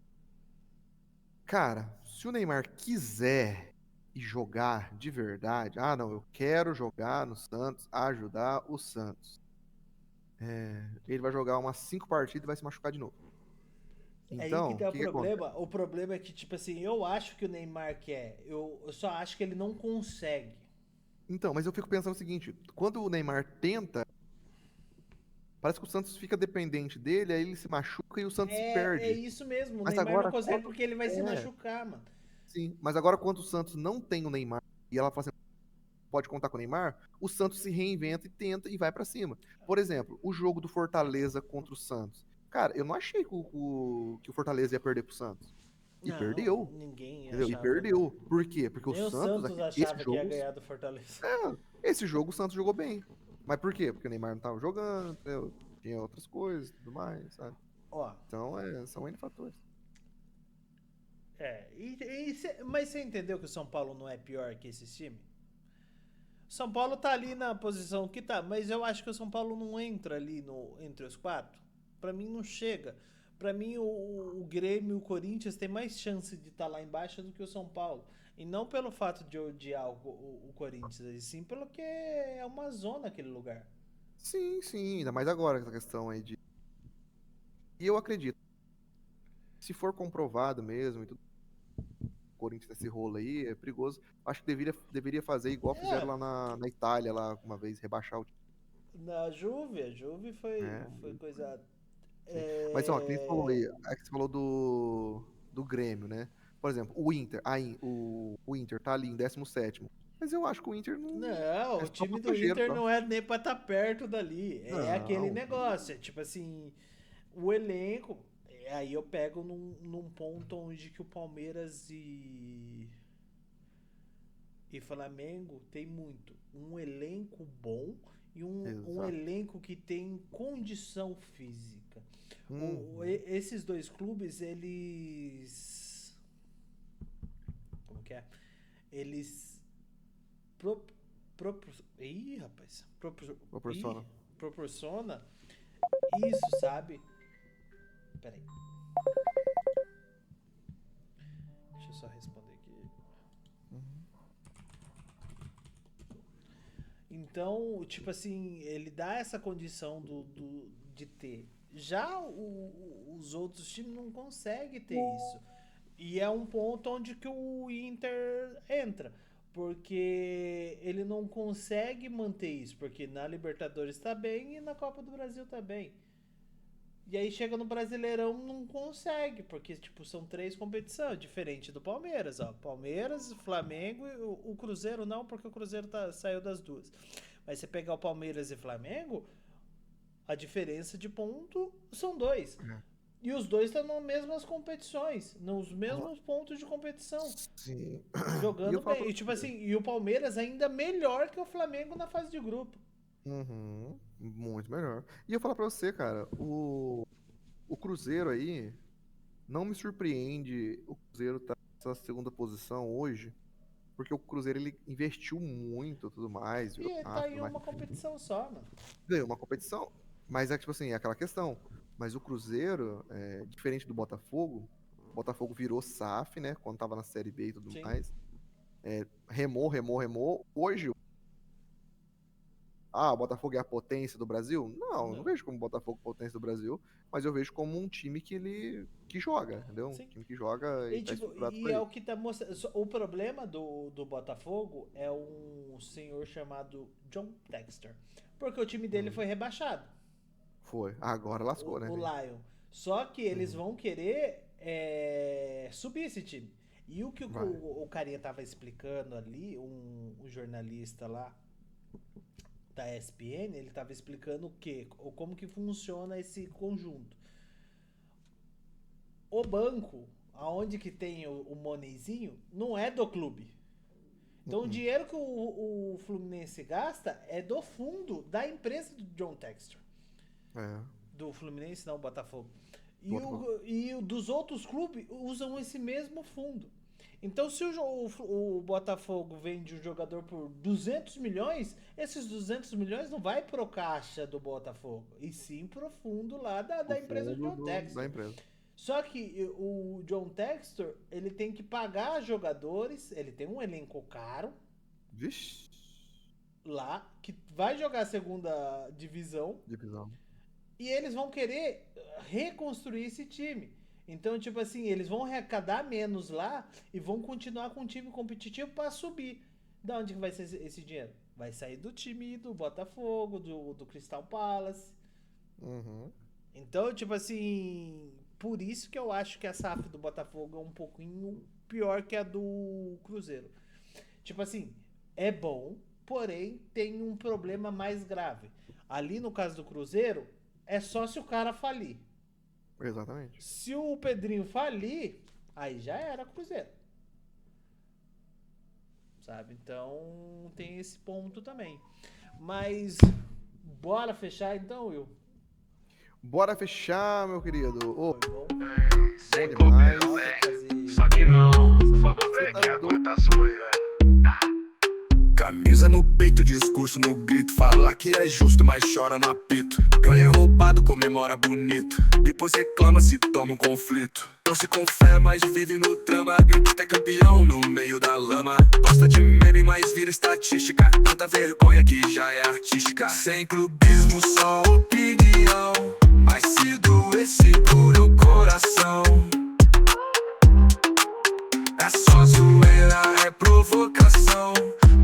Cara, se o Neymar quiser e jogar de verdade, não, eu quero jogar no Santos, ajudar o Santos. Ele vai jogar umas 5 partidas e vai se machucar de novo. É aí que Então, tem o o que que acontece? problema. O problema é que, tipo assim, eu acho que o Neymar quer. Eu só acho que ele não consegue. Então, mas eu fico pensando o seguinte, quando o Neymar tenta, parece que o Santos fica dependente dele, aí ele se machuca e o Santos se É perde. isso mesmo, o Mas Neymar não agora, consegue quando. porque ele vai se É, machucar, mano. sim. Mas agora, quando o Santos não tem o Neymar e ela fala assim, pode contar com o Neymar, o Santos se reinventa e tenta e vai pra cima. Por exemplo, o jogo do Fortaleza contra o Santos. Cara, eu não achei que o Fortaleza ia perder pro Santos. E Não, perdeu. ninguém Entendeu? E achava. perdeu. Por quê? Porque o Nem o Santos, Santos esse achava que ia jogo, ganhar do Fortaleza. esse jogo o Santos jogou bem. Mas por quê? Porque o Neymar não tava jogando, entendeu? Tinha outras coisas e tudo mais, sabe? Ó, Então, são N fatores. mas você entendeu que o São Paulo não é pior que esse time? São Paulo tá ali na posição que tá, mas eu acho que o São Paulo não entra ali no, entre os quatro. Pra mim não chega. Pra mim o Grêmio e o Corinthians tem mais chance de estar lá embaixo do que o São Paulo. E não pelo fato de odiar o Corinthians, e sim pelo que é uma zona aquele lugar. Sim, sim, ainda mais agora, essa questão aí de. E eu acredito, se for comprovado mesmo e tudo, o Corinthians nesse rolo aí, é perigoso. Acho que deveria fazer igual fizeram É, lá na Itália, lá uma vez, rebaixar o time. na Juve, a Juve foi Né? coisa. Sim. Mas, ó, quem você falou É... aí, é que você falou do Grêmio, né? Por exemplo, o Inter, o Inter tá ali em 17º. Mas eu acho que o Inter não. Não, É o só time do passageiro, Inter tá? não é nem pra estar perto dali. É aquele Não. negócio. É tipo assim, o elenco. Aí eu pego num ponto onde que o Palmeiras e Flamengo tem muito. Um elenco bom e um Exato. elenco que tem condição física. Uhum. Esses dois clubes, eles. Como que é? Eles pro, ih, rapaz. Proporciona. Proporciona isso, sabe? Peraí. Deixa eu só responder aqui. Uhum. Então, tipo assim, ele dá essa condição de ter. Já os outros times não conseguem ter isso. E é um ponto onde que o Inter entra. Porque ele não consegue manter isso. Porque na Libertadores tá bem e na Copa do Brasil tá bem. E aí chega no Brasileirão não consegue, porque tipo são três competições, diferente do Palmeiras, ó. Palmeiras, Flamengo e o Cruzeiro não, porque o Cruzeiro saiu das duas. Mas você pegar o Palmeiras e Flamengo, a diferença de ponto são dois. É. E os dois estão nas mesmas competições, nos Ó, mesmos pontos de competição, sim. E eu jogando falo bem. pra E tipo você. assim, e o Palmeiras ainda melhor que o Flamengo na fase de grupo. Uhum. Muito melhor. E eu falo pra você, cara, o Cruzeiro aí não me surpreende o Cruzeiro tá nessa segunda posição hoje, porque o Cruzeiro ele investiu muito, tudo mais, virou E tá SAF, em tudo mais. uma competição só, mano. Ganhou uma competição, mas é tipo assim, é aquela questão. Mas o Cruzeiro, diferente do Botafogo, o Botafogo virou SAF, né, quando tava na Série B e tudo Sim. mais. Remou, remou, remou. Hoje, o Botafogo é a potência do Brasil? Não, eu não Não. vejo como o Botafogo potência do Brasil, mas eu vejo como um time que joga, entendeu? Um Sim. time que joga e E, tá tipo, estruturado e pra é isso. o que tá mostrando. O problema do Botafogo é um senhor chamado John Textor. Porque o time dele Hum, foi rebaixado, foi. Agora lascou, né, o velho? Lion. Só que eles Uhum. vão querer subir esse time. E o que Vai. o carinha tava explicando ali, um jornalista lá da ESPN, ele tava explicando o que, como que funciona esse conjunto. O banco, aonde que tem o moneyzinho, não é do clube. Então o Uhum. dinheiro que o Fluminense gasta é do fundo da empresa do John Textor. É, Do Fluminense, não, Botafogo. do Botafogo. E dos outros clubes usam esse mesmo fundo. Então, se o Botafogo vende um jogador por 200 milhões, esses 200 milhões não vai pro caixa do Botafogo, e sim pro fundo lá Do da empresa do fundo John da Textor. empresa. Só que o John Textor, ele tem que pagar jogadores, ele tem um elenco caro Vixe. lá, que vai jogar a segunda divisão, Divisão. e eles vão querer reconstruir esse time. Então, tipo assim, eles vão arrecadar menos lá e vão continuar com um time competitivo para subir. Da onde que vai ser esse dinheiro? Vai sair do time do Botafogo, do Crystal Palace. Uhum. Então, tipo assim, por isso que eu acho que a SAF do Botafogo é um pouquinho pior que a do Cruzeiro. Tipo assim, é bom, porém tem um problema mais grave. Ali no caso do Cruzeiro, é só se o cara falir. Exatamente. Se o Pedrinho falir, aí já era Cruzeiro. Sabe? Então tem esse ponto também. Mas bora fechar então, Will? Bora fechar, meu querido. Ô, Foi bom? bom demais. Só que não, vamos Você ver tá que doido. aguenta zoeira. Camisa no peito, discurso no grito. Fala que é justo, mas chora no apito. Ganha roubado, comemora bonito. Depois reclama se toma um conflito. Não se confia, mas vive no drama. Grita é campeão no meio da lama. Gosta de meme, mas vira estatística. Tanta vergonha que já é artística. Sem clubismo, só opinião. Mas se doer, segura o coração. É só zoeira, é provocação.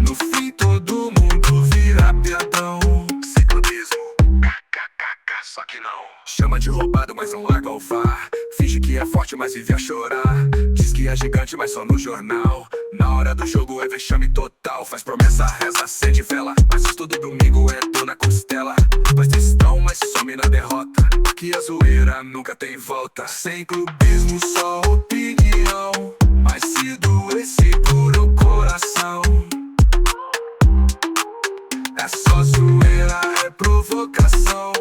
No fim todo mundo vira piadão. Sem clubismo, kkkk, só que não. Chama de roubado, mas não larga o VAR. Finge que é forte, mas vive a chorar. Diz que é gigante, mas só no jornal. Na hora do jogo é vexame total. Faz promessa, reza, acende vela. Mas todo domingo é dor na costela. Faz textão, mas some na derrota. Que a zoeira nunca tem volta. Sem clubismo, só opinião. Mas se doer, segura o coração. É só zoeira, é provocação.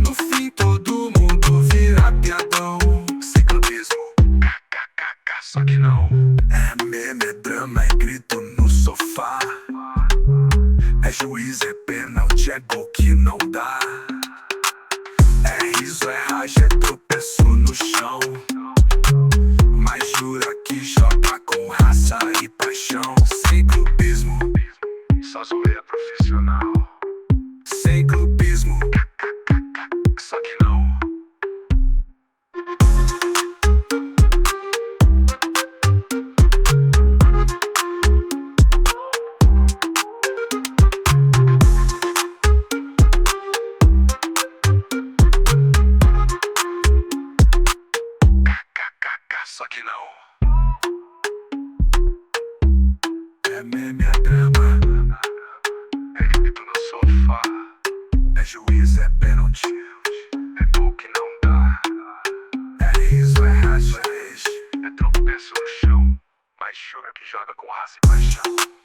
No fim todo mundo vira piadão. Sem clubismo, kkkk, só que não. É meme, é drama, é grito no sofá. É juiz, é pênalti, é gol que não dá. É riso, é racha, é tropeço no chão. Mas jura que joga com raça e paixão. Sem clubismo, só zoeira profissional. Sem clubismo, só que não. Só que não. É meme, é drama. É grito no sofá. É juiz, é pênalti. É gol que não dá. É riso, é raça, é tropeço no chão. Mas jura que joga com raça e paixão.